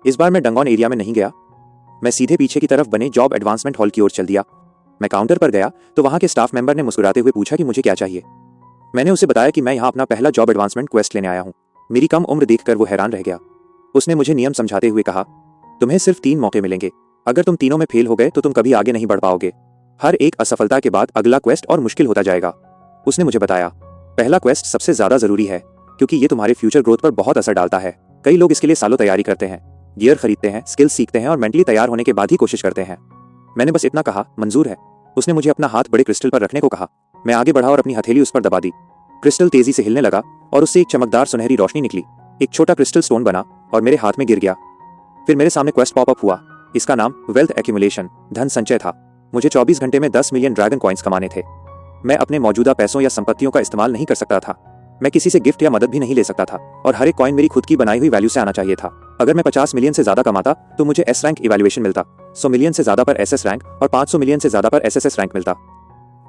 इस बार मैं डंगोन एरिया में नहीं गया। मैं सीधे पीछे की तरफ बने जॉब एडवांसमेंट हॉल की ओर चल दिया। मैं काउंटर पर गया तो वहां के स्टाफ मेंबर ने मुस्कुराते हुए पूछा कि मुझे क्या चाहिए। मैंने उसे बताया कि मैं यहाँ अपना पहला जॉब एडवांसमेंट क्वेस्ट लेने आया हूँ। मेरी कम उम्र देखकर वो हैरान रह गया। उसने मुझे नियम समझाते हुए कहा, तुम्हें सिर्फ 3 मौके मिलेंगे। अगर तुम तीनों में फेल हो गए तो तुम कभी आगे नहीं बढ़ पाओगे। हर एक असफलता के बाद अगला क्वेस्ट और मुश्किल होता जाएगा। उसने मुझे बताया, पहला क्वेस्ट सबसे ज्यादा जरूरी है क्योंकि ये तुम्हारे फ्यूचर ग्रोथ पर बहुत असर डालता है। कई लोग इसके लिए सालों तैयारी करते हैं, गियर खरीदते हैं, स्किल्स सीखते हैं और मेंटली तैयार होने के बाद ही कोशिश करते हैं। मैंने बस इतना कहा, मंजूर है। उसने मुझे अपना हाथ बड़े क्रिस्टल पर रखने को कहा। मैं आगे बढ़ा और अपनी हथेली उस पर दबा दी। क्रिस्टल तेजी से हिलने लगा और उससे एक चमकदार सुनहरी रोशनी निकली। एक छोटा क्रिस्टल स्टोन बना और मेरे हाथ में गिर गया। फिर मेरे सामने क्वेस्ट पॉपअप हुआ। इसका नाम वेल्थ एक्यूमुलेशन, धन संचय था। मुझे 24 घंटे में 10 मिलियन ड्रैगन कॉइन्स कमाने थे। मैं अपने मौजूदा पैसों या संपत्तियों का इस्तेमाल नहीं कर सकता था। मैं किसी से गिफ्ट या मदद भी नहीं ले सकता था और हर एक कॉइन मेरी खुद की बनाई हुई वैल्यू से आना चाहिए था। अगर मैं 50 मिलियन से ज्यादा कमाता तो मुझे एस रैंक इवैल्यूएशन मिलता, 100 मिलियन से ज्यादा पर एसएस रैंक और 500 मिलियन से ज्यादा पर एसएसएस रैंक मिलता।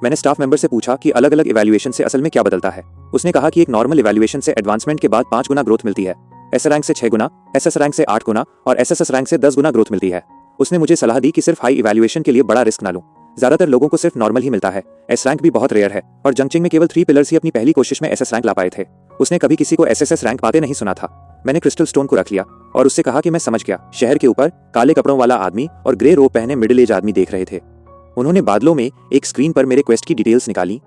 मैंने स्टाफ मेंबर से पूछा कि अलग अलग इवैल्यूएशन से असल में क्या बदलता है। उसने कहा कि एक नॉर्मल इवैल्यूएशन से एडवांसमेंट के बाद 5 गुना ग्रोथ मिलती है, एस रैंक से 6 गुना, एसएस रैंक से 8 गुना और एसएसएस रैंक से 10 गुना ग्रोथ मिलती है। उसने मुझे सलाह दी कि सिर्फ हाई इवैल्यूएशन के लिए बड़ा रिस्क ना लूं। ज्यादातर लोगों को सिर्फ नॉर्मल ही मिलता है, एस रैंक भी बहुत रेयर है और जंगचिंग में केवल 3 पिलर्स ही अपनी पहली कोशिश में एसएस रैंक ला पाए थे। उसने कभी किसी को एसएसएस रैंक पाते नहीं सुना था। मैंने क्रिस्टल स्टोन को रख लिया और उससे कहा कि मैं समझ गया। शहर के ऊपर काले कपड़ों वाला आदमी और ग्रे रोब पहने मिडिल एज आदमी देख रहे थे। उन्होंने बादलों में एक स्क्रीन पर मेरे क्वेस्ट की डिटेल्स निकाली।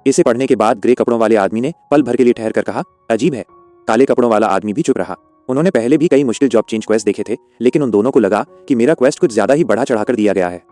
इसे पढ़ने के बाद ग्रे कपड़ों वाले आदमी ने पल भर के लिए ठहर कर कहा, अजीब है। काले कपड़ों वाला आदमी भी चुप रहा। उन्होंने पहले भी कई मुश्किल जॉब चेंज क्वेस्ट देखे थे, लेकिन उन दोनों को लगा कि मेरा क्वेस्ट कुछ ज्यादा ही बढ़ा चढ़ाकर दिया गया है।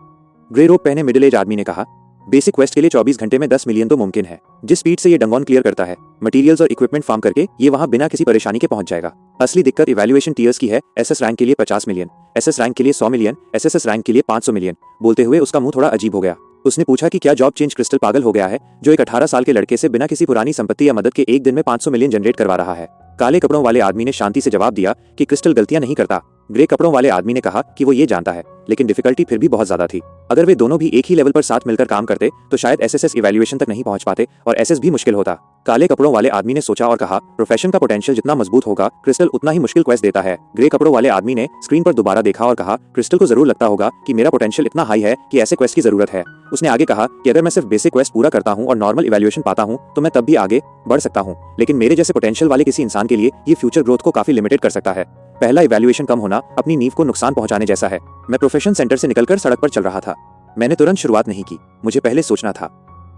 ग्रे रोब पहने मिडिल एज आदमी ने कहा, बेसिक क्वेस्ट के लिए 24 घंटे में 10 मिलियन तो मुमकिन है। जिस स्पीड से ये डंगोन क्लियर करता है, मटेरियल्स और इक्विपमेंट फार्म करके ये वहां बिना किसी परेशानी के पहुंच जाएगा। असली दिक्कत इवैल्यूएशन टीयर्स की है। एसएस रैंक के लिए 50 मिलियन, एसएस रैंक के लिए 100 मिलियन, एसएसएस रैंक के लिए 500 मिलियन। बोलते हुए उसका मुंह थोड़ा अजीब हो गया। उसने पूछा कि क्या जॉब चेंज क्रिस्टल पागल हो गया है जो एक 18 साल के लड़के से बिना किसी पुरानी संपत्ति या मदद के एक दिन में 500 मिलियन जनरेट करवा रहा है। काले कपड़ों वाले आदमी ने शांति से जवाब दिया कि क्रिस्टल गलतियां नहीं करता। ग्रे कपड़ों वाले आदमी ने कहा कि वो ये जानता है, लेकिन डिफिकल्टी फिर भी बहुत ज्यादा थी। अगर वे दोनों भी एक ही लेवल पर साथ मिलकर काम करते तो शायद एसएसएस इवैल्यूएशन तक नहीं पहुंच पाते और एसएस भी मुश्किल होता। काले कपड़ों वाले आदमी ने सोचा और कहा, प्रोफेशन का पोटेंशियल जितना मजबूत होगा, क्रिस्टल उतना ही मुश्किल क्वेस्ट देता है। ग्रे कपड़ों वाले आदमी ने स्क्रीन पर दोबारा देखा और कहा, क्रिस्टल को जरूर लगता होगा कि मेरा पोटेंशियल इतना हाई है कि ऐसे क्वेस्ट की जरूरत है। उसने आगे कहा कि अगर मैं सिर्फ बेसिक क्वेस्ट पूरा करता हूं और नॉर्मल इवैल्यूएशन पाता हूं तो मैं तब भी आगे बढ़ सकता हूं, लेकिन मेरे जैसे पोटेंशियल वाले किसी इंसान के लिए ये फ्यूचर ग्रोथ को काफी लिमिटेड कर सकता है। पहला इवैल्यूएशन कम होना अपनी नींव को नुकसान पहुंचाने जैसा है। मैं प्रोफेशन सेंटर से निकलकर सड़क पर चल रहा था। मैंने तुरंत शुरुआत नहीं की, मुझे पहले सोचना था।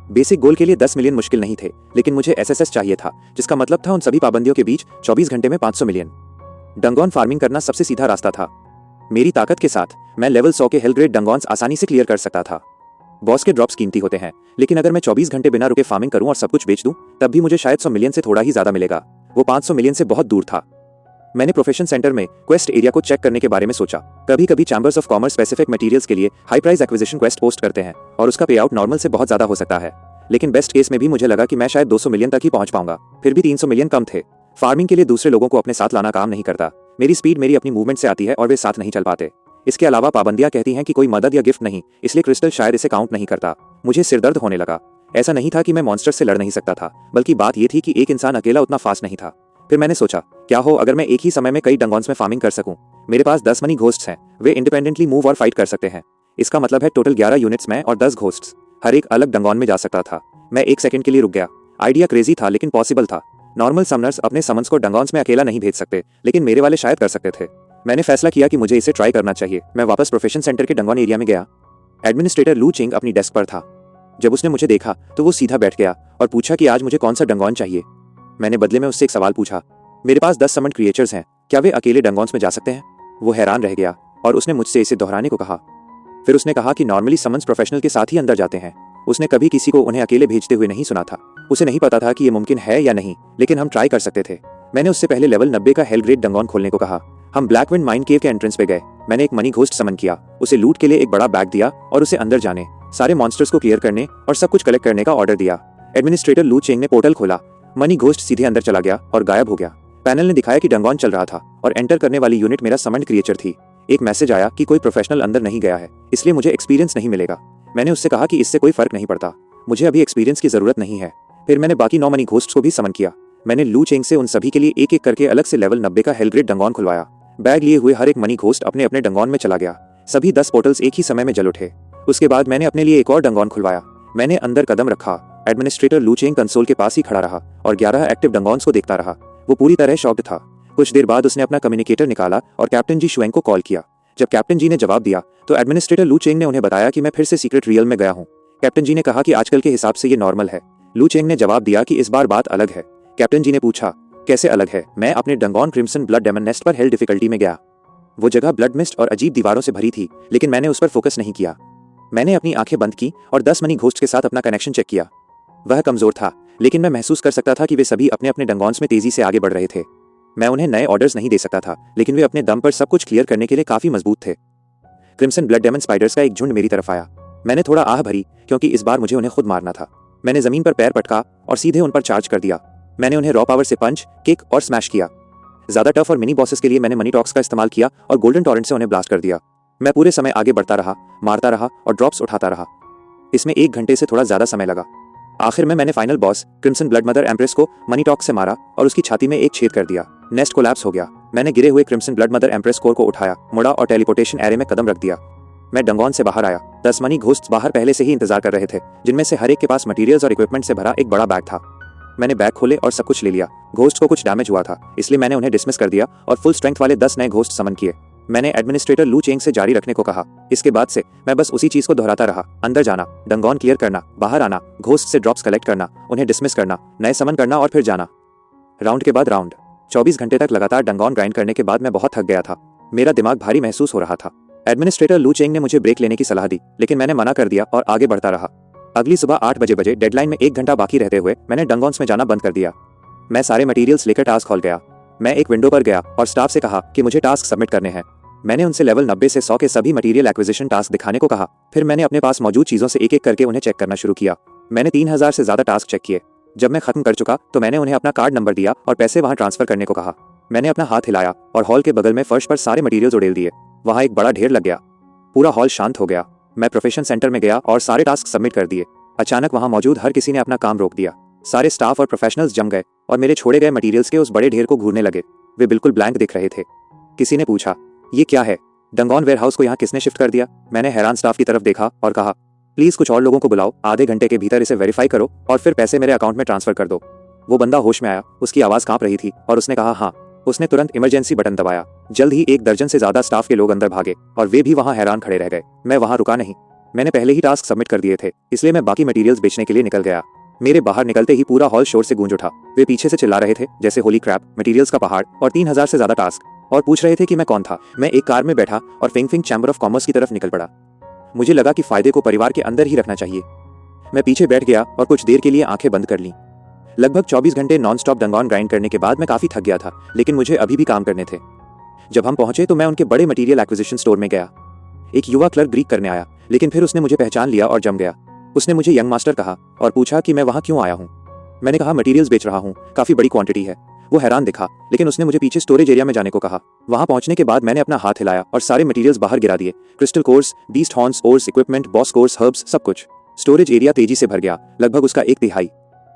बेसिक गोल के लिए 10 मिलियन मुश्किल नहीं थे, लेकिन मुझे एसएसएस चाहिए था, जिसका मतलब था उन सभी पाबंदियों के बीच 24 घंटे में 500 मिलियन। डंगोन फार्मिंग करना सबसे सीधा रास्ता था। मेरी ताकत के साथ मैं लेवल 100 के हेल ग्रेड डंगोन्स आसानी से क्लियर कर सकता था। बॉस के ड्रॉप्स कीमती होते हैं, लेकिन अगर मैं 24 घंटे बिना रुके फार्मिंग करूं और सब कुछ बेच दूं, तब भी मुझे शायद 100 मिलियन से थोड़ा ही ज्यादा मिलेगा। वो 500 मिलियन से बहुत दूर था। मैंने प्रोफेशन सेंटर में क्वेस्ट एरिया को चेक करने के बारे में सोचा। कभी कभी chambers of commerce specific materials के लिए high price acquisition quest post करते हैं और उसका पे आउट नॉर्मल से बहुत ज्यादा हो सकता है, लेकिन बेस्ट केस में भी मुझे लगा कि मैं शायद 200 मिलियन तक ही पहुंच पाऊंगा। फिर भी 300 मिलियन कम थे। फार्मिंग के लिए दूसरे लोगों को अपने साथ लाना काम नहीं करता। मेरी स्पीड मेरी अपनी मूवमेंट से आती है और वे साथ नहीं चल पाते। इसके अलावा पाबंदियां कहती हैं कि कोई मदद या गिफ्ट नहीं, इसलिए क्रिस्टल शायद इसे काउंट नहीं करता। मुझे सिरदर्द होने लगा। ऐसा नहीं था कि मैं मॉन्स्टर से लड़ नहीं सकता था, बल्कि बात यह थी कि एक इंसान अकेला उतना फास्ट नहीं था। फिर मैंने सोचा, क्या हो अगर मैं एक ही समय में कई डंगोन्स में फार्मिंग कर सकूं। मेरे पास 10 मनी घोस्ट्स हैं, वे इंडिपेंडेंटली मूव और फाइट कर सकते हैं। इसका मतलब है टोटल 11 यूनिट्स में और 10 घोस्ट्स। हर एक अलग डंगोन में जा सकता था। मैं 1 सेकंड के लिए रुक गया। आइडिया क्रेजी था, लेकिन पॉसिबल था। नॉर्मल समनर्स अपने समन्स को डंगोन्स में अकेला नहीं भेज सकते, लेकिन मेरे वाले शायद कर सकते थे। मैंने फैसला किया कि मुझे इसे ट्राई करना चाहिए। मैं वापस प्रोफेशन सेंटर के डंगोन एरिया में गया। एडमिनिस्ट्रेटर लू चिंग अपनी डेस्क पर था। जब उसने मुझे देखा तो वो सीधा बैठ गया और पूछा कि आज मुझे कौन सा डंगोन चाहिए। मैंने बदले में उससे एक सवाल पूछा, मेरे पास 10 समन्ड क्रिएचर्स हैं, क्या वे अकेले डंगोन्स में जा सकते हैं? वो हैरान रह गया और उसने मुझसे इसे दोहराने को कहा। फिर उसने कहा कि नॉर्मली समन्स प्रोफेशनल के साथ ही अंदर जाते हैं। उसने कभी किसी को उन्हें अकेले भेजते हुए नहीं सुना था। उसे नहीं पता था कि ये मुमकिन है या नहीं, लेकिन हम ट्राई कर सकते थे। मैंने उससे पहले लेवल 90 का हेल ग्रेड डंगोन खोलने को कहा। हम ब्लैकविंड माइन केव के एंट्रेंस पे गए। मैंने एक मनी घोस्ट समन किया, उसे लूट के लिए एक बड़ा बैग दिया और उसे अंदर जाने, सारे मॉन्स्टर्स को क्लियर करने और सब कुछ कलेक्ट करने का ऑर्डर दिया। एडमिनिस्ट्रेटर लू चेंग ने पोर्टल खोला। मनी घोस्ट सीधे अंदर चला गया और गायब हो गया। पैनल ने दिखाया कि डंगोन चल रहा था और एंटर करने वाली यूनिट मेरा समन्ड क्रिएचर थी। एक मैसेज आया कि कोई प्रोफेशनल अंदर नहीं गया है, इसलिए मुझे एक्सपीरियंस नहीं मिलेगा। मैंने उससे कहा कि इससे कोई फर्क नहीं पड़ता, मुझे अभी एक्सपीरियंस की जरूरत नहीं है। फिर मैंने बाकी 9 मनी घोस्ट्स को भी समन किया। मैंने लू चेंग से उन सभी के लिए एक एक करके अलग से लेवल 90 का हेलग्रेड डंगोन खुलवाया। बैग लिए हुए हर एक मनी घोस्ट अपने अपने डंगोन में चला गया। सभी 10 पोर्टल्स एक ही समय में जल उठे। उसके बाद मैंने अपने लिए एक और डंगोन खुलवाया। मैंने अंदर कदम रखा। एडमिनिस्ट्रेटर लू चेंग कंसोल के पास ही खड़ा रहा और 11 एक्टिव डंगोन्स को देखता रहा। वो पूरी तरह शॉक्ड था। कुछ देर बाद उसने अपना कम्युनिकेटर निकाला और कैप्टन जी शुएंग को कॉल किया। जब कैप्टन जी ने जवाब दिया तो एडमिनिस्ट्रेटर लू चेंग ने उन्हें बताया कि मैं फिर से सीक्रेट रियल में गया हूँ। कैप्टन जी ने कहा कि आजकल के हिसाब से ये नॉर्मल है। लू चेंग ने जवाब दिया कि इस बार बात अलग है। कैप्टन जी ने पूछा, कैसे अलग है? मैं अपने डंगोन क्रिम्सन ब्लड डेमन नेस्ट पर हेल डिफिकल्टी में गया। वो जगह ब्लड मिस्ट और अजीब दीवारों से भरी थी, लेकिन मैंने उस पर फोकस नहीं किया। मैंने अपनी आंखें बंद की और 10 मनी घोस्ट के साथ अपना कनेक्शन चेक किया। वह कमजोर था, लेकिन मैं महसूस कर सकता था कि वे सभी अपने अपने डंगोन्स में तेजी से आगे बढ़ रहे थे। मैं उन्हें नए ऑर्डर्स नहीं दे सकता था, लेकिन वे अपने दम पर सब कुछ क्लियर करने के लिए काफी मजबूत थे। क्रिम्सन ब्लड डेमन स्पाइडर्स का एक झुंड मेरी तरफ आया। मैंने थोड़ा आह भरी, क्योंकि इस बार मुझे उन्हें खुद मारना था। मैंने जमीन पर पैर पटका और सीधे उन पर चार्ज कर दिया। मैंने उन्हें रॉ पावर से पंच, किक और स्मैश किया। ज्यादा टफ और मिनी बॉसेस के लिए मैंने मनी टॉक्स का इस्तेमाल किया और गोल्डन टॉरेंट से उन्हें ब्लास्ट कर दिया। मैं पूरे समय आगे बढ़ता रहा, मारता रहा और ड्रॉप्स उठाता रहा। इसमें 1 घंटे से थोड़ा ज्यादा समय लगा। आखिर में मैंने final boss crimson blood mother empress को मनी टॉक्स से मारा और उसकी छाती में एक छेद कर दिया। नेस्ट कोलैप्स हो गया। मैंने गिरे हुए crimson blood mother empress core को उठाया, मुड़ा और टेलीपोर्टेशन एरे में कदम रख दिया। मैं डंगोन से बाहर आया। 10 मनी घोस्ट्स बाहर पहले से ही इंतजार कर रहे थे, जिनमें से हर एक के पास मटेरियल्स और इक्विपमेंट से भरा एक बड़ा बैग था। मैंने बैग खोले और सब कुछ ले लिया। घोस्ट को कुछ डैमेज हुआ था, इसलिए मैंने उन्हें डिसमिस कर दिया और फुल स्ट्रेंथ वाले 10 नए घोस्ट समन किए। मैंने एडमिनिस्ट्रेटर लू चेंग से जारी रखने को कहा। इसके बाद से मैं बस उसी चीज को दोहराता रहा। अंदर जाना, डंगोन क्लियर करना, बाहर आना, घोस्ट से ड्रॉप्स कलेक्ट करना, उन्हें डिसमिस करना, नए समन करना और फिर जाना। राउंड के बाद राउंड। 24 घंटे तक लगातार डंगोन ग्राइंड करने के बाद मैं बहुत थक गया था। मेरा दिमाग भारी महसूस हो रहा था। एडमिनिस्ट्रेटर लू चेंग ने मुझे ब्रेक लेने की सलाह दी, लेकिन मैंने मना कर दिया और आगे बढ़ता रहा। अगली सुबह 8 बजे डेडलाइन में 1 घंटा बाकी रहते हुए मैंने डंगोन्स में जाना बंद कर दिया। मैं सारे मटेरियल्स लेकर टास्क हॉल गया। मैं एक विंडो पर गया और स्टाफ से कहा कि मुझे टास्क सबमिट करने हैं। मैंने उनसे लेवल 90 से 100 के सभी मटेरियल एक्विजिशन टास्क दिखाने को कहा। फिर मैंने अपने पास मौजूद चीजों से एक एक करके उन्हें चेक करना शुरू किया। मैंने 3000 से ज्यादा टास्क चेक किए। जब मैं खत्म कर चुका तो मैंने उन्हें अपना कार्ड नंबर दिया और पैसे वहां ट्रांसफर करने को कहा। मैंने अपना हाथ हिलाया और हॉल के बगल में फर्श पर सारे मटेरियल्स उड़ेल दिए। वहां एक बड़ा ढेर लग गया। पूरा हॉल शांत हो गया। मैं प्रोफेशन सेंटर में गया और सारे टास्क सबमिट कर दिए। अचानक वहां मौजूद हर किसी ने अपना काम रोक दिया। सारे स्टाफ और प्रोफेशनल्स जम गए और मेरे छोड़े गए मटेरियल्स के उस बड़े ढेर को घूरने लगे। वे बिल्कुल ब्लैंक दिख रहे थे। किसी ने पूछा, ये क्या है? डंगोन वेयरहाउस को यहाँ किसने शिफ्ट कर दिया? मैंने हैरान स्टाफ की तरफ देखा और कहा, प्लीज कुछ और लोगों को बुलाओ, आधे घंटे के भीतर इसे वेरीफाई करो और फिर पैसे मेरे अकाउंट में ट्रांसफर कर दो। वो बंदा होश में आया, उसकी आवाज कांप रही थी और उसने कहा हाँ। उसने तुरंत इमरजेंसी बटन दबाया। जल्द ही 1 दर्जन से ज्यादा स्टाफ के लोग अंदर भागे और वे भी वहां हैरान खड़े रह गए। मैं वहां रुका नहीं। मैंने पहले ही टास्क सबमिट कर दिए थे, इसलिए मैं बाकी मटेरियल्स बेचने के लिए निकल गया। मेरे बाहर निकलते ही पूरा हॉल शोर से गूंज उठा। वे पीछे से चिल्ला रहे थे जैसे होली क्रैप, मटेरियल्स का पहाड़ और 3000 से ज्यादा टास्क, और पूछ रहे थे कि मैं कौन था। मैं एक कार में बैठा और फिंग चैम्बर ऑफ कॉमर्स की तरफ निकल पड़ा। मुझे लगा कि फायदे को परिवार के अंदर ही रखना चाहिए। मैं पीछे बैठ गया और कुछ देर के लिए आंखें बंद कर लीं। लगभग 24 घंटे नॉन स्टॉप डंगोन ग्राइंड करने के बाद मैं काफी थक गया था, लेकिन मुझे अभी भी काम करने थे। जब हम पहुंचे तो मैं उनके बड़े मटेरियल एक्विजिशन स्टोर में गया। एक युवा क्लर्क ग्रीक करने आया, लेकिन फिर उसने मुझे पहचान लिया और जम गया। उसने मुझे यंग मास्टर कहा और पूछा कि मैं वहां क्यों आया हूं। मैंने कहा मटेरियल्स बेच रहा हूं, काफी बड़ी क्वांटिटी है। वो हैरान दिखा, लेकिन उसने मुझे पीछे स्टोरेज एरिया में जाने को कहा। वहां पहुंचने के बाद मैंने अपना हाथ हिलाया और सारे मटेरियल्स बाहर गिरा दिए। Crystal course, beast horns, ores, equipment, boss course, herbs, सब कुछ। स्टोरेज एरिया तेजी से भर गया, लगभग उसका 1/3।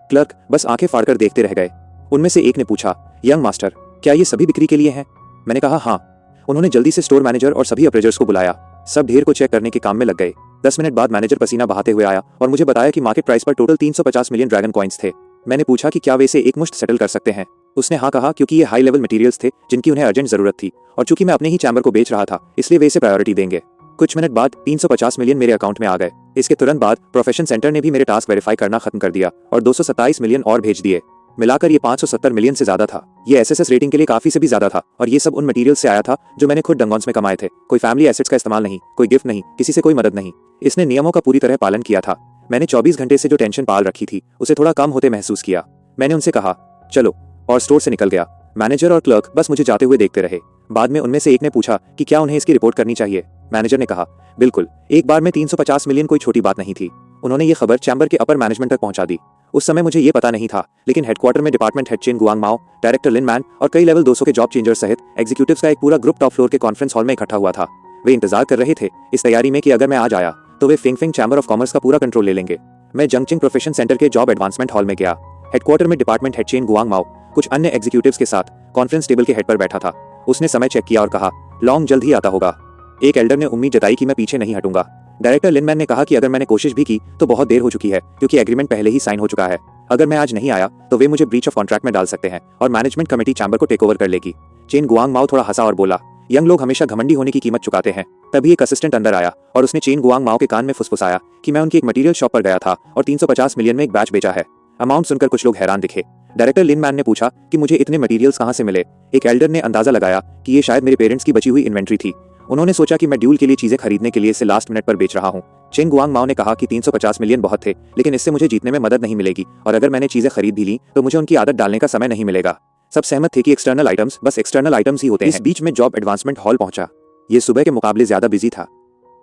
क्लर्क बस आंखें फाड़कर देखते रह गए। उनमें से एक ने पूछा, यंग मास्टर, क्या ये सभी बिक्री के लिए हैं? मैंने कहा हाँ। उन्होंने जल्दी से स्टोर मैनेजर और सभी अप्रेजर्स को बुलाया। सब ढेर को चेक करने के काम में लग गए। 10 मिनट बाद मैनेजर पसीना बहाते हुए आया और मुझे बताया कि मार्केट प्राइस पर टोटल 350 मिलियन ड्रैगन कॉइन्स थे। मैंने पूछा कि क्या वे इसे एक मुश्त सेटल कर सकते हैं। उसने हाँ कहा, क्योंकि ये हाई लेवल मटेरियल्स थे जिनकी उन्हें अर्जेंट जरूरत थी, और चूंकि मैं अपने ही चैम्बर को बेच रहा था, इसलिए वे इसे प्रायोरिटी देंगे। कुछ मिनट बाद 350 मिलियन मेरे अकाउंट में आ गए। इसके तुरंत बाद प्रोफेशन सेंटर ने भी मेरे टास्क वेरीफाई करना खत्म कर दिया और 227 मिलियन और भेज दिए। मिलाकर ये 570 मिलियन से ज्यादा था। ये एसएसएस रेटिंग के लिए काफी से भी ज्यादा था, और ये सब उन मटेरियल से आया था जो मैंने खुद डंगोन्स में कमाए थे। कोई फैमिली एसेट्स का इस्तेमाल नहीं, कोई गिफ्ट नहीं, किसी से कोई मदद नहीं। इसने नियमों का पूरी तरह पालन किया था। मैंने 24 घंटे से जो टेंशन पाल रखी थी उसे थोड़ा कम होते महसूस किया। मैंने उनसे कहा चलो, और स्टोर से निकल गया। मैनेजर और क्लर्क बस मुझे जाते हुए देखते रहे। बाद में उनमें से एक ने पूछा कि क्या उन्हें इसकी रिपोर्ट करनी चाहिए। मैनेजर ने कहा बिल्कुल, एक बार में 350 मिलियन कोई छोटी बात नहीं थी। उन्होंने ये खबर चैम्बर के अपर मैनेजमेंट तक पहुंचा दी। उस समय मुझे ये पता नहीं था, लेकिन हेडक्वार्टर में डिपार्टमेंट हेड चेन गुआंग माओ, डायरेक्टर लिन मैन और कई लेवल 200 के जॉब चेंजर सहित एग्जीक्यूटिव्स का एक पूरा ग्रुप टॉप फ्लोर के कॉन्फ्रेंस हॉल में इकट्ठा हुआ था। वे इंतजार कर रहे थे, इस तैयारी में कि अगर मैं आज आया तो वे फिंग चैम्बर ऑफ कॉमर्स का पूरा कंट्रोल ले लेंगे। मैं जंगचिंग प्रोफेशन सेंटर के जॉब एडवांसमेंट हॉल में गया। हेडक्वार्टर में डिपार्टमेंट हेड चेन गुआंग माओ, कुछ अन्य एग्जीक्यूटिव्स के साथ कॉन्फ्रेंस टेबल के हेड पर बैठा था। उसने समय चेक किया और कहा, लॉन्ग जल्द ही आता होगा। एक एल्डर ने उम्मीद जताई कि मैं पीछे नहीं हटूंगा। डायरेक्टर लिनमैन ने कहा कि अगर मैंने कोशिश भी की तो बहुत देर हो चुकी है, क्योंकि एग्रीमेंट पहले ही साइन हो चुका है। अगर मैं आज नहीं आया तो वे मुझे ब्रीच ऑफ कॉन्ट्रैक्ट में डाल सकते हैं और मैनेजमेंट कमेटी चैम्बर को टेक ओवर कर लेगी। चेन गुआंग माओ थोड़ा हंसा और बोला, यंग लोग हमेशा घमंडी होने की कीमत चुकाते हैं। तभी एक असिस्टेंट अंदर आया और उसने चेन गुआंग माओ के कान में फुसफुसाया कि मैं उनकी एक मटेरियल शॉप पर गया था और 350 मिलियन में एक बैच बेचा है। अमाउंट सुनकर कुछ लोग हैरान दिखे। डायरेक्टर लिनमैन ने पूछा कि मुझे इतने मटेरियल्स कहां से मिले। एक एल्डर ने अंदाजा लगाया कि ये शायद मेरे पेरेंट्स की बची हुई इन्वेंट्री थी। उन्होंने सोचा कि मैं ड्यूल के लिए चीजें खरीदने के लिए इसे लास्ट मिनट पर बेच रहा हूं। चेन गुआंग माओ ने कहा कि 350 मिलियन बहुत थे, लेकिन इससे मुझे जीतने में मदद नहीं मिलेगी और अगर मैंने चीजें खरीद भी ली तो मुझे उनकी आदत डालने का समय नहीं मिलेगा। सब सहमत थे कि एक्सटर्नल आइटम्स बस एक्सटर्नल आइटम्स ही होते हैं। इस बीच में जॉब एडवांसमेंट हॉल पहुंचा। ये सुबह के मुकाबले ज्यादा बिजी था।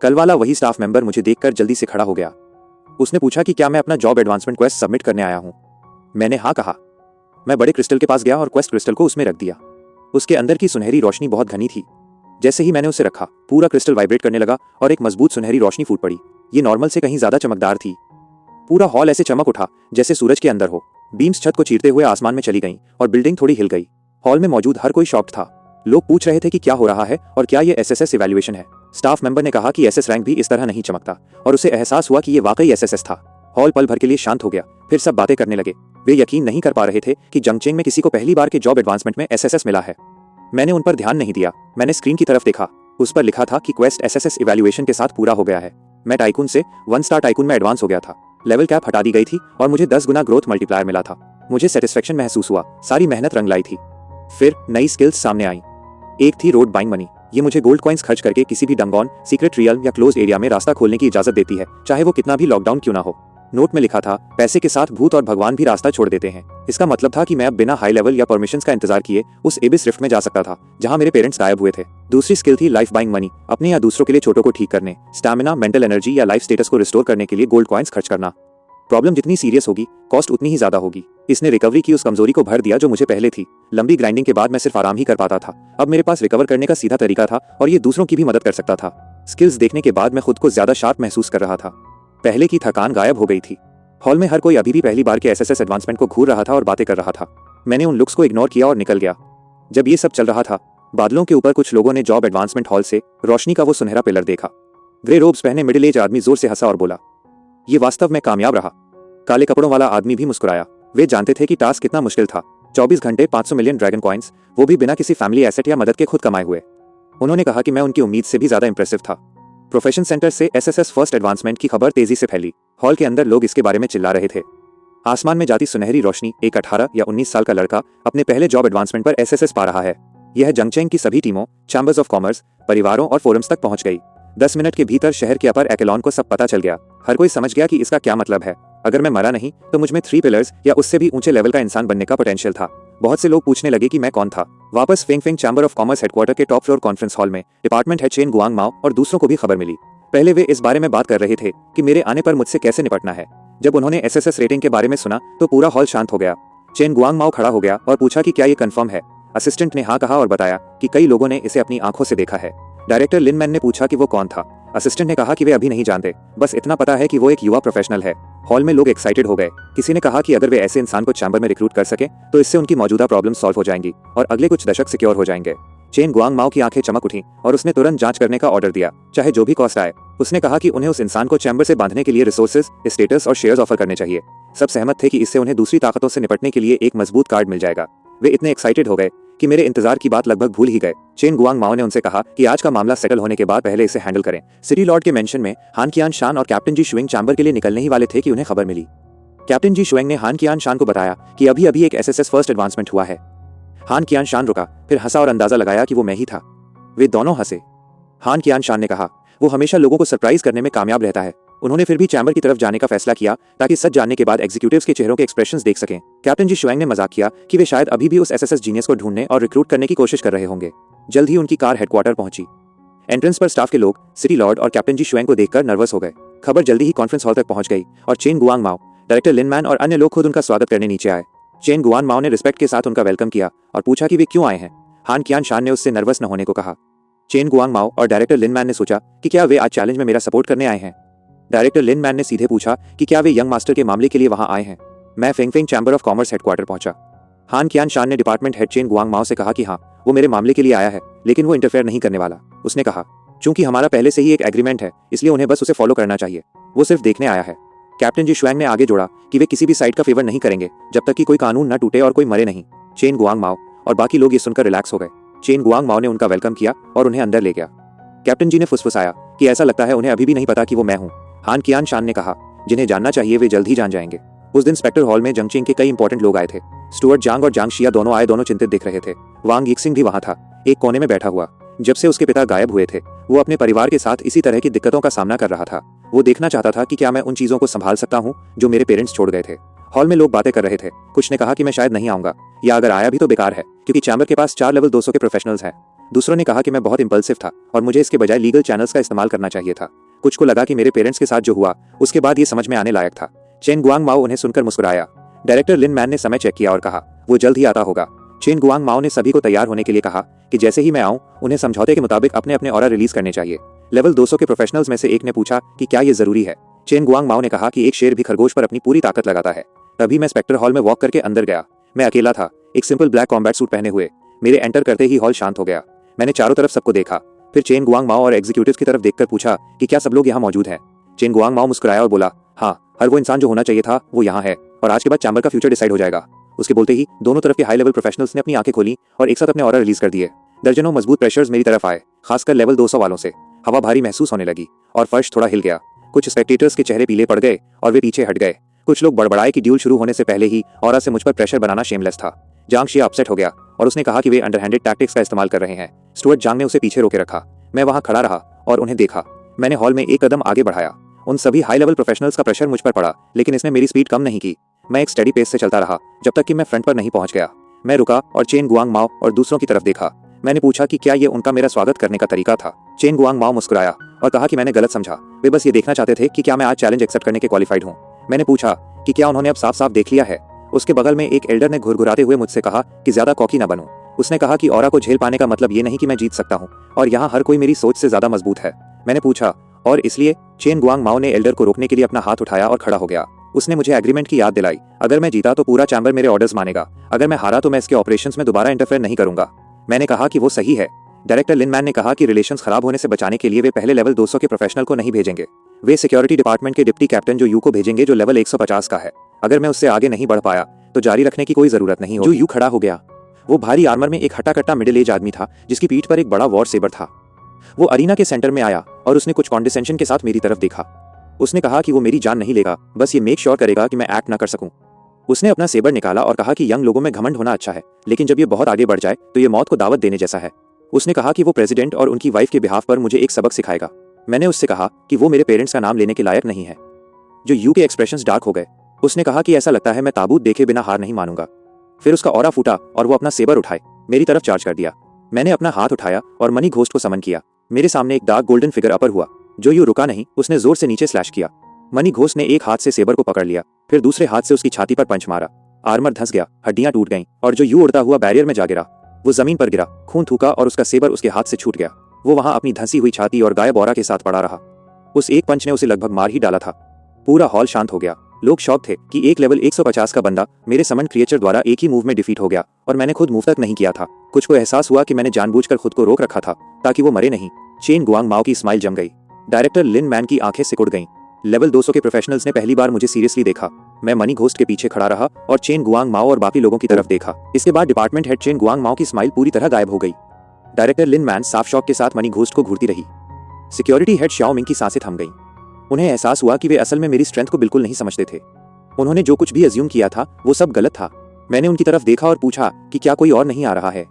कल वाला वही स्टाफ मेंबर मुझे देखकर जल्दी से खड़ा हो गया। उसने पूछा कि क्या मैं अपना जॉब एडवांसमेंट क्वेस्ट सबमिट करने आया हूं। मैंने हाँ कहा। मैं बड़े क्रिस्टल के पास गया और क्वेस्ट क्रिस्टल को उसमें रख दिया। उसके अंदर की सुनहरी रोशनी बहुत घनी थी। जैसे ही मैंने उसे रखा, पूरा क्रिस्टल वाइब्रेट करने लगा और एक मजबूत सुनहरी रोशनी फूट पड़ी। ये नॉर्मल से कहीं ज्यादा चमकदार थी। पूरा हॉल ऐसे चमक उठा जैसे सूरज के अंदर हो। बीम्स छत को चीरते हुए आसमान में चली गईं और बिल्डिंग थोड़ी हिल गई। हॉल में मौजूद हर कोई शॉक्ड था। लोग पूछ रहे थे कि क्या हो रहा है और क्या ये एसएसएस इवैल्यूएशन है। स्टाफ मेंबर ने कहा कि एसएस रैंक भी इस तरह नहीं चमकता और उसे एहसास हुआ कि ये वाकई एसएसएस था। हॉल पल भर के लिए शांत हो गया। फिर सब बातें करने लगे। वे यकीन नहीं कर पा रहे थे कि जंगचेंग में किसी को पहली बार के जॉब एडवांसमेंट में एसएसएस मिला है। मैंने उन पर ध्यान नहीं दिया। मैंने स्क्रीन की तरफ देखा। उस पर लिखा था कि क्वेस्ट एसएसएस इवैल्यूएशन के साथ पूरा हो गया है। मैं टाइकून से 1 स्टार टाइकून में एडवांस हो गया था। लेवल कैप हटा दी गई थी और मुझे 10 गुना ग्रोथ मल्टीप्लायर मिला था। मुझे सेटिस्फेक्शन महसूस हुआ। सारी मेहनत रंग लाई थी। फिर नई स्किल्स सामने आई। एक थी रोड बाइंग मनी। ये मुझे गोल्ड कॉइंस खर्च करके किसी भी डंगॉन, सीक्रेट रियल या क्लोज एरिया में रास्ता खोलने की इजाजत देती है, चाहे वो कितना भी लॉकडाउन क्यों ना हो। नोट में लिखा था, पैसे के साथ भूत और भगवान भी रास्ता छोड़ देते हैं। इसका मतलब था कि मैं अब बिना हाई लेवल या परमिशंस का इंतजार किए उस एबिस रिफ्ट में जा सकता था जहां मेरे पेरेंट्स गायब हुए थे। दूसरी स्किल थी लाइफ बाइंग मनी। अपने या दूसरों के लिए चोटों को ठीक करने, स्टैमिना, मेंटल एनर्जी या लाइफ स्टेटस को रिस्टोर करने के लिए गोल्ड कॉइंस खर्च करना। प्रॉब्लम जितनी सीरियस होगी, कॉस्ट उतनी ही ज्यादा होगी। इसने रिकवरी की उस कमजोरी को भर दिया जो मुझे पहले थी। लंबी ग्राइंडिंग के बाद मैं सिर्फ आराम ही कर पाता था। अब मेरे पास रिकवर करने का सीधा तरीका था और ये दूसरों की भी मदद कर सकता था। स्किल्स देखने के बाद मैं खुद को ज्यादा शार्प महसूस कर रहा था। पहले की थकान गायब हो गई थी। हॉल में हर कोई अभी भी पहली बार के एसएसएस एडवांसमेंट को घूर रहा था और बातें कर रहा था। मैंने उन लुक्स को इग्नोर किया और निकल गया। जब ये सब चल रहा था, बादलों के ऊपर कुछ लोगों ने जॉब एडवांसमेंट हॉल से रोशनी का वो सुनहरा पिलर देखा। ग्रे रोब्स पहने मिडिल एज आदमी जोर से हंसा और बोला, ये वास्तव में कामयाब रहा। काले कपड़ों वाला आदमी भी मुस्कुराया। वे जानते थे कि टास्क कितना मुश्किल था। 24 घंटे 500 मिलियन ड्रैगन कॉइंस, वो भी बिना किसी फैमिली एसेट या मदद के खुद कमाए हुए। उन्होंने कहा कि मैं उनकी उम्मीद से भी ज्यादा इंप्रेसिव था। प्रोफेशन सेंटर से एसएसएस फर्स्ट एडवांसमेंट की खबर तेजी से फैली। हॉल के अंदर लोग इसके बारे में चिल्ला रहे थे। आसमान में जाती सुनहरी रोशनी, एक 18 या 19 साल का लड़का अपने पहले जॉब एडवांसमेंट पर एसएसएस पा रहा है। यह जंगचेंग की सभी टीमों, चैम्बर्स ऑफ कॉमर्स, परिवारों और फोरम्स तक पहुंच गई। 10 मिनट के भीतर शहर के अपर एक्लोन को सब पता चल गया। हर कोई समझ गया कि इसका क्या मतलब है। अगर मैं मरा नहीं तो मुझ में 3 पिलर्स या उससे भी ऊंचे लेवल का इंसान बनने का पोटेंशियल था। बहुत से लोग पूछने लगे कि मैं कौन था। वापस फेंगफेंग चैम्बर ऑफ कॉमर्स हेडक्वार्टर के टॉप फ्लोर कॉन्फ्रेंस हॉल में डिपार्टमेंट हेड चेन गुआंग माओ और दूसरों को भी खबर मिली। पहले वे इस बारे में बात कर रहे थे कि मेरे आने पर मुझसे कैसे निपटना है। जब उन्होंने एसएसएस रेटिंग के बारे में सुना तो पूरा हॉल शांत हो गया। चेन गुआंग माओ खड़ा हो गया और पूछा कि क्या ये कंफर्म है। असिस्टेंट ने हाँ कहा और बताया कि कई लोगों ने इसे अपनी आंखों से देखा है। डायरेक्टर लिनमैन ने पूछा कि वो कौन था। असिस्टेंट ने कहा कि वे अभी नहीं जानते, बस इतना पता है कि वो एक युवा प्रोफेशनल है। हॉल में लोग एक्साइटेड हो गए। किसी ने कहा कि अगर वे ऐसे इंसान को चैम्बर में रिक्रूट कर सके तो इससे उनकी मौजूदा प्रॉब्लम सॉल्व हो जाएंगी और अगले कुछ दशक सिक्योर हो जाएंगे। चेन गुआंग माओ की आंखें चमक उठी और उसने तुरंत जांच करने का ऑर्डर दिया, चाहे जो भी कॉस्ट आए। उसने कहा कि उन्हें उस इंसान को चैम्बर से बांधने के लिए रिसोर्सेज, स्टेटस और शेयर्स ऑफर करने चाहिए। सब सहमत थे कि इससे उन्हें दूसरी ताकतों से निपटने के लिए एक मजबूत कार्ड मिल जाएगा। वे इतने एक्साइटेड हो गए कि मेरे इंतजार की बात लगभग भूल ही गए। चेन गुआंग माओ ने उनसे कहा कि आज का मामला सेटल होने के बाद पहले इसे हैंडल करें। सिटी लॉर्ड के मेंशन में हान कियान शान और कैप्टन जी शुएंग चैम्बर के लिए निकलने ही वाले थे कि उन्हें खबर मिली। कैप्टन जी शुएंग ने हान कियान शान को बताया कि अभी अभी एक एसएसएस फर्स्ट एडवांसमेंट हुआ है। हान कियान शान रुका, फिर हंसा और अंदाजा लगाया कि वो मैं ही था। वे दोनों हंसे। हान कियान शान ने कहा, वो हमेशा लोगों को सरप्राइज करने में कामयाब रहता है। उन्होंने फिर भी चैम्बर की तरफ जाने का फैसला किया ताकि सच जानने के बाद एग्जीक्यूटिव्स के चेहरों के एक्सप्रेशंस देख सकें। कैप्टन जी शुएंग ने मजाक किया कि वे शायद अभी भी उस एसएसएस जीनियस को ढूंढने और रिक्रूट करने की कोशिश कर रहे होंगे। जल्द ही उनकी कार हेडक्वार्टर पहुंची। एंट्रेंस पर स्टाफ के लोग सिटी लॉर्ड और कैप्टन जी शुएंग को देखकर नर्वस हो गए। खबर जल्दी ही कॉन्फ्रेंस हॉल तक पहुंच गई और चेन गुआंग माओ, डायरेक्टर लिनमैन और अन्य लोग खुद उनका स्वागत करने नीचे आए। चेन गुआंग माओ ने रिस्पेक्ट के साथ उनका वेलकम किया और पूछा कि वे क्यों आए हैं। हान कियान शान ने उससे नर्वस न होने को कहा। चेन गुआंग माओ और डायरेक्टर लिनमैन ने सोचा कि क्या वे आज चैलेंज में मेरा सपोर्ट करने आए हैं। डायरेक्टर लिनमैन ने सीधे पूछा कि क्या वे यंग मास्टर के मामले के लिए वहां आए हैं। मैं फेंगफेंग चैम्बर ऑफ कॉमर्स हेडक्वार्टर पहुंचा। हान कियान शान ने डिपार्टमेंट हेड चेन गुआंग माओ से कहा कि हाँ, वो मेरे मामले के लिए आया है, लेकिन वो इंटरफेयर नहीं करने वाला। उसने कहा, चूंकि हमारा पहले से ही एक एग्रीमेंट है, इसलिए उन्हें बस उसे फॉलो करना चाहिए। वो सिर्फ देखने आया है। कैप्टन जी शुएंग ने आगे जोड़ा कि वे किसी भी साइड का फेवर नहीं करेंगे जब तक कि कोई कानून न टूटे और कोई मरे नहीं। चेन गुआंग माओ और बाकी लोग ये सुनकर रिलैक्स हो गए। चेन गुआंग माओ ने उनका वेलकम किया और उन्हें अंदर ले गया। कैप्टन जी ने फुसफुसाया कि ऐसा लगता है उन्हें अभी भी नहीं पता कि वो मैं हूँ। हान कियान शान ने कहा, जिन्हें जानना चाहिए वे जल्द ही जान जाएंगे। उस दिन स्पेक्टर हॉल में जंगचिंग के कई इंपॉर्टेंट लोग आए थे। स्टुअर्ट जांग और जांग शिया दोनों आए, दोनों चिंतित दिख रहे थे। वांग यिक्सिंग भी वहां था, एक कोने में बैठा हुआ। जब से उसके पिता गायब हुए थे, वो अपने परिवार के साथ इसी तरह की दिक्कतों का सामना कर रहा था। वो देखना चाहता था कि क्या मैं उन चीजों को संभाल सकता हूँ जो मेरे पेरेंट्स छोड़ गए थे। हॉल में लोग बातें कर रहे थे। कुछ ने कहा कि मैं शायद नहीं आऊंगा, या अगर आया भी तो बेकार है, क्योंकि चैम्बर के पास 4 लेवल 200 के प्रोफेशनल्स हैं। दूसरों ने कहा कि मैं बहुत इंपल्सिव था और मुझे इसके बजाय लीगल चैनल्स का इस्तेमाल करना चाहिए था। कुछ को लगा कि मेरे पेरेंट्स के साथ जो हुआ उसके बाद ये समझ में आने लायक था। चेन गुआंग माओ उन्हें सुनकर मुस्कुराया। डायरेक्टर लिन मैन ने समय चेक किया और कहा, वो जल्द ही आता होगा। चेन गुआंग माओ ने सभी को तैयार होने के लिए कहा कि जैसे ही मैं आऊं, उन्हें समझौते के मुताबिक अपने अपने ऑरा रिलीज करने चाहिए। लेवल 200 के प्रोफेशनल्स में से एक ने पूछा कि क्या ये जरूरी है। चेन गुआंग माओ ने कहा कि एक शेर भी खरगोश पर अपनी पूरी ताकत लगाता है। तभी मैं स्पेक्टर हॉल में वॉक करके अंदर गया। मैं अकेला था, एक सिंपल ब्लैक कॉम्बैट सूट पहने हुए। मेरे एंटर करते ही हॉल शांत हो गया। मैंने चारों तरफ सबको देखा, फिर चेन गुआंग माओ और एग्जीक्यूटिव्स की तरफ देखकर पूछा कि क्या सब लोग यहाँ मौजूद हैं। चेन गुआंग माओ मुस्कुराया और बोला, हाँ, हर वो इंसान जो होना चाहिए था वो यहाँ है, और आज के बाद चैम्बर का फ्यूचर डिसाइड हो जाएगा। उसके बोलते ही दोनों तरफ के हाई लेवल प्रोफेशनल्स ने अपनी आंखें खोली और एक साथ अपने ऑरा रिलीज कर दिए। दर्जनों मजबूत प्रेशर्स मेरी तरफ आए, खासकर लेवल 200 वालों से। हवा भारी महसूस होने लगी और फर्श थोड़ा हिल गया। कुछ स्पेक्टेटर्स के चेहरे पीले पड़ गए और वे पीछे हट गए। कुछ लोग बड़बड़ाए कि ड्यूल शुरू होने से पहले ही ऑरा से मुझ पर प्रेशर बनाना शेमलेस था। जांग शिया अपसेट हो गया और उसने कहा कि वे अंडरहैंडेड टैक्टिक्स का इस्तेमाल कर रहे हैं। स्टुअर्ट जांग ने उसे पीछे रोके रखा। मैं वहां खड़ा रहा और उन्हें देखा। मैंने हॉल में एक कदम आगे बढ़ाया। उन सभी हाई लेवल प्रोफेशनल्स का प्रेशर मुझ पर पड़ा, लेकिन इसने मेरी स्पीड कम नहीं की। मैं एक स्टेडी पेस से चलता रहा जब तक कि मैं फ्रंट पर नहीं पहुंच गया। मैं रुका और चेन गुआंग माओ और दूसरों की तरफ देखा। मैंने पूछा कि क्या ये उनका मेरा स्वागत करने का तरीका था। चेन गुआंग माओ मुस्कुराया और कहा कि मैंने गलत समझा। वे बस ये देखना चाहते थे कि क्या मैं आज चैलेंज एक्सेप्ट करने के क्वालिफाइड हूँ। मैंने पूछा कि क्या उन्होंने अब साफ साफ देख लिया है। उसके बगल में एक एल्डर ने घुरघुराते हुए मुझसे कहा कि ज्यादा कॉकी न बनूं। उसने कहा कि ऑरा को झेल पाने का मतलब ये नहीं कि मैं जीत सकता हूँ, और यहाँ हर कोई मेरी सोच से ज्यादा मजबूत है। मैंने पूछा, और इसलिए? चेन गुआंग माओ ने एल्डर को रोकने के लिए अपना हाथ उठाया और खड़ा हो गया। उसने मुझे एग्रीमेंट की याद दिलाई। अगर मैं जीता तो पूरा चैम्बर मेरे ऑर्डर्स मानेगा, अगर मैं हारा तो मैं इसके ऑपरेशंस में दोबारा इंटरफेयर नहीं करूंगा। मैंने कहा कि वो सही है। डायरेक्टर लिन मैन ने कहा कि रिलेशंस खराब होने से बचाने के लिए वे पहले लेवल 200 के प्रोफेशनल को नहीं भेजेंगे। वे सिक्योरिटी डिपार्टमेंट के डिप्टी कैप्टन जो यू को भेजेंगे, जो लेवल 150 का है। अगर मैं उससे आगे नहीं बढ़ पाया तो जारी रखने की कोई जरूरत नहीं होगी। जो यू खड़ा हो गया। वो भारी आर्मर में एक हट्टा-कट्टा मिडिल एज आदमी था जिसकी पीठ पर एक बड़ा वॉर सेबर था। वो अरीना के सेंटर में आया और उसने कुछ कॉन्डिसेंशन के साथ मेरी तरफ देखा। उसने कहा कि वो मेरी जान नहीं लेगा, बस ये मेक श्योर करेगा कि मैं एक्ट ना कर सकूं। उसने अपना सेबर निकाला और कहा कि यंग लोगों में घमंड होना अच्छा है, लेकिन जब ये बहुत आगे बढ़ जाए तो ये मौत को दावत देने जैसा है। उसने कहा कि वो प्रेसिडेंट और उनकी वाइफ के बिहाफ पर मुझे एक सबक सिखाएगा। मैंने उससे कहा कि वो मेरे पेरेंट्स का नाम लेने के लायक नहीं है। जो यू के एक्सप्रेशंस डार्क हो गए। उसने कहा कि ऐसा लगता है मैं ताबूत देखे बिना हार नहीं मानूंगा। फिर उसका ऑरा फूटा और वो अपना सेबर उठाए मेरी तरफ चार्ज कर दिया। मैंने अपना हाथ उठाया और मनी घोस्ट को समन किया। मेरे सामने एक डार्क गोल्डन फिगर अपर हुआ। जो यू रुका नहीं, उसने जोर से नीचे स्लैश किया। मनी घोस्ट ने एक हाथ से सेबर को पकड़ लिया, फिर दूसरे हाथ से उसकी छाती पर पंच मारा। आर्मर धंस गया, हड्डियां टूट गईं और जो यू उड़ता हुआ बैरियर में जा गिरा। वो जमीन पर गिरा, खून थूका और उसका सेबर उसके हाथ से छूट गया। वो वहां अपनी धंसी हुई छाती और गायब ऑरा के साथ पड़ा रहा। उस एक पंच ने उसे लगभग मार ही डाला था। पूरा हॉल शांत हो गया। लोग शॉक थे कि एक लेवल 150 का बंदा मेरे समन क्रिएचर द्वारा एक ही मूव में डिफीट हो गया, और मैंने खुद मूव तक नहीं किया था। कुछ को एहसास हुआ कि मैंने जानबूझकर खुद को रोक रखा था ताकि वो मरे नहीं। चेन गुआंग माओ की स्माइल जम गई। डायरेक्टर लिन मैन की आंखें सिकुड़ गईं। लेवल 200 के प्रोफेशनल्स ने पहली बार मुझे सीरियसली देखा। मैं मनी घोस्ट के पीछे खड़ा रहा और चेन गुआंग माओ और बाकी लोगों की तरफ देखा। इसके बाद डिपार्टमेंट हेड चेन गुआंग माओ की स्माइल पूरी तरह गायब हो गई। डायरेक्टर लिन मैन साफ शॉक के साथ मनी घोस्ट को घूरती रही। सिक्योरिटी हेड शाओ मिंग की सांसें थम गईं। उन्हें एहसास हुआ कि वे असल में मेरी स्ट्रेंथ को बिल्कुल नहीं समझते थे। उन्होंने जो कुछ भी अज्यूम किया था वो सब गलत था। मैंने उनकी तरफ देखा और पूछा कि क्या कोई और नहीं आ रहा है।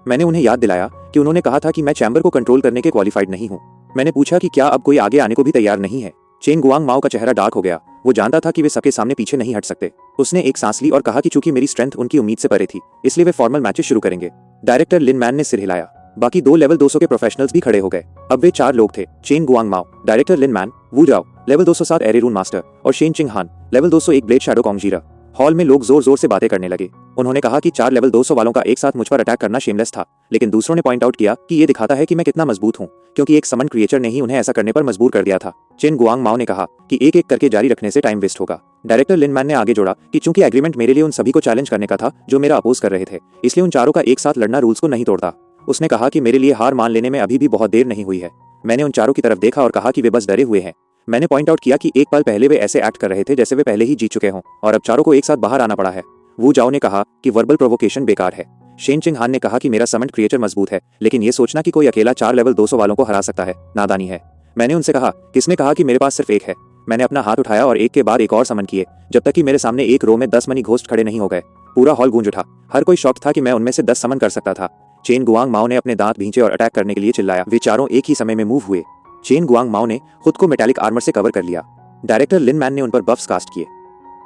मैंने उन्हें याद दिलाया कि उन्होंने कहा था कि मैं चैम्बर को कंट्रोल करने के क्वालिफाइड नहीं हूँ। मैंने पूछा कि क्या अब कोई आगे आने को भी तैयार नहीं है। चेन गुआंग माओ का चेहरा डार्क हो गया। वो जानता था कि वे सबके सामने पीछे नहीं हट सकते। उसने एक सांस ली और कहा कि चूंकि मेरी स्ट्रेंथ उनकी उम्मीद से परे थी, इसलिए वे फॉर्मल मैचेस शुरू करेंगे। डायरेक्टर लिन मैन ने सिर हिलाया। बाकी 2 लेवल 200 के प्रोफेशनल्स भी खड़े हो गए। अब वे 4 लोग थे, चेन गुआंग माओ, डायरेक्टर लिन मैन, वू जाओ लेवल 207 एरेरून मास्टर और शेन चिंग हान लेवल 201 ब्लेड शैडो कॉन्गजीरा। हॉल में लोग जोर जोर से बातें करने लगे। उन्होंने कहा कि 4 लेवल 200 वालों का एक साथ मुझ पर अटैक करना शेमलेस था, लेकिन दूसरों ने पॉइंट आउट किया कि ये दिखाता है कि मैं कितना मजबूत हूँ, क्योंकि एक समन क्रिएचर ने ही उन्हें ऐसा करने पर मजबूर कर दिया था। चेन गुआंग माओ ने कहा कि एक एक करके जारी रखने से टाइम वेस्ट होगा। डायरेक्टर लिन मैन ने आगे जोड़ा कि चूंकि एग्रीमेंट मेरे लिए उन सभी को चैलेंज करने का था जो मेरा अपोज कर रहे थे, इसलिए उन चारों का एक साथ लड़ना रूल्स को नहीं तोड़ता। उसने कहा कि मेरे लिए हार मान लेने में अभी भी बहुत देर नहीं हुई है। मैंने उन चारों की तरफ देखा और कहा कि वे बस डरे हुए हैं। मैंने पॉइंट आउट किया कि एक पल पहले वे ऐसे एक्ट कर रहे थे जैसे वे पहले ही जीत चुके हों और अब चारों को एक साथ बाहर आना पड़ा है। वू जाओ ने कहा कि वर्बल प्रोवोकेशन बेकार है। शेन चिंग हान ने कहा कि मेरा समन्ड क्रिएचर मजबूत है, लेकिन ये सोचना कि कोई अकेला 4 लेवल 200 वालों को हरा सकता है नादानी है। मैंने उनसे कहा, किसने कहा कि मेरे पास सिर्फ एक है? मैंने अपना हाथ उठाया और एक के बाद एक और समन किए, जब तक कि मेरे सामने एक रो में 10 मनी घोस्ट खड़े नहीं हो गए। पूरा हॉल गूंज उठा। हर कोई शॉक था कि मैं उनमें से 10 समन कर सकता था। चेन गुआंग माओ ने अपने दांत भींचे और अटैक करने के लिए चिल्लाया। वे चारों एक ही समय में मूव हुए। चेन गुआंग माओ ने खुद को मेटालिक आर्मर से कवर कर लिया। डायरेक्टर लिन मैन ने उन पर बफ्स कास्ट किए।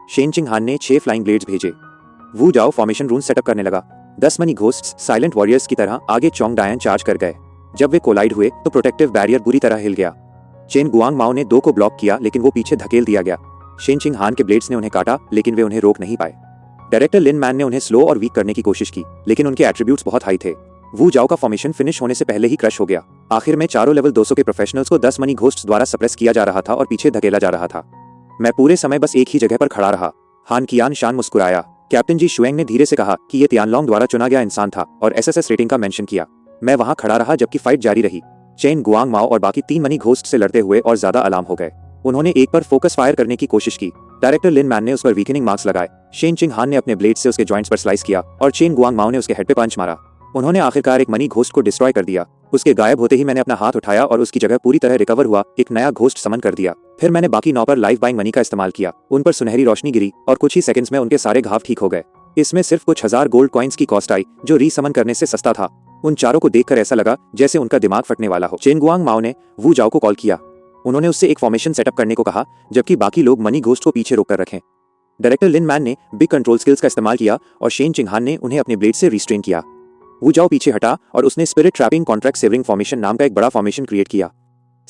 शेन चिंग हान ने 6 फ्लाइंग ब्लेड्स भेजे। वू जाओ फॉर्मेशन रून सेटअप करने लगा। 10 मनी घोस्ट्स साइलेंट वॉरियर्स की तरह आगे चोंग डायन चार्ज कर गए। जब वे कोलाइड हुए तो प्रोटेक्टिव बैरियर बुरी तरह हिल गया। चेन गुआंग माओ ने 2 को ब्लॉक किया, लेकिन वो पीछे धकेल दिया गया। शेन चिंग हान के ब्लेड्स ने उन्हें काटा, लेकिन वे उन्हें रोक नहीं पाए। डायरेक्टर लिन मैन ने उन्हें स्लो और वीक करने की कोशिश की, लेकिन उनके एट्रीब्यूट्स बहुत हाई थे। वू जाओ का फॉर्मेशन फिनिश होने से पहले ही क्रश हो गया। आखिर में चारों लेवल 200 के प्रोफेशनल्स को 10 मनी घोस्ट्स द्वारा सप्रेस किया जा रहा था और पीछे धकेला जा रहा था। मैं पूरे समय बस एक ही जगह पर खड़ा रहा। हान कियान शान मुस्कुराया। कैप्टन जी शुएंग ने धीरे से कहा कि ये तियानलोंग द्वारा चुना गया इंसान था और एसएसएस रेटिंग का मेंशन किया। मैं वहां खड़ा रहा जबकि फाइट जारी रही। चेन गुआंग माओ और बाकी 3 मनी घोस्ट से लड़ते हुए और ज्यादा अलार्म हो गए। उन्होंने एक पर फोकस फायर करने की कोशिश की। डायरेक्टर लिन मैन ने उस पर वीकनिंग मार्क्स लगाए। शेन चिंग हान ने अपने ब्लेड से उसके जॉइंट्स पर स्लाइस किया और चेन गुआंग माओ ने उसके हेड पे पंच मारा। उन्होंने आखिरकार एक मनी घोस्ट को डिस्ट्रॉय कर दिया। उसके गायब होते ही मैंने अपना हाथ उठाया और उसकी जगह पूरी तरह रिकवर हुआ एक नया घोस्ट समन कर दिया। फिर मैंने बाकी 9 पर लाइफ बाइंग मनी का इस्तेमाल किया। उन पर सुनहरी रोशनी गिरी और कुछ ही सेकंड्स में उनके सारे घाव ठीक हो गए। इसमें सिर्फ कुछ हजार गोल्ड कॉइन्स की कॉस्ट आई, जो रीसमन करने से सस्ता था। उन चारों को देखकर ऐसा लगा जैसे उनका दिमाग फटने वाला हो। चेन गुआंग माओ ने वू जाओ को कॉल किया। उन्होंने उससे एक फॉर्मेशन सेटअप करने को कहा, जबकि बाकी लोग मनी घोस्ट को पीछे रोक कर रखें। डायरेक्टर लिन मैन ने बिग कंट्रोल स्किल्स का इस्तेमाल किया और शेन चिंग हान ने उन्हें अपने ब्लेड से रिस्ट्रेन किया। वू जाओ पीछे हटा और उसने spirit trapping contract savouring formation नाम का एक बड़ा फॉर्मेशन क्रिएट किया।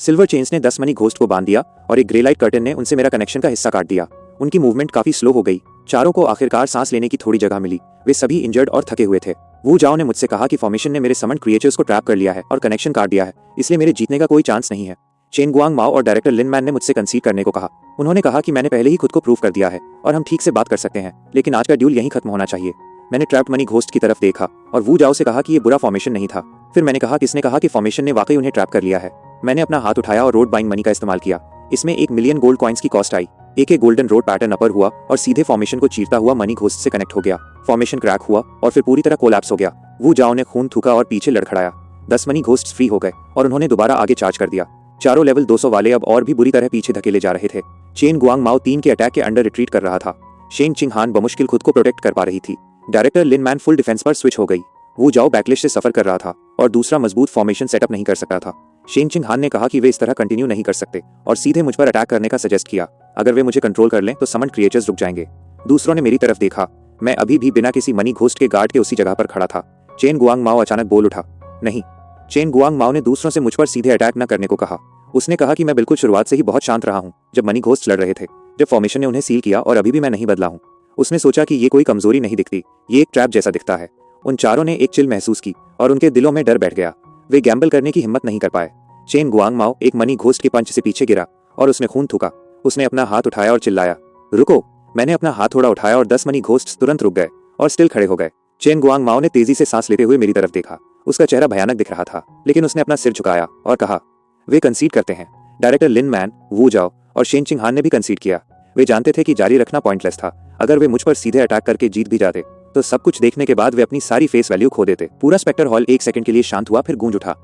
सिल्वर चेन्स ने 10 मनी घोस्ट को बांध दिया और एक ग्रे लाइट कर्टन ने उनसे मेरा कनेक्शन का हिस्सा काट दिया। उनकी मूवमेंट काफी स्लो हो गई। चारों को आखिरकार सांस लेने की थोड़ी जगह मिली। वे सभी इंजर्ड और थके हुए थे। वू जाओ ने मुझसे कहा कि फॉर्मेशन ने मेरे समन क्रिएचर्स को ट्रैप कर लिया है और कनेक्शन काट दिया है, इसलिए मेरे जीतने का कोई चांस नहीं है। चेन गुआंग माओ और डायरेक्टर लिन मैन ने मुझसे कंसीड करने को कहा। उन्होंने कहा कि मैंने पहले ही खुद को प्रूव कर दिया है और हम ठीक से बात कर सकते हैं, लेकिन आज का ड्यूल यहीं खत्म होना चाहिए। मैंने ट्रैप्ड मनी घोस्ट की तरफ देखा और वू जाओ से कहा कि ये बुरा फॉर्मेशन नहीं था। फिर मैंने कहा, किसने कहा कि फॉर्मेशन ने वाकई उन्हें ट्रैप कर लिया है? मैंने अपना हाथ उठाया और रोड बाइंग मनी का इस्तेमाल किया। इसमें 1 मिलियन गोल्ड कॉइन्स की कॉस्ट आई। एक गोल्डन रोड पैटर्न अपर हुआ और सीधे फॉर्मेशन को चीरता हुआ मनी घोस्ट से कनेक्ट हो गया। फॉर्मेशन क्रैक हुआ और फिर पूरी तरह कोलैप्स हो गया। वू जाओ ने खून थूका और पीछे लड़खड़ाया। 10 मनी घोस्ट फ्री हो गए और उन्होंने दोबारा आगे चार्ज कर दिया। चारों लेवल 200 वाले अब और भी बुरी तरह पीछे धकेले जा रहे थे। चेन गुआंग माओ 3 के अटैक के अंडर रिट्रीट कर रहा था। शेन चिंग हान बमुश्किल खुद को प्रोटेक्ट कर पा रही थी। Director Lin man full defence पर स्विच हो गई। वू जाओ बैकलिश से सफर कर रहा था और दूसरा मजबूत फॉर्मेशन सेटअप नहीं कर सकता था। शेन चिंग हान ने कहा कि वे इस तरह कंटिन्यू नहीं कर सकते और सीधे मुझ पर अटैक करने का सजेस्ट किया। अगर वे मुझे कंट्रोल कर लें तो समन क्रिएचर्स रुक जाएंगे। दूसरों ने मेरी तरफ देखा। मैं अभी भी बिना किसी मनी घोस्ट के गार्ड के उसी जगह पर खड़ा था। चेन गुआंग माओ अचानक बोल उठा, नहीं। चेन गुआंग माओ ने दूसरों से मुझ पर सीधे अटैक न करने को कहा। उसने कहा कि मैं बिल्कुल शुरुआत से ही बहुत शांत रहा हूं जब मनी घोस्ट लड़ रहे थे, जब फॉर्मेशन ने उन्हें सील किया, और अभी भी मैं नहीं बदला हूं। उसने सोचा कि ये कोई कमजोरी नहीं दिखती, ये एक ट्रैप जैसा दिखता है। उन चारों ने एक चिल महसूस की और उनके दिलों में डर बैठ गया। वे गैम्बल करने की हिम्मत नहीं कर पाए। चेन गुआंग माओ एक मनी घोस्ट के पंच से पीछे गिरा और उसमें खून थूका। उसने अपना हाथ उठाया और चिल्लाया, रुको। मैंने अपना हाथ थोड़ा उठाया और 10 मनी घोस्ट तुरंत रुक गए और स्टिल खड़े हो गए। चेन गुआंग माओ ने तेजी से सांस लेते हुए मेरी तरफ देखा। उसका चेहरा भयानक दिख रहा था, लेकिन उसने अपना सिर झुकाया और कहा, वे कंसीड करते हैं। डायरेक्टर लिन मैन, वू जाओ और शेन चिंग हान ने भी कंसीड किया। वे जानते थे कि जारी रखना पॉइंटलेस था। अगर वे मुझ पर सीधे अटैक करके जीत भी जाते तो सब कुछ देखने के बाद वे अपनी सारी फेस वैल्यू खो देते। पूरा स्पेक्टर हॉल 1 सेकंड के लिए शांत हुआ, फिर गूंज उठा।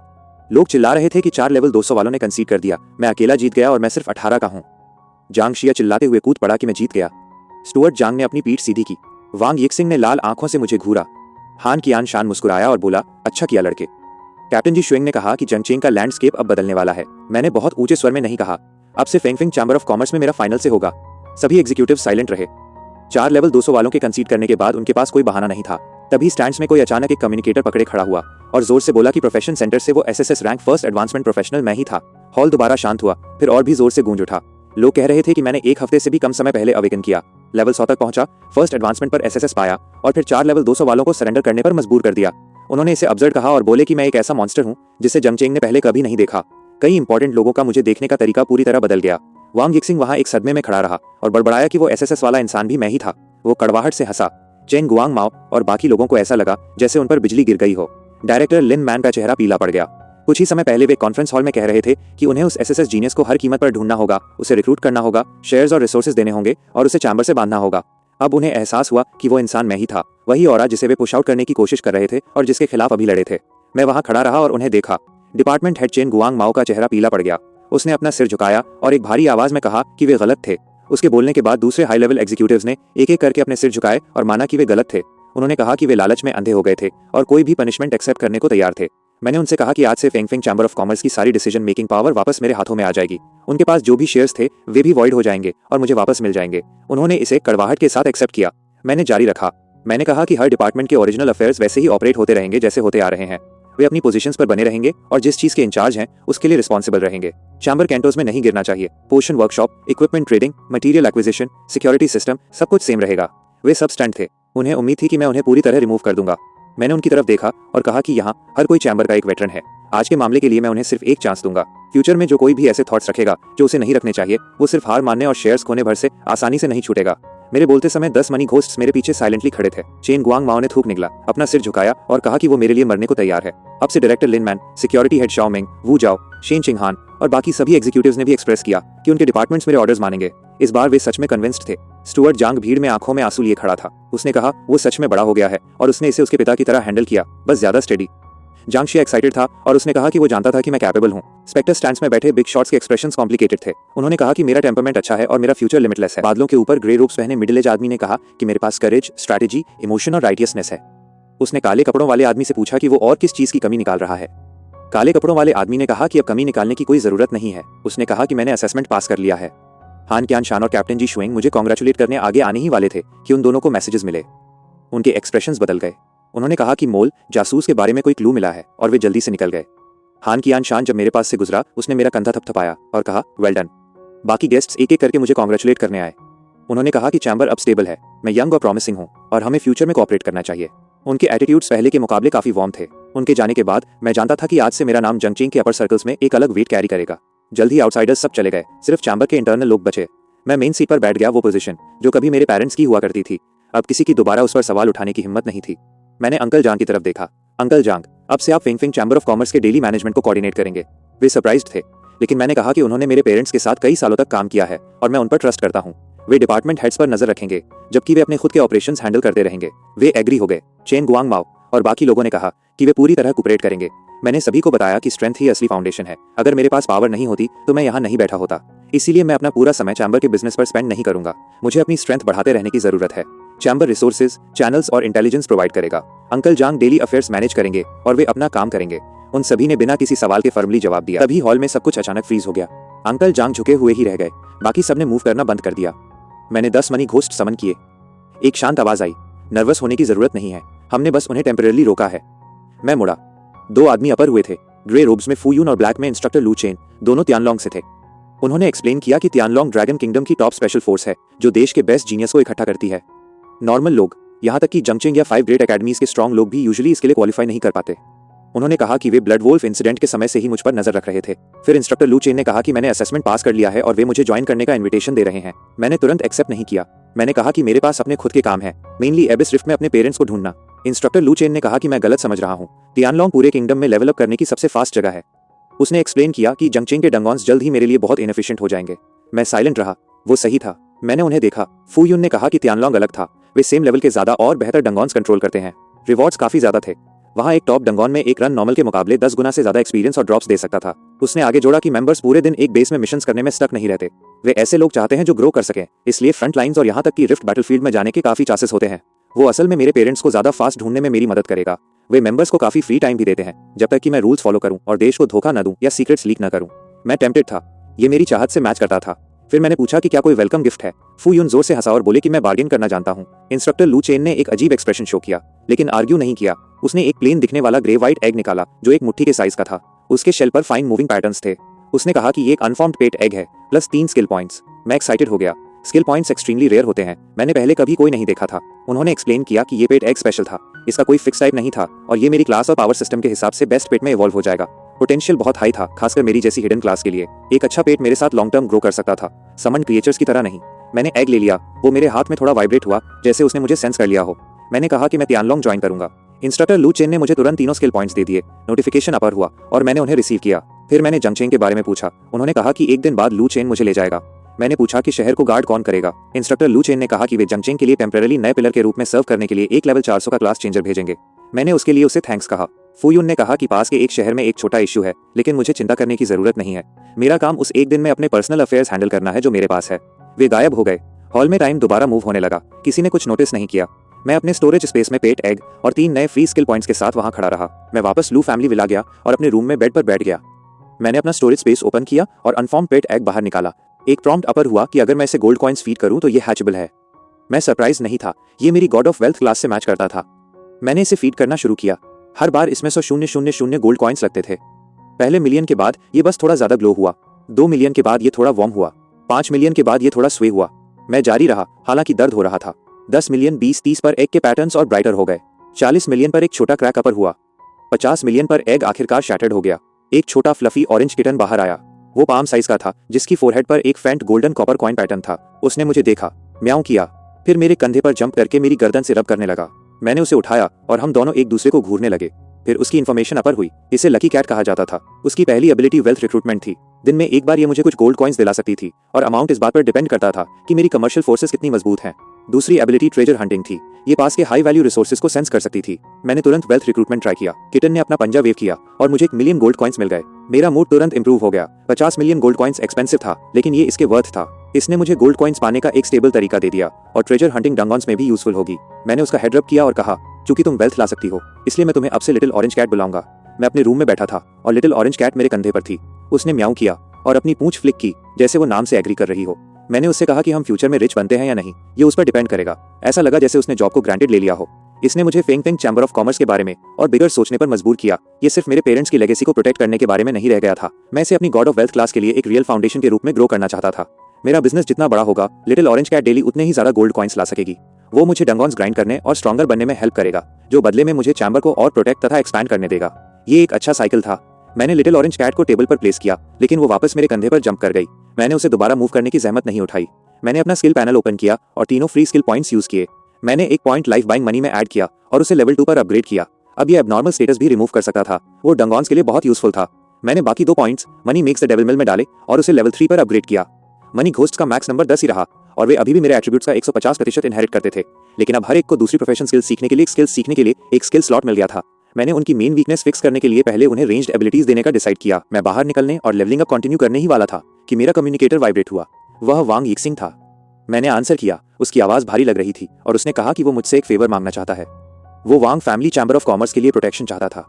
लोग चिल्ला रहे थे कि 4 लेवल 200 वालों ने कंसीड कर दिया। मैं अकेला जीत गया और मैं सिर्फ 18 का हूं। जांग शिया चिल्लाते हुए कूद पड़ा कि मैं जीत गया। स्टुअर्ट जांग ने अपनी पीठ सीधी की। वांग यिक्सिंग ने लाल आंखों से मुझे घूरा। हान कियान शान मुस्कुराया और बोला, अच्छा किया लड़के। कैप्टन जी शुएंग ने कहा कि जंगचेंग का लैंडस्केप अब बदलने वाला है। मैंने बहुत ऊंचे स्वर में नहीं कहा, अब से फेंगफिंग चैम्बर ऑफ कॉमर्स में मेरा फाइनल से होगा। सभी एग्जीक्यूटिव साइलेंट रहे। 4 लेवल 200 वालों के कंसीड करने के बाद उनके पास कोई बहाना नहीं था। तभी स्टैंड्स में कोई अचानक एक कम्युनिकेटर पकड़े खड़ा हुआ और जोर से बोला कि प्रोफेशन सेंटर से वो SSS rank first advancement professional मैं ही था। हॉल दोबारा शांत हुआ, फिर और भी जोर से गूंज उठा। लोग कह रहे थे कि मैंने 1 हफ्ते से भी कम समय पहले अवेकन किया, लेवल 100 तक पहुंचा, फर्स्ट एडवांसमेंट पर एसएसएस पाया और फिर 4 लेवल 200 वालों को सरेंडर करने पर मजबूर कर दिया। उन्होंने इसे अब्सर्ड कहा और बोले कि मैं एक ऐसा मॉन्स्टर हूं जिसे जंगचेंग ने पहले कभी नहीं देखा। कई इंपॉर्टेंट लोगों का मुझे देखने का तरीका पूरी तरह बदल गया। वांग यिक्सिंग वहां एक सदमे में खड़ा रहा और बड़बड़ाया कि वो एसएसएस वाला इंसान भी मैं ही था। वो कड़वाहट से हंसा। चेन गुआंग माओ और बाकी लोगों को ऐसा लगा जैसे उन पर बिजली गिर गई हो। डायरेक्टर लिन मैन का चेहरा पीला पड़ गया। कुछ ही समय पहले वे कॉन्फ्रेंस हॉल में कह रहे थे कि उन्हें उस एसएसएस जीनियस को हर कीमत पर ढूंढना होगा, उसे रिक्रूट करना होगा, शेयर्स और रिसोर्सेज देने होंगे और उसे चैम्बर से बांधना होगा। अब उन्हें एहसास हुआ कि वो इंसान मैं ही था, वही ऑरा जिसे वे पुश आउट करने की कोशिश कर रहे थे और जिसके खिलाफ अभी लड़े थे। मैं वहां खड़ा रहा और उन्हें देखा। डिपार्टमेंट हेड चेन गुआंग माओ का चेहरा पीला पड़ गया। उसने अपना सिर झुकाया और एक भारी आवाज में कहा कि वे गलत थे। उसके बोलने के बाद दूसरे हाई लेवल एग्जीक्यूटिव्स ने एक एक करके अपने सिर झुकाए और माना कि वे गलत थे। उन्होंने कहा कि वे लालच में अंधे हो गए थे और कोई भी पनिशमेंट एक्सेप्ट करने को तैयार थे। मैंने उनसे कहा कि आज से फेंगफेंग चैम्बर ऑफ कॉमर्स की सारी डिसीजन मेकिंग पावर वापस मेरे हाथों में आ जाएगी। उनके पास जो भी शेयर्स थे वे भी वॉइड हो जाएंगे और मुझे वापस मिल जाएंगे। उन्होंने इसे कड़वाहट के साथ एक्सेप्ट किया। मैंने जारी रखा। मैंने कहा कि हर डिपार्टमेंट के ओरिजिनल अफेयर्स वैसे ही ऑपरेट होते रहेंगे जैसे होते आ रहे हैं। वे अपनी पोजीशंस पर बने रहेंगे और जिस चीज के इंचार्ज हैं उसके लिए रिस्पॉन्सिबल रहेंगे। चैम्बर कैंटोस में नहीं गिरना चाहिए। Portion workshop, equipment trading, material acquisition, security system, सब कुछ सेम रहेगा। वे सब स्टंट थे। उन्हें उम्मीद थी कि मैं उन्हें पूरी तरह रिमूव कर दूंगा। मैंने उनकी तरफ देखा और कहा कि यहाँ हर कोई चैम्बर का एक वेटरन है। आज के मामले के लिए मैं उन्हें सिर्फ एक चांस दूंगा। फ्यूचर में जो कोई भी ऐसे थॉट्स रखेगा जो उसे नहीं रखने चाहिए, वो सिर्फ हार मानने और शेयर्स खोने भर से आसानी से नहीं छूटेगा। मेरे बोलते समय 10 मनी घोस्ट्स मेरे पीछे साइलेंटली खड़े थे। चेन गुआंग माओ ने थूक निकला, अपना सिर झुकाया और कहा कि वो मेरे लिए मरने को तैयार है। अब से director Lin Man, security head Shao Ming, Wu Jiao, Shen चिंगहान और बाकी सभी एग्जीक्यूटिव्स ने भी एक्सप्रेस किया कि उनके डिपार्टमेंट्स मेरे ऑर्डर्स मानेंगे। इस बार वे सच में कन्विंस्ड थे। स्टुअर्ट जांग भीड़ में आंखों में आंसू लिए खड़ा था। उसने कहा वो सच में बड़ा हो गया है और उसने इसे उसके पिता की तरह हैंडल किया, बस ज्यादा स्टेडी। जांग शिया एक्साइटेड था और उसने कहा कि वो जानता था कि मैं कैपेबल हूं। स्पेक्टर स्टैंड्स में बैठे बिग शॉट्स के एक्सप्रेशंस कॉम्प्लिकेटेड थे। उन्होंने कहा कि मेरा टेम्परमेंट अच्छा है और मेरा फ्यूचर लिमिटलेस है। बादलों के ऊपर ग्रे रोब्स पहने मिडिल एज आदमी ने कहा कि मेरे पास करेज, स्ट्रैटेजी, इमोशन और राइटियसनेस है। उसने काले कपड़ों वाले आदमी से पूछा कि वो और किस चीज की कमी निकाल रहा है। काले कपड़ों वाले आदमी ने कहा कि अब कमी निकालने की कोई जरूरत नहीं है। उसने कहा कि मैंने असेसमेंट पास कर लिया है। हान क्यान शान और कैप्टन जी शुएंग मुझे कांग्रेचुलेट करने आगे आने ही वाले थे कि उन दोनों को मैसेजेस मिले। उनके एक्सप्रेशंस बदल गए। उन्होंने कहा कि मोल जासूस के बारे में कोई क्लू मिला है और वे जल्दी से निकल गए। हान कियान शान जब मेरे पास से गुजरा उसने मेरा कंधा थपथपाया और कहा वेल डन। बाकी गेस्ट्स एक एक करके मुझे कांग्रेचुलेट करने आए। उन्होंने कहा कि चैम्बर अब स्टेबल है, मैं यंग और प्रॉमिसिंग हूँ और हमें फ्यूचर में कोऑपरेट करना चाहिए। उनके एटीट्यूड्स पहले के मुकाबले काफी वार्म थे। उनके जाने के बाद मैं जानता था कि आज से मेरा नाम जंगचेंग के अपर सर्कल्स में एक अलग वेट कैरी करेगा। जल्द ही आउटसाइडर्स सब चले गए, सिर्फ चैम्बर के इंटरनल लोग बचे। मैं मेन सीट पर बैठ गया, वो पोजीशन जो कभी मेरे पेरेंट्स की हुआ करती थी। अब किसी की दोबारा उस पर सवाल उठाने की हिम्मत नहीं थी। मैंने अंकल जांग की तरफ देखा। अंकल जांग, अब से आप फेंगफेंग चैम्बर ऑफ कॉमर्स के डेली मैनेजमेंट को कोऑर्डिनेट करेंगे। वे सरप्राइज्ड थे, लेकिन मैंने कहा कि उन्होंने मेरे पेरेंट्स के साथ कई सालों तक काम किया है और मैं उन पर ट्रस्ट करता हूँ। वे डिपार्टमेंट हेड्स पर नजर रखेंगे जबकि वे अपने खुद के ऑपरेशंस हैंडल करते रहेंगे। वे एग्री हो गए। चेन गुआंग माओ और बाकी लोगों ने कहा कि वे पूरी तरह कोऑपरेट करेंगे। मैंने सभी को बताया कि स्ट्रेंथ ही असली फाउंडेशन है। अगर मेरे पास पावर नहीं होती तो मैं यहाँ नहीं बैठा होता। इसीलिए मैं अपना पूरा समय चैम्बर के बिजनेस पर स्पेंड नहीं करूंगा। मुझे अपनी स्ट्रेंथ बढ़ाते रहने की जरूरत है। चैम्बर रिसोर्सेज, चैनल्स और इंटेलिजेंस प्रोवाइड करेगा। अंकल जांग डेली अफेयर्स मैनेज करेंगे और वे अपना काम करेंगे। उन सभी ने बिना किसी सवाल के फर्मली जवाब दिया। तभी हॉल में सब कुछ अचानक फ्रीज हो गया। अंकल जांग झुके हुए ही रह गए, बाकी सबने मूव करना बंद कर दिया। मैंने 10 मनी घोस्ट समन किए। एक शांत आवाज आई, नर्वस होने की जरूरत नहीं है, हमने बस उन्हें टेम्परेरी रोका है। मैं मुड़ा। 2 आदमी अपर हुए थे, ग्रे रोब्स में फूयून और ब्लैक में इंस्ट्रक्टर लू चेन, दोनों तियानलोंग से थे। उन्होंने एक्सप्लेन किया कि तियानलोंग ड्रैगन किंगडम की टॉप स्पेशल फोर्स है जो देश के बेस्ट जीनियस को इकट्ठा करती है। नॉर्मल लोग, यहाँ तक कि जंगचेंग या 5 ग्रेट एकेडमीज के स्ट्रॉन्ग लोग भी यूजुअली इसके लिए क्वालिफाई नहीं कर पाते। उन्होंने कहा कि वे ब्लड वोल्फ इंसिडेंट के समय से ही मुझ पर नजर रख रहे थे। फिर इंस्ट्रक्टर लू चेन ने कहा कि मैंने असेसमेंट पास कर लिया है और वे मुझे ज्वाइन करने का इन्विटेशन दे रहे हैं। मैंने तुरंत एक्सेप्ट नहीं किया। मैंने कहा कि मेरे पास अपने खुद के काम है, मेनली एबिस रिफ्ट में अपने पेरेंट्स को ढूंढना। इंस्ट्रक्टर लू चेन ने कहा कि मैं गलत समझ रहा हूँ, तियानलोंग पूरे किंगडम में लेवल अप करने की सबसे फास्ट जगह है। उसने एक्सप्लेन किया कि जंगचेंग के डंगॉन्स जल्द ही मेरे लिए बहुत इनएफिशिएंट हो जाएंगे। मैं साइलेंट रहा। वो सही था। मैंने उन्हें देखा। फूयून ने कहा कि तियानलोंग अलग था, वे सेम लेवल के ज्यादा और बेहतर डंगॉन्स कंट्रोल करते हैं। रिवॉर्ड्स काफी ज्यादा थे। वहां एक टॉप डंगॉन में एक रन नॉर्मल के मुकाबले 10 गुना से ज्यादा एक्सपीरियंस और ड्रॉप्स दे सकता था। उसने आगे जोड़ा कि मेंबर्स पूरे दिन एक बेस में मिशंस करने में स्टक नहीं रहते। वे ऐसे लोग चाहते हैं जो ग्रो कर सकें, इसलिए फ्रंट लाइंस और यहाँ तक कि रिफ्ट बैटलफील्ड में जाने के काफी चांसेस होते हैं। वो असल में मेरे पेरेंट्स को ज्यादा फास्ट ढूंढने में मेरी मदद करेगा। वे मेंबर्स को काफी फ्री टाइम भी देते हैं जब तक कि मैं रूल्स फॉलो करूं और देश को धोखा न दूं या सीक्रेट्स लीक न करूं। मैं टेम्प्टेड था, ये मेरी चाहत से मैच करता था। फिर मैंने पूछा कि क्या कोई वेलकम गिफ्ट है। फूयून जोर से हंसा और बोले कि मैं बार्गेन करना जानता हूँ। इंस्ट्रक्टर लू चेन ने एक अजीब एक्सप्रेशन शो किया, लेकिन आर्ग्यू नहीं किया। उसने एक प्लेन दिखने वाला ग्रे व्हाइट एग निकाला जो एक मुट्ठी के साइज का था। उसके शेल पर फाइन मूविंग पैटर्न्स थे। उसने कहा कि ये एक अनफॉर्म्ड पेट एग है प्लस 3 स्किल पॉइंट्स। मैं एक्साइटेड हो गया। स्किल पॉइंट्स एक्सट्रीमली रेयर होते हैं, मैंने पहले कभी कोई नहीं देखा था। उन्होंने एक्सप्लेन किया कि ये पेट एग स्पेशल था, इसका कोई फिक्स टाइप नहीं था और ये मेरी क्लास और पावर सिस्टम के हिसाब से बेस्ट पेट में इवॉल्व हो जाएगा। पोटेंशियल बहुत हाई था, खासकर मेरी जैसी हिडन क्लास के लिए। एक अच्छा पेट मेरे साथ लॉन्ग टर्म ग्रो कर सकता था, समन क्रिएचर्स की तरह नहीं। मैंने एग ले लिया, वो मेरे हाथ में थोड़ा वाइब्रेट हुआ जैसे उसने मुझे सेंस कर लिया हो। मैंने कहा कि मैं तियानलोंग ज्वाइन करूंगा। इंस्ट्रक्टर लू चेन ने मुझे तुरंत तीनों स्किल पॉइंट्स दे दिए। नोटिफिकेशन अपर हुआ और मैंने उन्हें रिसीव किया। फिर मैंने जंगचेंग के बारे में पूछा। उन्होंने कहा कि एक दिन बाद लू चेन मुझे ले जाएगा। मैंने पूछा कि शहर को गार्ड कौन करेगा। इंस्ट्रक्टर लू चेन ने कहा कि वे जंगचेंग के लिए टेम्पररी नए पिलर के रूप में सर्व करने के लिए एक लेवल 400 का क्लास चेंजर भेजेंगे। मैंने उसके लिए उसे थैंक्स कहा। फूयुन ने कहा कि पास के एक शहर में एक छोटा इश्यू है, लेकिन मुझे चिंता करने की जरूरत नहीं है। मेरा काम उस एक दिन में अपने पर्सनल अफेयर्स हैंडल करना है जो मेरे पास है। वे गायब हो गए। हॉल में टाइम दोबारा मूव होने लगा। किसी ने कुछ नोटिस नहीं किया। मैं अपने स्टोरेज स्पेस में पेट एग और 3 नए फ्री स्किल पॉइंट्स के साथ वहां खड़ा रहा। मैं वापस लू फैमिली विला गया और अपने रूम में बेड पर बैठ गया। मैंने अपना स्टोरेज स्पेस ओपन किया और अनफॉर्म पेट एग बाहर निकाला। एक प्रॉम्प्ट अपर हुआ कि अगर मैं इसे गोल्ड कॉइन्स फीड करूं तो ये हैचेबल है। मैं सरप्राइज नहीं था, ये मेरी गॉड ऑफ वेल्थ क्लास से मैच करता था। मैंने इसे फीड करना शुरू किया। हर बार इसमें 100,000 गोल्ड कॉइन्स लगते थे। पहले मिलियन के बाद ये बस थोड़ा ज्यादा ग्लो हुआ, 2 मिलियन के बाद ये थोड़ा वार्म हुआ, 5 मिलियन के बाद ये थोड़ा स्वे हुआ। मैं जारी रहा, हालांकि दर्द हो रहा था। 10 मिलियन 20-30 पर एग के पैटर्न्स और ब्राइटर हो गए। 40 मिलियन पर एक छोटा क्रैक अपर हुआ। 50 मिलियन पर एग आखिरकार शैटर्ड हो गया। एक छोटा फ्लफी ऑरेंज किटन बाहर आया। वो पाम साइज का था, जिसकी फोरहेड पर एक फेंट गोल्डन कॉपर कॉइन पैटर्न था। उसने मुझे देखा, म्याऊं किया, फिर मेरे कंधे पर जंप करके मेरी गर्दन से रब करने लगा। मैंने उसे उठाया और हम दोनों एक दूसरे को घूरने लगे। फिर उसकी इन्फॉर्मेशन अपर हुई। इसे लकी कैट कहा जाता था। उसकी पहली एबिलिटी वेल्थ रिक्रूटमेंट थी। दिन में एक बार ये मुझे कुछ गोल्ड कॉइन्स दिला सकती थी और अमाउंट इस बात पर डिपेंड करता था कि मेरी कमर्शियल फोर्सेस कितनी मजबूत हैं। दूसरी एबिलिटी ट्रेजर हंटिंग थी। ये पास के हाई वैल्यू रिसोर्सेज को सेंस कर सकती थी। मैंने तुरंत वेल्थ रिक्रूटमेंट ट्राई किया। किटन ने अपना पंजा वेव किया और मुझे 1 मिलियन गोल्ड कॉइन्स मिल गए। मेरा मूड तुरंत इंप्रूव हो गया। 50 मिलियन गोल्ड कॉइन्स एक्सपेंसिव था, लेकिन ये इसके वर्थ था। इसने मुझे गोल्ड कॉइन्स पाने का एक स्टेबल तरीका दे दिया और ट्रेजर हंटिंग डंगॉन्स में भी यूजफुल होगी। मैंने उसका हेड रब किया और कहा, चूंकि तुम वेल्थ ला सकती हो, इसलिए मैं तुम्हें अब से लिटिल ऑरेंज कैट बुलाऊंगा। मैं अपने रूम में बैठा था और लिटिल ऑरेंज कैट मेरे कंधे पर थी। उसने म्याऊं किया और अपनी पूंछ फ्लिक की जैसे वो नाम से एग्री कर रही हो। मैंने उससे कहा कि हम फ्यूचर में रिच बनते हैं या नहीं, ये उस पर डिपेंड करेगा। ऐसा लगा जैसे उसने जॉब को ग्रांटेड ले लिया हो। इसने मुझे Feng Feng chamber of commerce के बारे में और बिगर सोचने पर मजबूर किया। ये सिर्फ मेरे पेरेंट्स की लेगेसी को प्रोटेक्ट करने के बारे में नहीं रह गया था। मैं इसे अपनी गॉड ऑफ वेल्थ क्लास के लिए एक रियल फाउंडेशन के रूप में ग्रो करना चाहता था। मेरा बिजनेस जितना बड़ा होगा, लिटिल ऑरेंज कैट डेली उतने ही ज्यादा गोल्ड कॉइन्स ला सकेगी। वो मुझे डंगॉन्स ग्राइंड करने और स्ट्रॉन्गर बनने में हेल्प करेगा, जो बदले में मुझे चैम्बर को और प्रोटेक्ट तथा एक्सपैंड करने देगा। ये एक अच्छा साइकिल था। मैंने लिटिल ऑरेंज कैट को टेबल पर प्लेस किया, लेकिन वो वापस मेरे कंधे पर जंप कर गई। मैंने उसे दोबारा मूव करने की जहमत नहीं उठाई। मैंने अपना स्किल पैनल ओपन किया और तीनों फ्री स्किल पॉइंट्स यूज किए। मैंने एक पॉइंट लाइफ बाइंग मनी में ऐड किया और उसे लेवल 2 पर अपग्रेड किया। अब ये एबनॉर्मल स्टेटस भी रिमूव कर सकता था। वो डंगॉन्स के लिए बहुत यूजफुल था। मैंने बाकी 2 points money makes the devil mill में डाले और उसे लेवल 3 पर अपग्रेड किया। मनी घोस्ट का मैक्स नंबर 10 ही रहा और वे अभी भी मेरे एट्रीब्यूट्स का 150% इनहेरिट करते थे। लेकिन अब हर एक को दूसरी प्रोफेशन स्किल सीखने के लिए एक स्किल स्लॉट मिल गया था। मैंने उनकी मेन वीकनेस फिक्स करने के लिए पहले उन्हें रेंज्ड एबिलिटीज देने का डिसाइड किया। मैं बाहर निकलने और लेवलिंग अप कंटिन्यू करने ही वाला था कि मेरा कम्युनिकेटर वाइब्रेट हुआ। वह वांग यिक्सिंग था। मैंने आंसर किया। उसकी आवाज भारी लग रही थी और उसने कहा कि वो मुझसे एक फेवर मांगना चाहता है। वो वांग फैमिली चैम्बर ऑफ कॉमर्स के लिए प्रोटेक्शन चाहता था।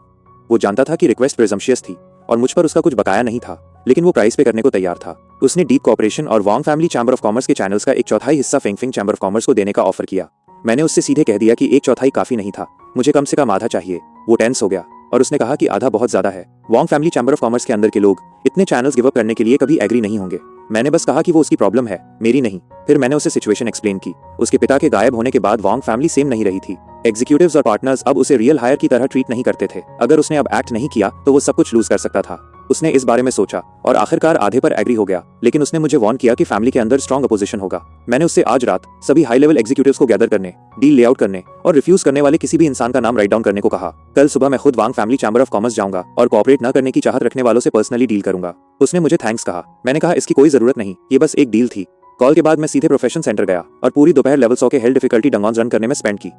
वो जानता था कि रिक्वेस्ट प्रिजम्शियस थी और मुझ पर उसका कुछ बकाया नहीं था, लेकिन वो प्राइस पे करने को तैयार था। उसने डीप कॉर्पोरेशन और वांग फैमिली चैम्बर ऑफ कॉमर्स के चैनल्स का 1/4 हिस्सा Feng Feng chamber of commerce को देने का ऑफर किया। मैंने उससे सीधे कह दिया कि 1/4 काफी नहीं था, मुझे कम से कम आधा चाहिए। वो टेंस हो गया और उसने कहा कि आधा बहुत ज्यादा है। वांग फैमिली चैम्बर ऑफ कॉमर्स के अंदर के लोग इतने चैनल्स गिव अप करने के लिए कभी एग्री नहीं होंगे। मैंने बस कहा कि वो उसकी प्रॉब्लम है, मेरी नहीं। फिर मैंने उसे सिचुएशन एक्सप्लेन की। उसके पिता के गायब होने के बाद वांग फैमिली सेम नहीं रही थी। एग्जीक्यूटिव्स और पार्टनर्स अब उसे रियल हायर की तरह ट्रीट नहीं करते थे। अगर उसने अब एक्ट नहीं किया तो वो सब कुछ लूज कर सकता था। उसने इस बारे में सोचा और आखिरकार आधे पर एग्री हो गया, लेकिन उसने मुझे वार्न किया कि फैमिली के अंदर स्ट्रॉन्ग अपोजिशन होगा। मैंने उससे आज रात सभी हाई लेवल एग्जीक्यूटिव्स को गैदर करने, डील लेआउट करने और रिफ्यूज करने वाले किसी भी इंसान का नाम राइट डाउन करने को कहा। कल सुबह मैं खुद वांग फैमिली चैम्बर ऑफ कॉमर्स जाऊंगा और कोऑपरेट न करने की चाहत रखने वालों से पर्सनली डील करूंगा। उसने मुझे थैंक्स कहा। मैंने कहा इसकी कोई जरूरत नहीं, ये बस एक डील थी। कॉल के बाद मैं सीधे प्रोफेशन सेंटर गया और पूरी दोपहर लेवल 100 के हेल डिफिकल्टी डंगॉन्स रन करने में स्पेंड की।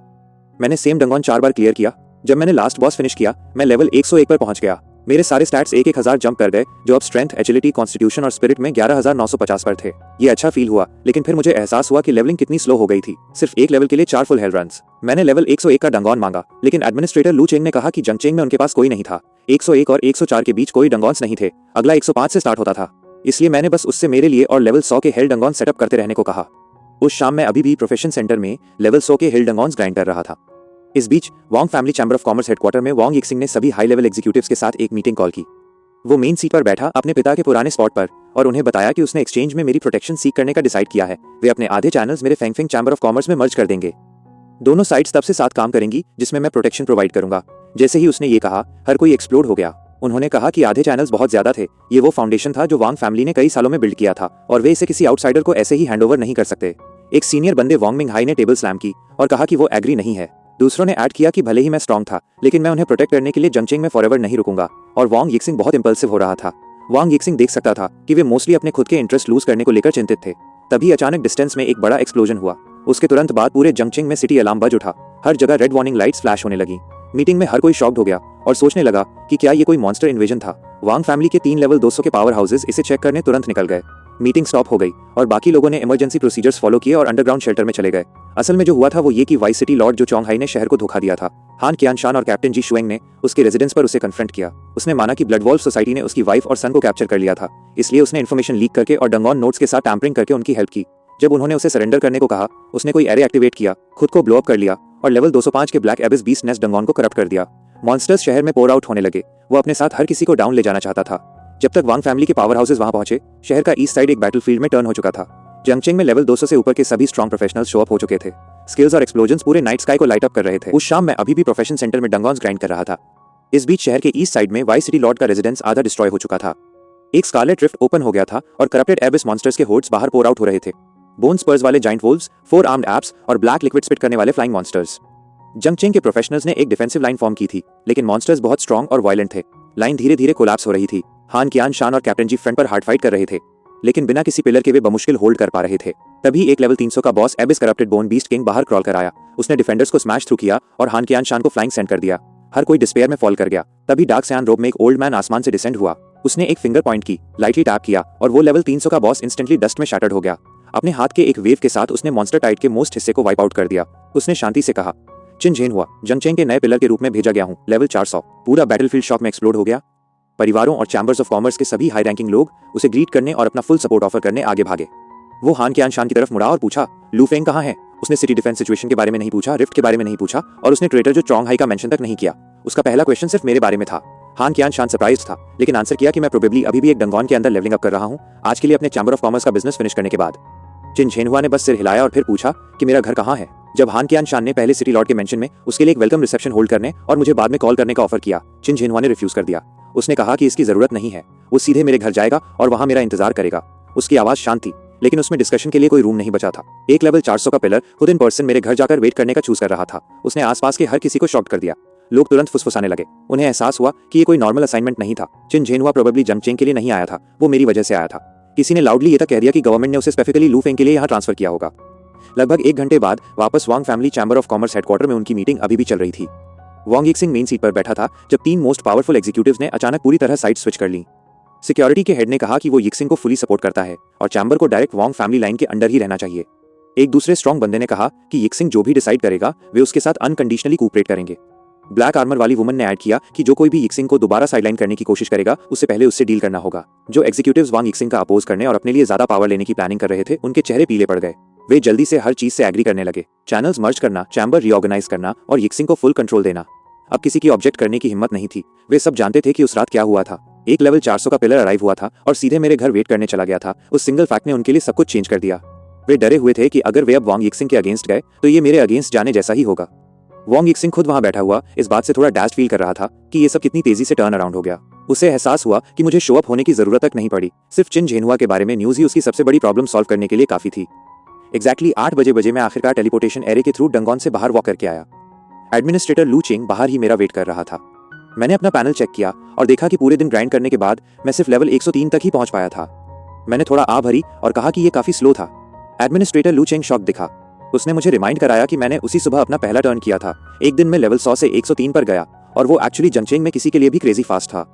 मैंने सेम डंगॉन 4 बार क्लियर किया। जब मैंने लास्ट बॉस फिनिश किया, मैं लेवल 101 पर पहुंच गया। मेरे सारे स्टैट्स 1-1000 जंप कर गए, जो अब स्ट्रेंथ, एजिलिटी, कॉन्स्टिट्यूशन और स्पिरिट में 11950 पर थे। ये अच्छा फील हुआ, लेकिन फिर मुझे एहसास हुआ कि लेवलिंग कितनी स्लो हो गई थी। सिर्फ एक लेवल के लिए 4 फुल हेल रन्स। मैंने लेवल 101 का डंगॉन मांगा, लेकिन एडमिनिस्ट्रेटर लू चेंग ने कहा कि जंगचेंग में उनके पास कोई नहीं था। 101 और 104 के बीच कोई डंगॉन्स नहीं थे। अगला 105 से स्टार्ट होता था। इसलिए मैंने बस उससे मेरे लिए और लेवल 100 के हेल डंगॉन सेटअप करते रहने को कहा। उस शाम मैं अभी भी प्रोफेशन सेंटर में लेवल 100 के हेल डंगॉन्स ग्राइंड कर रहा था। इस बीच Wang family chamber of commerce headquarter में वांग यिक्सिंग ने सभी हाई लेवल एग्जीक्यूटिव्स के साथ एक मीटिंग कॉल की। वो मेन सीट पर बैठा अपने पिता के पुराने स्पॉट पर और उन्हें बताया कि उसने एक्सचेंज में मेरी प्रोटेक्शन सीख करने का डिसाइड किया है। वे अपने आधे चैनल्स मेरे फेंगफिंग चैम्बर ऑफ कॉमर्स में मर्ज कर देंगे। दोनों साइड्स तब से साथ काम करेंगी जिसमें मैं प्रोटेक्शन प्रोवाइड करूंगा। जैसे ही उसने ये कहा, हर कोई एक्सप्लोड हो गया। उन्होंने कहा कि आधे चैनल्स बहुत ज्यादा थे। ये वो फाउंडेशन था जो वांग फैमिली ने कई सालों में बिल्ड किया था और वे इसे किसी आउटसाइडर को ऐसे ही हैंडओवर नहीं कर सकते। एक सीनियर बंदे वांग मिंग हाई ने टेबल स्लैम की और कहा कि वो एग्री नहीं है। दूसरों ने ऐड किया कि भले ही मैं स्ट्रांग था, लेकिन मैं उन्हें प्रोटेक्ट करने के लिए जंगचेंग में फॉरएवर नहीं रुकूंगा। और वांग यिक्सिंग बहुत इंपल्सिव हो रहा था। वांग यिक्सिंग देख सकता था कि वे मोस्टली अपने खुद के इंटरेस्ट लूज करने को लेकर चिंतित थे। तभी अचानक डिस्टेंस में एक बड़ा एक्सप्लोजन हुआ। उसके तुरंत बाद पूरे जंगचेंग में सिटी अलार्म बज उठा। हर जगह रेड वार्निंग लाइट्स फ्लैश होने लगी। मीटिंग में हर कोई शॉक्ड हो गया और सोचने लगा कि क्या ये कोई मॉन्स्टर इन्वेजन था। वांग फैमिली के 3 लेवल 200 के पावर हाउसेस इसे चेक करने तुरंत निकल गए। मीटिंग स्टॉप हो गई और बाकी लोगों ने इमरजेंसी प्रोसीजर्स फॉलो किए और अंडरग्राउंड शेल्टर में चले गए। असल में जो हुआ था वो ये कि वाइस सिटी लॉर्ड जो चोंगहाई ने शहर को धोखा दिया था। हान कियानशान और कैप्टन जी शुएंग ने उसके रेजिडेंस पर उसे कन्फ्रंट किया। उसने माना कि ब्लड वॉल्फ सोसाइटी ने उसकी वाइफ और सन को कैप्चर कर लिया था, इसलिए उसने इन्फॉर्मेशन लीक करके और डंगॉन नोट्स के साथ टैंपरिंग करके उनकी हेल्प की। जब उन्होंने उसे सरेंडर करने को कहा, उसने कोई एरे एक्टिवेट किया, खुद को ब्लो अप कर लिया और लेवल 205 के ब्लैक एबिस बीस्ट नेस्ट डंगॉन को करप्ट कर दिया। मॉन्स्टर्स शहर में पोर आउट होने लगे। वो अपने साथ हर किसी को डाउन ले जाना चाहता था। जब तक वांग फैमिली के पावर हाउसेस वहां पहुंचे, शहर का ईस्ट साइड एक बैटलफील्ड में टर्न हो चुका था। जंगचेंग में लेवल 200 से ऊपर के सभी स्ट्रॉन्ग प्रोफेशनल्स शो अप हो चुके थे। स्किल्स और एक्सप्लोजन्स पूरे नाइट स्काई को लाइट अप कर रहे थे। उस शाम मैं अभी भी प्रोफेशन सेंटर में डंगॉन्स ग्राइंड कर रहा था। इस बीच शहर के ईस्ट साइड में वाइस सिटी लॉर्ड का रेजिडेंस आधा डिस्ट्रॉय हो चुका था। एक स्कारलेट रिफ्ट ओपन हो गया था और करप्टेड एबिस मॉन्स्टर्स के होर्ड्स बाहर पोर आउट हो रहे थे। बोन स्पर्स वाले जाइंट वोल्व्स, 4 आर्म्ड एप्स और ब्लैक लिक्विड स्पिट करने वाले फ्लाइंग मॉन्स्टर्स। जंगचेंग के प्रोफेशनल्स ने एक डिफेंसिव लाइन फॉर्म की थी, लेकिन मॉन्स्टर्स बहुत स्ट्रॉन्ग और वायलेंट थे। लाइन धीरे धीरे कोलैप्स हो रही थी। हान कियानशान और कैप्टन जी फ्रंट पर हार्ड फाइट कर रहे थे, लेकिन बिना किसी पिलर के वे बमुश्किल होल्ड कर पा रहे थे। तभी एक लेवल 300 का boss एबिस corrupted bone beast king बाहर क्रॉल कर आया। उसने डिफेंडर्स को स्मैश थ्रू किया और हान कियानशान को फ्लाइंग सेंड कर दिया। हर कोई डिस्पेयर में फॉल कर गया। तभी डार्क सयान रोब में एक ओल्ड मैन आसमान से डिसेंड हुआ। उसने एक फिंगर पॉइंट की, लाइटली टैप किया और वो लेवल 300 का बॉस इंस्टेंटली डस्ट में शैटर्ड हो गया। अपने हाथ के एक वेव के साथ उसने मॉन्स्टर टाइड के मोस्ट हिस्से को वाइप आउट कर दिया। उसने शांति से कहा, चिन झेन हुआ, जंगचेंग के नए पिलर के रूप में भेजा गया हूं, लेवल 400। पूरा बैटलफील्ड शॉक में एक्सप्लोड हो गया। परिवारों और चैम्बर्स ऑफ कॉमर्स के सभी हाई रैंकिंग लोग उसे ग्रीट करने और अपना फुल सपोर्ट ऑफर करने आगे भागे। वो हान कियानशान की तरफ मुड़ा और पूछा, लू फेंग कहाँ है? उसने सिटी डिफेंस सिचुएशन के बारे में नहीं पूछा, रिफ्ट के बारे में नहीं पूछा और उसने ट्रेटर जो चोंगहाई का मेंशन तक नहीं किया। उसका पहला क्वेश्चन सिर्फ मेरे बारे में था। हान कियानशान सरप्राइज्ड था, लेकिन आंसर किया कि मैं प्रोबेबली अभी भी एक डंगॉन के अंदर लेवलिंग अप कर रहा हूं, आज के लिए अपने चैम्बर ऑफ कॉमर्स का बिजनेस फिनिश करने के बाद। चिन झेनहुआ ने बस सिर हिलाया और फिर पूछा कि मेरा घर कहाँ है। जब हान कियानशान ने पहले सिटी लॉर्ड के मेंशन में उसके लिए एक वेलकम रिसेप्शन होल्ड करने और मुझे बाद में कॉल करने का ऑफर किया, चिन झेनहुआ ने रिफ्यूज कर दिया। उसने कहा कि इसकी जरूरत नहीं है, वो सीधे मेरे घर जाएगा और वहां मेरा इंतजार करेगा। उसकी आवाज शांत थी, लेकिन उसमें डिस्कशन के लिए कोई रूम नहीं बचा था। एक लेवल 400 का पिलर खुद इन पर्सन मेरे घर जाकर वेट करने का चूज कर रहा था। उसने आसपास के हर किसी को शॉक्ड कर दिया। लोग तुरंत फुसफुसाने लगे। उन्हें एहसास हुआ कि ये कोई नॉर्मल असाइनमेंट नहीं था। चिन झेनहुआ प्रोबेबली जंगचेंग के लिए नहीं आया था, वो मेरी वजह से आया था। किसी ने लाउडली ये तक कह दिया कि गवर्नमेंट ने उसे स्पेसिफिकली लू फेंग के लिए यहाँ ट्रांसफर किया होगा। लगभग 1 घंटे बाद वापस Wang family chamber of commerce headquarter में उनकी मीटिंग अभी भी चल रही थी। वांग यिक्सिंग मेन सीट पर बैठा था जब 3 मोस्ट पावरफुल एग्जीक्यूटिव्स ने अचानक पूरी तरह साइड स्विच कर ली। सिक्योरिटी के हेड ने कहा कि वो यिक्सिंग को फुली सपोर्ट करता है और चैम्बर को डायरेक्ट वांग फैमिली लाइन के अंडर ही रहना चाहिए। एक दूसरे स्ट्रॉन्ग बंदे ने कहा कि यिक्सिंग जो भी डिसाइड करेगा वे उसके साथ अनकंडीशनली कोऑपरेट करेंगे। ब्लैक आर्मर वाली वुमन ने ऐड किया कि जो कोई भी यिक्सिंग को दोबारा साइडलाइन करने की कोशिश करेगा उससे पहले उससे डील करना होगा। जो एग्जीक्यूटिव्स वांग यिक्सिंग का अपोज करने और अपने लिए ज्यादा पावर लेने की प्लानिंग कर रहे थे, उनके चेहरे पीले पड़ गए। वे जल्दी से हर चीज से एग्री करने लगे। चैनल्स मर्ज करना, चैम्बर रीऑर्गेनाइज करना और यिक्सिंग को फुल कंट्रोल देना। अब किसी की ऑब्जेक्ट करने की हिम्मत नहीं थी। वे सब जानते थे कि उस रात क्या हुआ था। एक लेवल 400 का पिलर अराइव हुआ था और सीधे मेरे घर वेट करने चला गया था। उस सिंगल फैक्ट ने उनके लिए सब कुछ चेंज कर दिया। वे डरे हुए थे कि अगर वे अब वांग यिक्सिंग के अगेंस्ट गए तो ये मेरे अगेंस्ट जाने जैसा ही होगा। वांग यिक्सिंग खुद वहां बैठा हुआ इस बात से थोड़ा डैश्ड फील कर रहा था कि ये सब कितनी तेजी से टर्न अराउंड हो गया। उसे एहसास हुआ कि मुझे शो अप होने की जरूरत तक नहीं पड़ी। सिर्फ चिन झेनहुआ के बारे में न्यूज ही उसकी सबसे बड़ी प्रॉब्लम सॉल्व करने के लिए काफी थी। एग्जैक्टली 8 बजे मैं आखिरकार टेलीपोर्टेशन एरे के थ्रू डंगॉन से बाहर वॉक करके आया। एडमिनिस्ट्रेटर लू चिंग बाहर ही मेरा वेट कर रहा था। मैंने अपना पैनल चेक किया और देखा कि पूरे दिन ग्राइंड करने के बाद मैं सिर्फ लेवल 103 तक ही पहुंच पाया था। मैंने थोड़ा आ भरी और कहा कि ये काफी स्लो था। एडमिनिस्ट्रेटर लू चिंग शॉक दिखा। उसने मुझे रिमाइंड कराया कि मैंने उसी सुबह अपना पहला टर्न किया था। एक दिन में लेवल 100 से 103 पर गया और वो एक्चुअली जंगचेंग में किसी के लिए भी क्रेजी फास्ट था।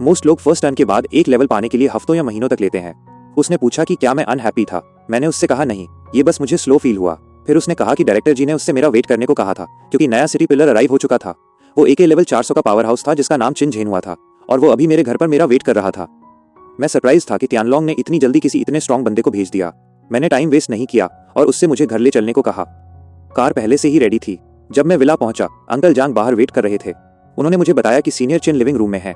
मोस्ट लोग फर्स्ट टर्न के बाद एक लेवल पाने के लिए हफ्तों या महीनों तक लेते हैं। उसने पूछा कि क्या मैं अनहैप्पी था। मैंने उससे कहा नहीं, ये बस मुझे स्लो फील हुआ। फिर उसने कहा कि डायरेक्टर जी ने उससे मेरा वेट करने को कहा था क्योंकि नया सिटी पिलर अराइव हो चुका था। वो एक लेवल 400 का पावर हाउस था जिसका नाम चिन झेनहुआ था और वो अभी मेरे घर पर मेरा वेट कर रहा था। मैं सरप्राइज था कि तियानलोंग ने इतनी जल्दी किसी इतने स्ट्रॉन्ग बंदे को भेज दिया। मैंने टाइम वेस्ट नहीं किया और उससे मुझे घर ले चलने को कहा। कार पहले से ही रेडी थी। जब मैं विला पहुंचा, अंकल जांग बाहर वेट कर रहे थे। उन्होंने मुझे बताया कि सीनियर चिन लिविंग रूम में है।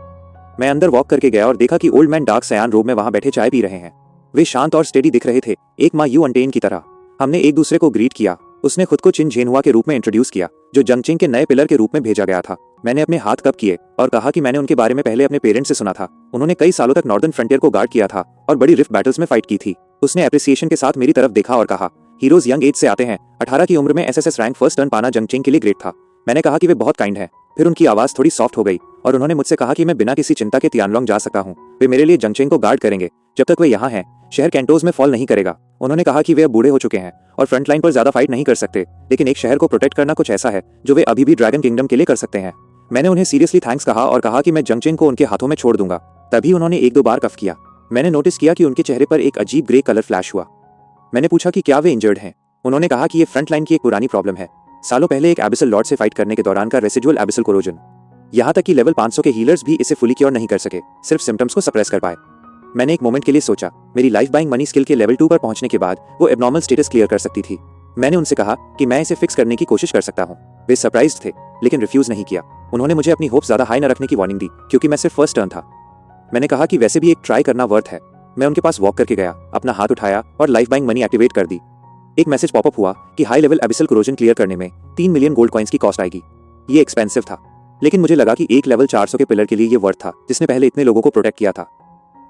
मैं अंदर वॉक करके गया और देखा कि ओल्ड मैन डार्क सयान रोब में वहां बैठे चाय पी रहे हैं। वे शांत और स्टेडी दिख रहे थे, एक माँ यू अनटेन की तरह। हमने एक दूसरे को ग्रीट किया। उसने खुद को चिन झेनहुआ के रूप में इंट्रोड्यूस किया, जो जंगचिंग के नए पिलर के रूप में भेजा गया था। मैंने अपने हाथ कप किए और कहा कि मैंने उनके बारे में पहले अपने पेरेंट्स से सुना था। उन्होंने कई सालों तक नॉर्दर्न फ्रंटियर को गार्ड किया था और बड़ी रिफ्ट बैटल्स में फाइट की थी। उसने एप्रिसिएशन के साथ मेरी तरफ देखा और कहा, हीरोज यंग एज से आते हैं। 18 की उम्र में एसएसएस रैंक फर्स्ट टर्न पाना जंगचिंग के लिए ग्रेट था। मैंने कहा कि वे बहुत काइंड हैं। फिर उनकी आवाज थोड़ी सॉफ्ट हो गई और उन्होंने मुझसे कहा कि मैं बिना किसी चिंता के तियानलोंग जा सकता हूँ। वे मेरे लिए जंगचिंग को गार्ड करेंगे जब तक वे यहाँ हैं। शहर कैंटोज में फॉल नहीं करेगा। उन्होंने कहा कि वे अब बूढ़े हो चुके हैं और फ्रंट लाइन पर ज्यादा फाइट नहीं कर सकते, लेकिन एक शहर को प्रोटेक्ट करना कुछ ऐसा है जो वे अभी भी ड्रैगन किंगडम के लिए कर सकते हैं। मैंने उन्हें सीरियसली थैंक्स कहा और कहा कि मैं जंगचिंग को उनके हाथों में छोड़ दूंगा। तभी उन्होंने एक दो बार कफ किया। मैंने नोटिस किया कि उनके चेहरे पर एक अजीब ग्रे कलर फ्लैश हुआ। मैंने पूछा कि क्या वे इंजर्ड हैं। उन्होंने कहा कि ये फ्रंट लाइन की एक पुरानी प्रॉब्लम है, सालों पहले एक एबिसल लॉर्ड से फाइट करने के दौरान का रेसिडुअल एबिसल कोरोजन। यहाँ तक कि लेवल 500 के हीलर्स भी इसे फुली क्योर नहीं कर सके, सिर्फ सिम्टम्स को सप्रेस कर पाए। मैंने एक मोमेंट के लिए सोचा, मेरी लाइफ बाइंग मनी स्किल के लेवल 2 पर पहुंचने के बाद वो एबनॉर्मल स्टेटस क्लियर कर सकती थी। मैंने उनसे कहा कि मैं इसे फिक्स करने की कोशिश कर सकता हूँ। वे सरप्राइज्ड थे, लेकिन रिफ्यूज नहीं किया। उन्होंने मुझे अपनी होप ज्यादा हाई न रखने की वार्निंग दी, क्योंकि मैं सिर्फ फर्स्ट टर्न था। मैंने कहा कि वैसे भी एक ट्राई करना वर्थ है। मैं उनके पास वॉक करके गया, अपना हाथ उठाया और लाइफ बाइंग मनी एक्टिवेट कर दी। एक मैसेज पॉपअप हुआ कि high level abyssal corrosion clear करने में 3 मिलियन गोल्ड कॉइंस की कॉस्ट आएगी। ये एक्सपेंसिव था, लेकिन मुझे लगा कि एक लेवल 400 के पिलर के लिए ये वर्थ था, जिसने पहले इतने लोगों को प्रोटेक्ट किया था।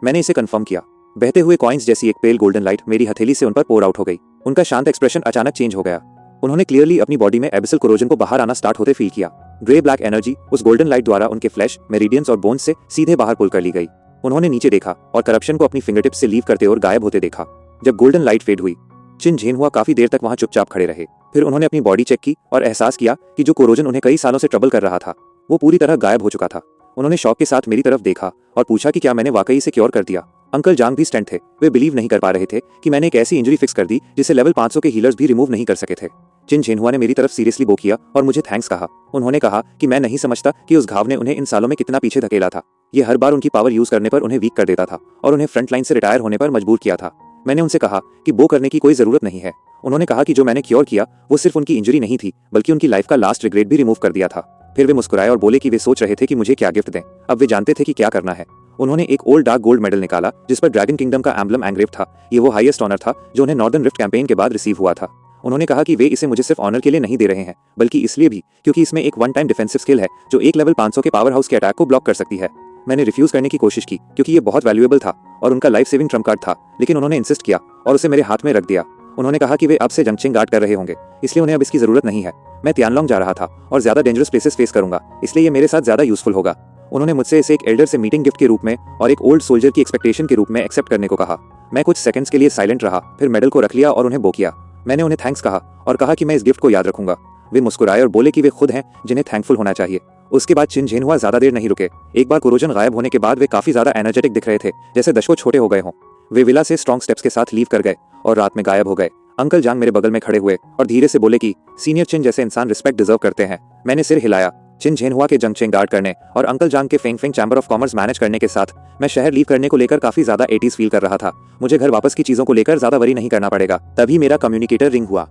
मैंने इसे कंफर्म किया। बहते हुए कॉइंस जैसी एक पेल गोल्डन लाइट मेरी हथेली से उन पर पोर आउट हो गई। उनका शांत एक्सप्रेशन अचानक चेंज हो गया। उन्होंने क्लियरली अपनी बॉडी में एबिसल कोरोजन को बाहर आना स्टार्ट होते फील किया। ग्रे ब्लैक एनर्जी उस गोल्डन लाइट द्वारा उनके फ्लैश, मेरिडियंस और बोन्स से सीधे बाहर पुल कर ली गई। उन्होंने नीचे देखा और करप्शन को अपनी फिंगरटिप्स से लीव करते और गायब होते देखा। जब गोल्डन लाइट फेड हुई, चिन झेनहुआ काफी देर तक वहां चुपचाप खड़े रहे। फिर उन्होंने अपनी बॉडी चेक की और एहसास किया कि जो कोरोजन उन्हें कई सालों से ट्रबल कर रहा था, वो पूरी तरह गायब हो चुका था। उन्होंने शॉक के साथ मेरी तरफ देखा और पूछा कि क्या मैंने वाकई इसे क्योर कर दिया। अंकल जांग भी स्टंट थे। वे बिलीव नहीं कर पा रहे थे कि मैंने एक ऐसी इंजरी फिक्स कर दी जिसे लेवल 500 के हीलर्स भी रिमूव नहीं कर सके थे। चिन झेनहुआ ने मेरी तरफ सीरियसली बो किया और मुझे थैंक्स कहा। उन्होंने कहा कि मैं नहीं समझता कि उस घाव ने उन्हें इन सालों में कितना पीछे धकेला था। ये हर बार उनकी पावर यूज करने पर उन्हें वीक कर देता था और उन्हें फ्रंट लाइन से रिटायर होने पर मजबूर किया था। मैंने उनसे कहा कि बो करने की कोई जरूरत नहीं है। उन्होंने कहा कि जो मैंने क्योर किया वो सिर्फ उनकी इंजरी नहीं थी, बल्कि उनकी लाइफ का लास्ट रिग्रेट भी रिमूव कर दिया था। फिर वे मुस्कुराए और बोले कि वे सोच रहे थे कि मुझे क्या गिफ्ट दें। अब वे जानते थे कि क्या करना है। उन्होंने एक ओल्ड डार्क गोल्ड मेडल निकाला जिस पर ड्रैगन किंगडम का एम्बलम एंग्रेव था। ये वो हाईएस्ट ऑनर था जो उन्हें नॉर्दर्न रिफ्ट कैंपेन के बाद रिसीव हुआ था। उन्होंने कहा कि वे इसे मुझे सिर्फ ऑनर के लिए नहीं दे रहे हैं, बल्कि इसलिए भी क्योंकि इसमें एक वन टाइम डिफेंसिव स्किल है जो एक लेवल 500 के पावर हाउस के अटैक को ब्लॉक कर सकती है। मैंने रिफ्यूज करने की कोशिश की क्योंकि ये बहुत वैल्यूएबल था और उनका लाइफ सेविंग ट्रम्प कार्ड था, लेकिन उन्होंने इंसिस्ट किया और उसे मेरे हाथ में रख दिया। उन्होंने कहा कि वे अब से जंगचिंग गार्ड कर रहे होंगे, इसलिए उन्हें अब इसकी जरूरत नहीं है। मैं तियानलोंग जा रहा था और ज्यादा डेंजरस प्लेसेस फेस करूंगा, इसलिए ये मेरे साथ ज्यादा यूजफुल होगा। उन्होंने मुझसे इसे एक एल्डर से मीटिंग गिफ्ट के रूप में और एक ओल्ड सोल्जर की एक्सपेक्टेशन के रूप में एक्सेप्ट करने को कहा। मैं कुछ सेकंड्स के लिए साइलेंट रहा, फिर मेडल को रख लिया और उन्हें बो किया। मैंने उन्हें थैंक्स कहा और कहा कि मैं इस गिफ्ट को याद रखूंगा। वे मुस्कुराए और बोले कि वे खुद हैं जिन्हें थैंकफुल होना चाहिए। उसके बाद चिन झेनहुआ ज्यादा देर नहीं रुके। एक बार कोरोजन गायब होने के बाद वे काफी ज्यादा एनर्जेटिक दिख रहे थे, जैसे दशकों छोटे हो गए हों। वे विला से स्ट्रॉन्ग स्टेप्स के साथ लीव कर गए और रात में गायब हो गए। अंकल जांग मेरे बगल में खड़े हुए और धीरे से बोले कि सीनियर चिन जैसे इंसान रिस्पेक्ट डिजर्व करते हैं। मैंने सिर हिलाया। चिन झेनहुआ के जंगचिंग गार्ड करने और अंकल जांग के Feng Feng chamber of commerce manage करने के साथ मैं शहर लीव करने को लेकर काफी ज्यादा 80s फील कर रहा था। मुझे घर वापस की चीजों को लेकर ज्यादा वरी नहीं करना पड़ेगा। तभी मेरा कम्युनिकेटर रिंग हुआ।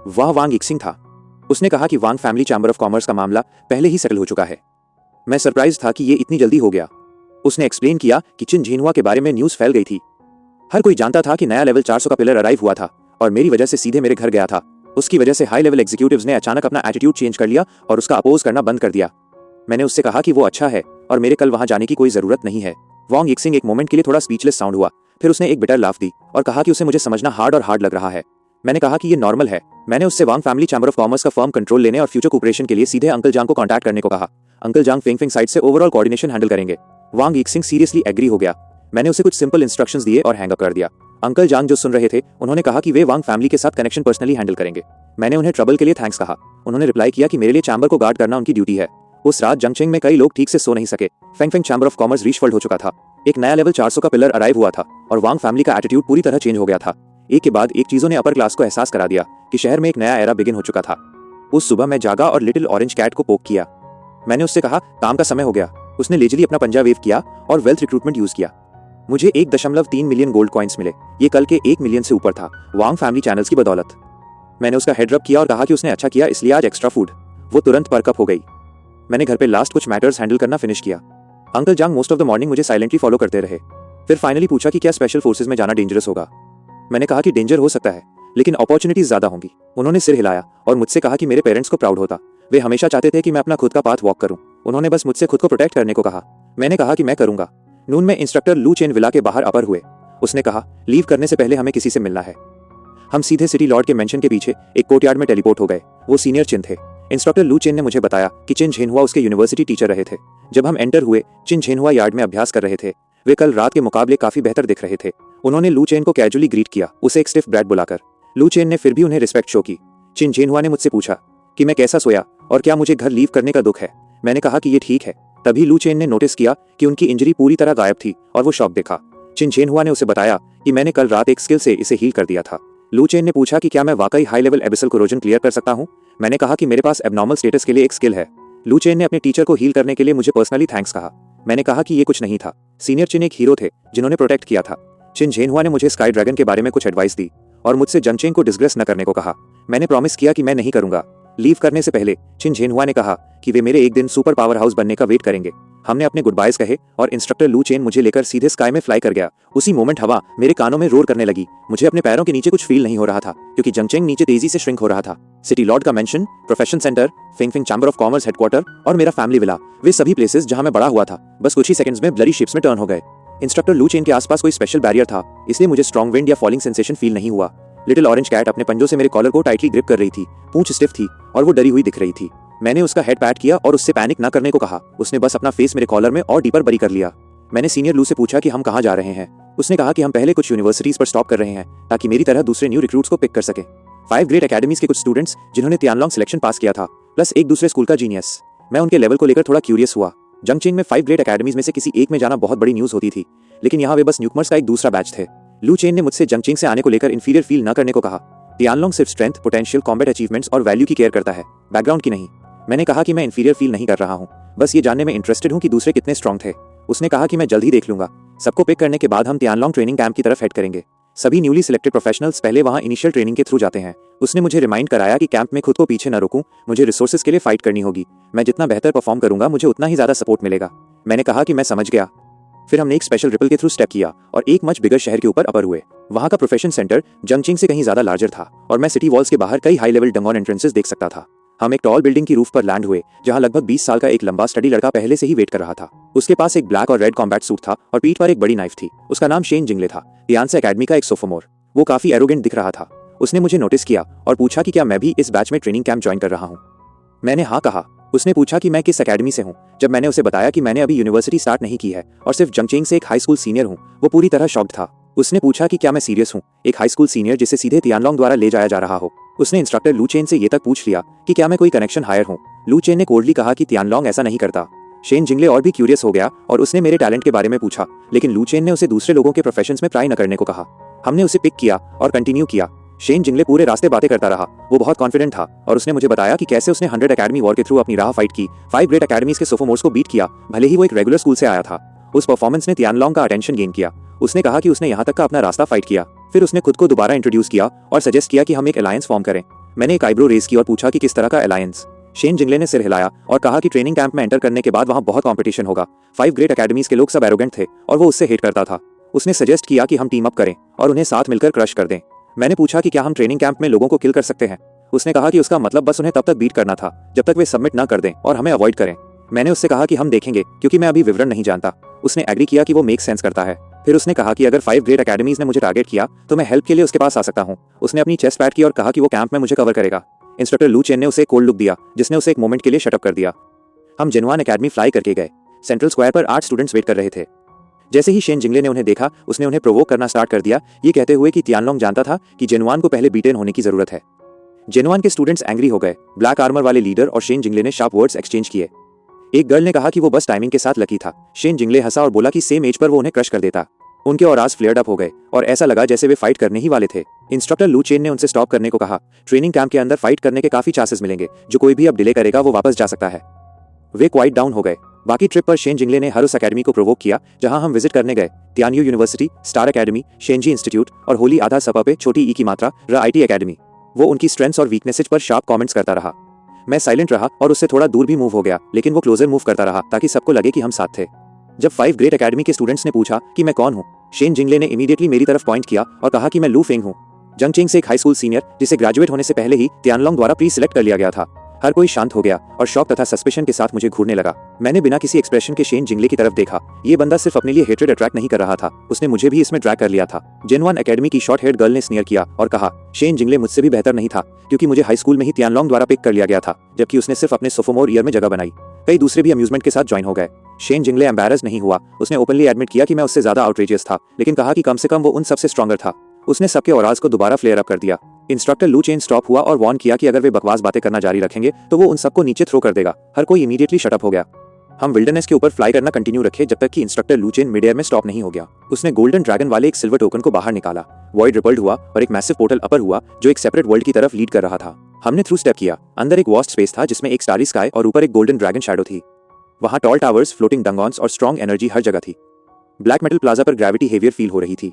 वह वांग इक्सिंग था। उसने कहा कि वांग फैमिली चैम्बर ऑफ कॉमर्स का मामला पहले ही सेटल हो चुका है। मैं सरप्राइज था कि ये इतनी जल्दी हो गया। उसने एक्सप्लेन किया कि चिन झेनहुआ के बारे में न्यूज फैल गई थी। हर कोई जानता था कि नया लेवल 400 का पिलर अराइव हुआ था और मेरी वजह से सीधे मेरे घर गया था। उसकी वजह से हाई लेवल एग्जीक्यूटिव्स ने अचानक अपना एटीट्यूड चेंज कर लिया और उसका अपोज करना बंद कर दिया। मैंने उससे कहा कि वो अच्छा है और मेरे कल वहां जाने की कोई जरूरत नहीं है। वांग इक्सिंग एक मोमेंट के लिए थोड़ा स्पीचलेस साउंड हुआ, फिर उसने एक बिटर लाफ दी और कहा कि उसे मुझे समझना हार्ड और हार्ड लग रहा है। मैंने कहा कि ये नॉर्मल है। मैंने उससे वांग फैमिली चैम्बर ऑफ कॉमर्स का फर्म कंट्रोल लेने और फ्यूचर कोऑपरेशन के लिए सीधे अंकल जांग को कांटेक्ट करने को कहा। अंकल जांग फेंग फेंग साइड से ओवरऑल कोऑर्डिनेशन हैंडल करेंगे। वांग इक्सिंग सीरियसली एग्री हो गया। मैंने उसे कुछ सिंपल इंस्ट्रक्शंस दिए और हैंग अप कर दिया। अंकल जांग जो सुन रहे थे, उन्होंने कहा कि वे वांग फैमिली के साथ कनेक्शन पर्सनली हैंडल करेंगे। मैंने उन्हें ट्रबल के लिए थैंक्स कहा। उन्होंने रिप्लाई किया कि मेरे लिए चैम्बर को गार्ड करना उनकी ड्यूटी है। उस रात जंगचिंग में कई लोग ठीक से सो नहीं सके। Feng Feng chamber of commerce reshuffled हो चुका था। एक नया लेवल 400 का पिलर अराइव हुआ था और वांग फैमिली का एटीट्यूड पूरी तरह चेंज हो गया था। एक के बाद एक चीजों ने अपर क्लास को एहसास करा दिया कि शहर में एक नया एरा बिगिन हो चुका था। उस सुबह मैं जागा और लिटिल ऑरेंज कैट को पोक किया। मैंने उससे कहा काम का समय हो गया। उसने लेजली अपना पंजा वेव किया और वेल्थ रिक्रूटमेंट यूज किया। मुझे 1.3 मिलियन गोल्ड कॉइंस मिले। ये कल के 1 मिलियन से ऊपर था, वांग फैमिली चैनल्स की बदौलत। मैंने उसका हेड रब किया और कहा कि उसने अच्छा किया, इसलिए आज एक्स्ट्रा फूड। वो तुरंत परकअप हो गई। मैंने घर पे लास्ट कुछ मैटर्स हैंडल करना फिनिश किया। Uncle Zhang most of the morning मुझे साइलेंटली फॉलो करते रहे। फिर फाइनली पूछा कि क्या स्पेशल फोर्सेज में जाना डेंजरस होगा। मैंने कहा कि डेंजर हो सकता है, लेकिन अपॉर्चुनिटीज ज्यादा होंगी। उन्होंने सिर हिलाया और मुझसे कहा कि मेरे पेरेंट्स को प्राउड होता। वे हमेशा चाहते थे कि मैं अपना खुद का पाथ वॉक करूं। उन्होंने बस मुझसे खुद को प्रोटेक्ट करने को कहा। मैंने कहा कि मैं करूंगा। नून में इंस्ट्रक्टर लू चेन विला के बाहर अपर हुए। उसने कहा, लीव करने से पहले हमें किसी से मिलना है। हम सीधे सिटी लॉर्ड के मेंशन के पीछे एक कोर्टयार्ड में टेलीपोर्ट हो गए। वो सीनियर चिन थे। इंस्ट्रक्टर लू चेन ने मुझे बताया कि चिन झेनहुआ उसके यूनिवर्सिटी टीचर रहे थे। जब हम एंटर हुए, चिन झेनहुआ यार्ड में अभ्यास कर रहे थे। वे कल रात के मुकाबले काफी बेहतर दिख रहे थे। उन्होंने लू चेन को कैजुअली ग्रीट किया, उसे एक स्टिफ ब्रेड बुलाकर। लू चेन ने फिर भी उन्हें रिस्पेक्ट शो की। चिन झेनहुआ ने मुझसे पूछा कि मैं कैसा सोया और क्या मुझे घर लीव करने का दुख है। मैंने कहा कि ये ठीक है। तभी लू चेन ने नोटिस किया कि उनकी इंजरी पूरी तरह गायब थी और वो शॉक देखा। चिन झेनहुआ ने उसे बताया कि मैंने कल रात एक स्किल से इसे हील कर दिया था। लू चेन ने पूछा कि क्या मैं वाकई high level abyssal corrosion clear कर सकता हूं। मैंने कहा कि मेरे पास एबनॉर्मल स्टेटस के लिए एक स्किल है। लू चेन ने अपने टीचर को हील करने के लिए मुझे पर्सनली थैंक्स कहा। मैंने कहा कि ये कुछ नहीं था। सीनियर चिन एक हीरो थे जिन्होंने प्रोटेक्ट किया था। चिन झेनहुआ ने मुझे स्काई ड्रैगन के बारे में कुछ एडवाइस दी और मुझसे जंगचेंग को डिसग्रेस न करने को कहा। मैंने प्रॉमिस किया कि मैं नहीं करूंगा। लीव करने से पहले चिन झेनहुआ ने कहा कि वे मेरे एक दिन सुपर पावर हाउस बनने का वेट करेंगे। हमने अपने गुड बायज कहे और इंस्ट्रक्टर लू चेन मुझे लेकर सीधे स्काई में फ्लाई कर गया। उसी मोमेंट हवा मेरे कानों में रोर करने लगी। मुझे अपने पैरों के नीचे कुछ फील नहीं हो रहा था क्योंकि जंगचेंग नीचे तेजी से श्रिंक हो रहा था। सिटी लॉर्ड का mansion, profession center, Fingfing chamber of commerce headquarter और मेरा फैमिली विला, वे सभी प्लेसेस जहां मैं बड़ा हुआ था बस कुछ ही सेकंड्स में ब्लरी शिप्स में टर्न हो गए। इंस्ट्रक्टर लू चेन के आसपास कोई स्पेशल बैरियर था, इसलिए मुझे स्ट्रॉन्ग विंड या फॉलिंग सेंसेशन फील नहीं हुआ। लिटिल ऑरेंज कैट अपने पंजों से मेरे कॉलर को टाइटली ग्रिप कर रही थी। पूंछ स्टिफ थी और वो डरी हुई दिख रही थी। मैंने उसका हेड पैट किया और उससे पैनिक न करने को कहा। उसने बस अपना फेस मेरे कॉलर में और डीपर बरी कर लिया। मैंने सीनियर लू से पूछा कि हम कहाँ जा रहे हैं। उसने कहा कि हम पहले कुछ यूनिवर्सिटीज पर स्टॉप कर रहे हैं ताकि मेरी तरह दूसरे न्यू रिक्रूट्स को पिक कर सके। 5 ग्रेट एकेडमीज के कुछ स्टूडेंट्स जिन्होंने तियानलोंग सिलेक्शन पास किया था, प्लस एक दूसरे स्कूल का जीनियस। मैं उनके लेवल को लेकर थोड़ा क्यूरियस हुआ। जंगचेंग में 5 ग्रेट एकेडमीज में से किसी एक में जाना बहुत बड़ी न्यूज होती थी, लेकिन यहाँ वे बस न्यूकमर्स का एक दूसरा बैच थे। लू चेन ने मुझसे जंगचेंग से आने को लेकर इंफीरियर फील न करने को कहा। तियानलोंग सिर्फ स्ट्रेंथ, पोटेंशियल, कॉम्बैट अचीवमेंट्स और वैल्यू की केयर करता है, बैकग्राउंड की नहीं। मैंने कहा कि मैं इंफीरियर फील नहीं कर रहा हूँ, बस ये जानने में इंटरेस्टेड हूँ कि दूसरे कितने स्ट्रॉन्ग थे। उसने कहा कि मैं जल्द ही देख लूंगा। सबको पिक करने के बाद हम तियानलोंग ट्रेनिंग कैंप की तरफ हेड करेंगे। सभी न्यूली सिलेक्टेड प्रोफेशनल्स पहले वहां इनिशियल ट्रेनिंग के थ्रू जाते हैं। उसने मुझे रिमाइंड कराया कि कैंप में खुद को पीछे न रोकूं, मुझे रिसोर्सेज के लिए फाइट करनी होगी। मैं जितना बेहतर परफॉर्म करूंगा मुझे उतना ही ज्यादा सपोर्ट मिलेगा। मैंने कहा कि मैं समझ गया। फिर हमने एक स्पेशल रिपल के थ्रू स्टेप किया और एक मच बिगर शहर के ऊपर अपर हुए। वहां का प्रोफेशन सेंटर जंगचेंग से कहीं ज्यादा लार्जर था और मैं सिटी वॉल्स के बाहर कई हाई लेवल डंगोन एंट्रेंसेस देख सकता था। हम एक टॉल बिल्डिंग की रूफ पर लैंड हुए जहां लगभग 20 साल का एक लंबा स्टडी लड़का पहले से ही वेट कर रहा था। उसके पास एक ब्लैक और रेड कॉम्बैट सूट था और पीठ पर एक बड़ी नाइफ थी। उसका नाम शेन जिंगले था, तियानसे एकेडमी का एक सोफोमोर। वो काफी एरोगेंट दिख रहा था। उसने मुझे नोटिस किया और पूछा कि क्या मैं भी इस बैच में ट्रेनिंग कैंप ज्वाइन कर रहा हूँ। मैंने हाँ कहा। उसने पूछा कि मैं किस एकेडमी से हूँ। जब मैंने उसे बताया कि मैंने अभी यूनिवर्सिटी स्टार्ट नहीं की है और सिर्फ जंगचेंग से एक हाई स्कूल सीनियर हूँ, वो पूरी तरह शॉक्ड था। उसने पूछा कि क्या मैं सीरियस हूँ, एक हाई स्कूल सीनियर जिसे सीधे तियानलोंग द्वारा ले जाया जा रहा हो। उसने इंस्ट्रक्टर लू चेन से ये तक पूछ लिया कि क्या मैं कोई कनेक्शन हायर हूँ। लू चेन ने कोल्डली कहा कि तियानलोंग ऐसा नहीं करता। शेन जिंगले और भी क्यूरियस हो गया और उसने मेरे टैलेंट के बारे में पूछा, लेकिन लू चेन ने उसे दूसरे लोगों के प्रोफेशंस में ट्राई न करने को कहा। हमने उसे पिक किया और कंटिन्यू किया। शेन जिंगले पूरे रास्ते बातें करता रहा। वो बहुत कॉन्फिडेंट था और उसने मुझे बताया कि कैसे उसने 100 एकेडमी वॉर के थ्रू अपनी राह फाइट की, 5 ग्रेट एकेडमीज के सोफोमोर्स को बीट किया, भले ही वो एक रेगुलर स्कूल से आया था। उस परफॉर्मेंस ने तियानलोंग का अटेंशन गेन किया। उसने कहा कि उसने यहाँ तक का अपना रास्ता फाइट किया। फिर उसने खुद को दोबारा इंट्रोड्यूस किया और सजेस्ट किया कि हम एक अलायंस फॉर्म करें। मैंने एक आईब्रो रेज की और पूछा कि किस तरह का अलायंस। शेन जिंगले ने सिर हिलाया और कहा कि ट्रेनिंग कैंप में एंटर करने के बाद वहाँ बहुत कॉम्पिटिशन होगा। 5 ग्रेट एकेडमीज के लोग सब एरोगेंट थे और वो उससे हेट करता था। उसने सजेस्ट किया कि हम टीम अप करें और उन्हें साथ मिलकर क्रश कर दें। मैंने पूछा कि क्या हम ट्रेनिंग कैंप में लोगों को किल कर सकते हैं। उसने कहा कि उसका मतलब बस उन्हें तब तक बीट करना था जब तक वे सबमिट ना कर दें और हमें अवॉइड करें। मैंने उससे कहा कि हम देखेंगे क्योंकि मैं अभी विवरण नहीं जानता। उसने एग्री किया कि वो मेक सेंस करता है। फिर उसने कहा कि अगर 5 ग्रेट एकेडमीज ने मुझे टारगेट किया तो मैं हेल्प के लिए उसके पास आ सकता हूँ। उसने अपनी चेस्ट पैट की और कहा कि वो कैंप में मुझे कवर करेगा। इंस्ट्रक्टर लू चेन ने उसे कोल्ड लुक दिया जिसने उसे एक मोमेंट के लिए शटअप कर दिया। हम जेनुआन एकेडमी फ्लाई करके गए। सेंट्रल स्क्वायर पर 8 स्टूडेंट्स वेट कर रहे थे। जैसे ही शेन जिंगले ने उन्हें देखा, उसने उन्हें प्रोवोक करना स्टार्ट कर दिया, ये कहते हुए कि तियानलोंग जानता था कि जेनुआन को पहले बीटेन होने की जरूरत है। जेनुआन के स्टूडेंट्स एंग्री हो गए। ब्लैक आर्मर वाले लीडर और शेन जिंगले ने शार्प वर्ड्स एक्सचेंज किए। एक गर्ल ने कहा कि वो बस टाइमिंग के साथ लकी था। शेन जिंगले हंसा और बोला कि सेम एज पर वो उन्हें क्रश कर देता। उनके औराज फ्लेयर्ड अप हो गए और ऐसा लगा जैसे वे फाइट करने ही वाले थे। इंस्ट्रक्टर लू चेन ने उनसे स्टॉप करने को कहा। ट्रेनिंग कैंप के अंदर फाइट करने के काफी चांसेस मिलेंगे, जो कोई भी अब डिले करेगा वो वापस जा सकता है। वे क्वाइट डाउन हो गए। बाकी ट्रिप पर शेन जिंगले ने हर उस एकेडमी को प्रोवोक किया जहां हम विजिट करने गए। तियानयू यूनिवर्सिटी, स्टार एकेडमी, शेनजी इंस्टीट्यूट और होली आधा सपा पे छोटी ई की मात्रा आईटी एकेडमी। वो उनकी स्ट्रेंथ्स और वीकनेसेस पर शार्प कमेंट्स करता रहा। मैं साइलेंट रहा और उससे थोड़ा दूर भी मूव हो गया, लेकिन वो क्लोजर मूव करता रहा ताकि सबको लगे कि हम साथ थे। जब 5 ग्रेट एकेडमी के स्टूडेंट्स ने पूछा कि मैं कौन हूँ, शेन जिंगले ने इमीडिएटली मेरी तरफ पॉइंट किया और कहा कि मैं लू फेंग हूँ, जंग चेंग से एक हाई स्कूल सीनियर जिसे ग्रेजुएट होने से पहले ही तियानलोंग द्वारा प्री सिलेक्ट कर लिया गया था। हर कोई शांत हो गया और शॉक तथा सस्पेशन के साथ मुझे घूरने लगा। मैंने बिना किसी एक्सप्रेशन के शेन जिंगले की तरफ देखा। ये बंदा सिर्फ अपने लिए हेट्रेड अट्रैक्ट नहीं कर रहा था, उसने मुझे भी इसमें ड्रैग कर लिया था। जेनवान एकेडमी की शॉर्ट हेड गर्ल ने स्नीयर किया और कहा शेन जिंगले मुझसे भी बेहतर नहीं था, क्योंकि मुझे हाई स्कूल में ही तियानलोंग द्वारा पिक कर लिया गया था, जबकि उसने सिर्फ अपने सोफोमोर ईयर में जगह बनाई। कई दूसरे भी अम्यूजमेंट के साथ ज्वाइन हो गए। शेन जिंगले एम्बैरस नहीं हुआ। उसने ओपनली एडमिट किया कि मैं उससे ज्यादा आउटरेजियस था, लेकिन कहा कि कम से कम वो उन सबसे स्ट्रॉन्गर था। उसने सबके औराज को दोबारा फ्लेयर अप कर दिया। इंस्ट्रक्टर लू चेन स्टॉप हुआ और वार्न किया कि अगर वे बकवास बातें करना जारी रखेंगे तो वो उन सबको नीचे थ्रो कर देगा। हर कोई इमीडिएटली शट अप हो गया। हम विल्डरनेस के ऊपर फ्लाई करना कंटिन्यू रखे जब तक कि इंस्ट्रक्टर लू चेन मिड एयर में स्टॉप नहीं हो गया। उसने गोल्डन ड्रैगन वाले एक सिल्वर टोकन को बाहर निकाला। वॉइड रिपल्ड हुआ और एक मैसिव पोर्टल अपर हुआ जो एक सेपरेट वर्ल्ड की तरफ लीड कर रहा था। हमने थ्रू स्टेप किया। अंदर एक वास्ट स्पेस था जिसमें एक स्टारी स्काई और ऊपर एक गोल्डन ड्रैगन शैडो थी। वहां टॉल टावर्स, फ्लोटिंग डंगॉन्स और स्ट्रॉन्ग एनर्जी हर जगह थी। ब्लैक मेटल प्लाजा पर ग्रेविटी हेवियर फील हो रही थी।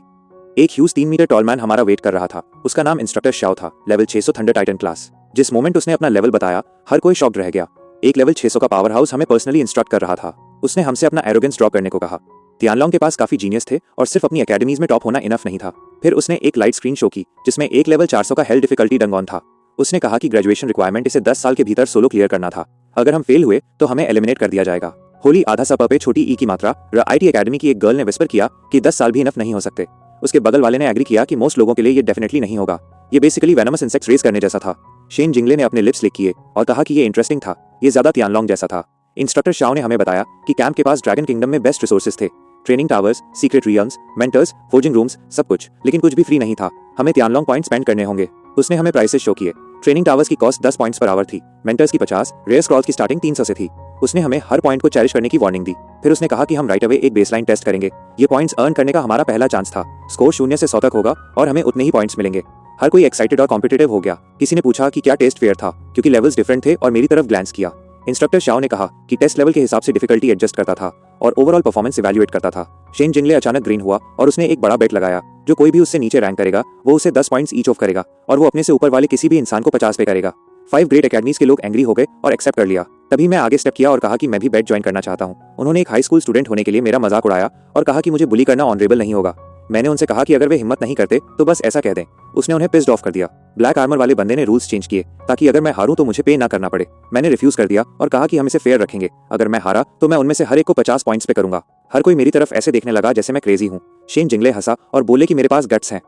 एक ह्यूज 3 मीटर टॉल मैन हमारा वेट कर रहा था। उसका नाम इंस्ट्रक्टर शाओ था, लेवल 600 थंडर टाइटन क्लास। जिस मोमेंट उसने अपना लेवल बताया, हर कोई शॉक्ड रह गया। एक लेवल 600 का पावर हाउस हमें पर्सनली इंस्ट्रक्ट कर रहा था। उसने हमसे अपना एरोगेंस ड्रॉ करने को कहा। तियानलोंग के पास काफी जीनियस थे और सिर्फ अपनी एकेडमीज में टॉप होना इनफ नहीं था। फिर उसने एक लाइट स्क्रीन शो की जिसमें एक लेवल 400 का हेल डिफिकल्टी डंगॉन था। उसने कहा कि ग्रेजुएशन रिक्वायरमेंट इसे 10 साल के भीतर सोलो क्लियर करना था। अगर हम फेल हुए तो हमें एलिमिनेट कर दिया जाएगा। होली आधा सपा पे छोटी ई की मात्रा। आईटी एकेडमी की एक गर्ल ने विस्पर किया कि 10 साल भी इनफ नहीं हो सकते। उसके बगल वाले ने एग्री किया कि मोस्ट लोगों के लिए ये डेफिनेटली नहीं होगा। ये बेसिकली वेनमस इंसेक्ट्स रेस करने जैसा था। शेन जिंगले ने अपने लिप्स लिक किए और कहा कि ये इंटरेस्टिंग था। ये ज्यादा तियानलोंग जैसा था। इंस्ट्रक्टर शाओ ने हमें बताया कि कैंप के पास ड्रैगन किंगडम में बेस्ट रिसोर्सेज थे। Training towers, secret realms, mentors, forging rooms, सब कुछ, लेकिन कुछ भी फ्री नहीं था। हमें तियानलोंग पॉइंट स्पेंड करने होंगे। उसने हमें प्राइसेस शो किए। ट्रेनिंग टावर्स की कॉस्ट 10 पॉइंट्स पर आवर थी, मेंटर्स की 50, रेयर स्क्रॉल्स की स्टार्टिंग 300 से थी। उसने हमें हर पॉइंट को चेरिश करने की वार्निंग दी। फिर उसने कहा कि हम राइट अवे एक बेसलाइन टेस्ट करेंगे। ये पॉइंट्स अर्न करने का हमारा पहला चांस था। स्कोर 0 से 100 तक होगा और हमें उतने ही पॉइंट्स मिलेंगे। हर कोई एक्साइटेड और कॉम्पिटिटिव हो गया। किसी ने पूछा कि क्या टेस्ट फेयर था, क्योंकि लेवल्स डिफरेंट थे और मेरी तरफ ग्लैंस किया। इंस्ट्रक्टर शाओ ने कहा कि टेस्ट लेवल के हिसाब से डिफिकल्टी एडजस्ट करता था और ओवरऑल परफॉर्मेंस इवैल्यूएट करता था। शेन जिंगले अचानक ग्रीन हुआ और उसने एक बड़ा बेट लगाया। जो कोई भी उससे नीचे रैंक करेगा वो उसे 10 पॉइंट्स ईच ऑफ करेगा और वो अपने से ऊपर वाले किसी भी इंसान को 50 पे करेगा। 5 ग्रेट एकेडमीज के लोग एंग्री हो गए और एक्सेप्ट कर लिया। तभी मैं आगे स्टेप किया और कहा कि मैं भी बैच ज्वाइन करना चाहता हूँ। उन्होंने एक हाई स्कूल स्टूडेंट होने के लिए मेरा मजाक उड़ाया और कहा कि मुझे बुली करना ऑनरेबल नहीं होगा। मैंने उनसे कहा कि अगर वे हिम्मत नहीं करते तो बस ऐसा कह दें। उसने उन्हें पिस्ड ऑफ कर दिया। ब्लैक आर्मर वाले बंदे ने रूल्स चेंज किए ताकि अगर मैं हारूं तो मुझे पे ना करना पड़े। मैंने रिफ्यूज कर दिया और कहा कि हम इसे फेयर रखेंगे। अगर मैं हारा तो मैं उनमें से हर एक को 50 पॉइंट्स पे करूंगा। हर कोई मेरी तरफ ऐसे देखने लगा जैसे मैं क्रेजी हूँ। शेन जिंगले हंसा और बोले कि मेरे पास गट्स हैं।